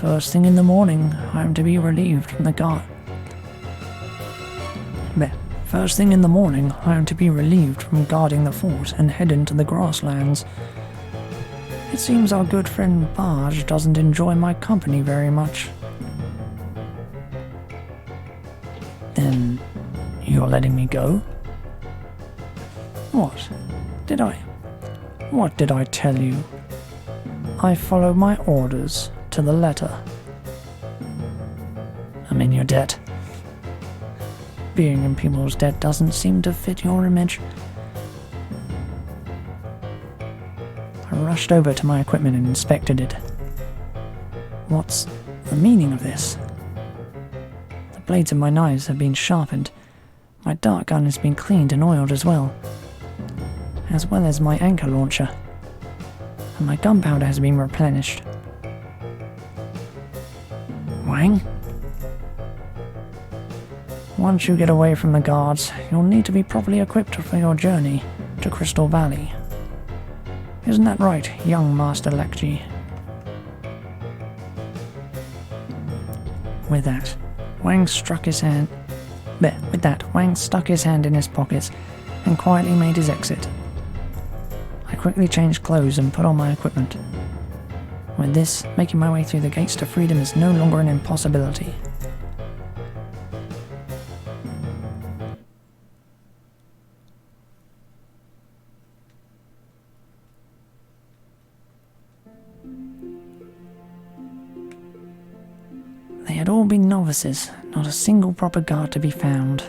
First thing in the morning, I am to be relieved from the guard. First thing in the morning, I am to be relieved from guarding the fort and head into the grasslands. It seems our good friend Barge doesn't enjoy my company very much. Then, you're letting me go? What did I tell you? I follow my orders to the letter. I'm in your debt. Being in people's debt doesn't seem to fit your image. I rushed over to my equipment and inspected it. What's the meaning of this? The blades of my knives have been sharpened. My dart gun has been cleaned and oiled as well as my anchor launcher. And my gunpowder has been replenished. Wang? Once you get away from the guards, you'll need to be properly equipped for your journey to Crystal Valley. Isn't that right, young Master Lekji? With that, Wang stuck his hand in his pockets and quietly made his exit. I quickly changed clothes and put on my equipment. With this, making my way through the gates to freedom is no longer an impossibility. They had all been novices, not a single proper guard to be found.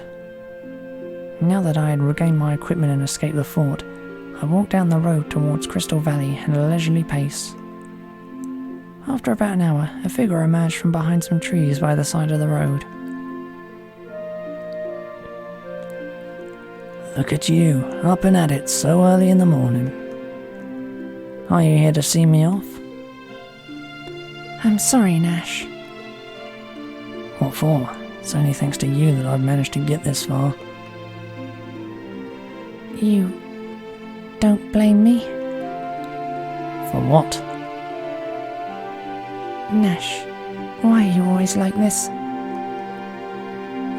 Now that I had regained my equipment and escaped the fort, I walked down the road towards Crystal Valley at a leisurely pace. After about an hour, a figure emerged from behind some trees by the side of the road. Look at you, up and at it so early in the morning. Are you here to see me off?
I'm sorry, Nash.
What for? It's only thanks to you that I've managed to get this far.
You don't blame me?
For what?
Nash, why are you always like this?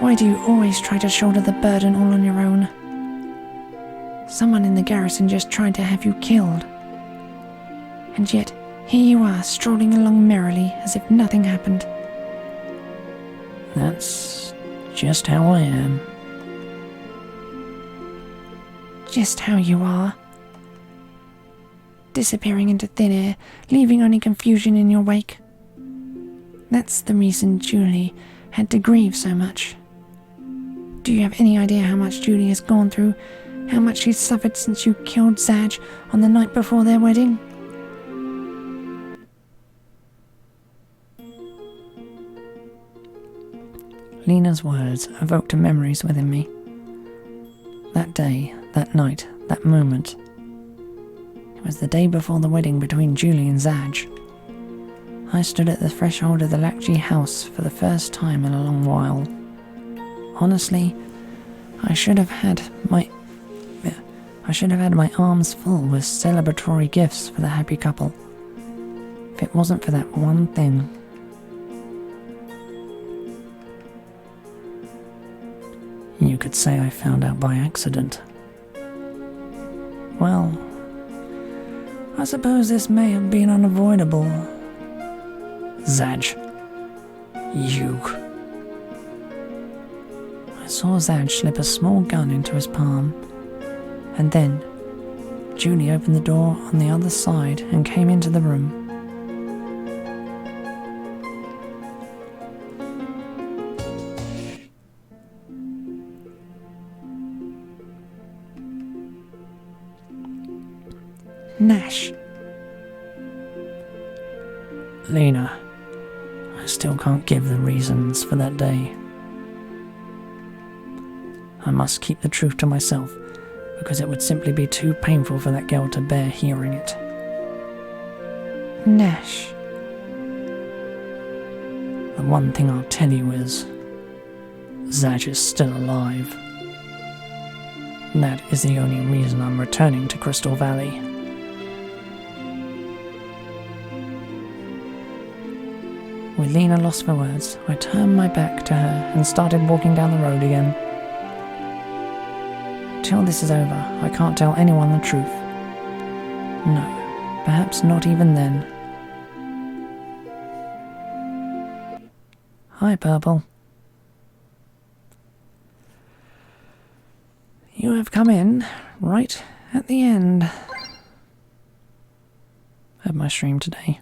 Why do you always try to shoulder the burden all on your own? Someone in the garrison just tried to have you killed. And yet, here you are, strolling along merrily as if nothing happened.
That's just how I am.
Just how you are. Disappearing into thin air, leaving only confusion in your wake. That's the reason Julie had to grieve so much. Do you have any idea how much Julie has gone through? How much she's suffered since you killed Zaj on the night before their wedding?
Lena's words evoked memories within me. That day, that night, that moment. It was the day before the wedding between Julie and Zaj. I stood at the threshold of the Lakji house for the first time in a long while. Honestly, I should have had my arms full with celebratory gifts for the happy couple. If it wasn't for that one thing. You could say I found out by accident. Well, I suppose this may have been unavoidable. Zaj. You. I saw Zaj slip a small gun into his palm, and then Julie opened the door on the other side and came into the room.
Nash.
Lena, I still can't give the reasons for that day. I must keep the truth to myself, because it would simply be too painful for that girl to bear hearing it.
Nash.
The one thing I'll tell you is, Zaj is still alive. That is the only reason I'm returning to Crystal Valley. With Lena lost for words, I turned my back to her and started walking down the road again. till this is over, I can't tell anyone the truth. No, perhaps not even then. Hi, Purple. You have come in right at the end of my stream today.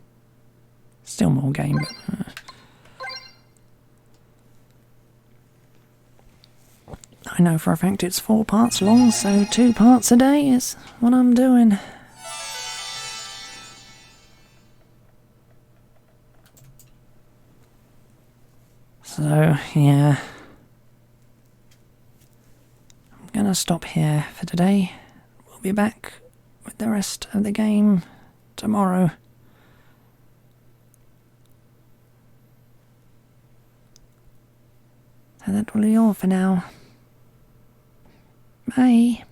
Still more game, but... I know for a fact it's 4 parts long, so 2 parts a day is what I'm doing. So, yeah. I'm gonna stop here for today. We'll be back with the rest of the game tomorrow. So that will be all for now. Bye.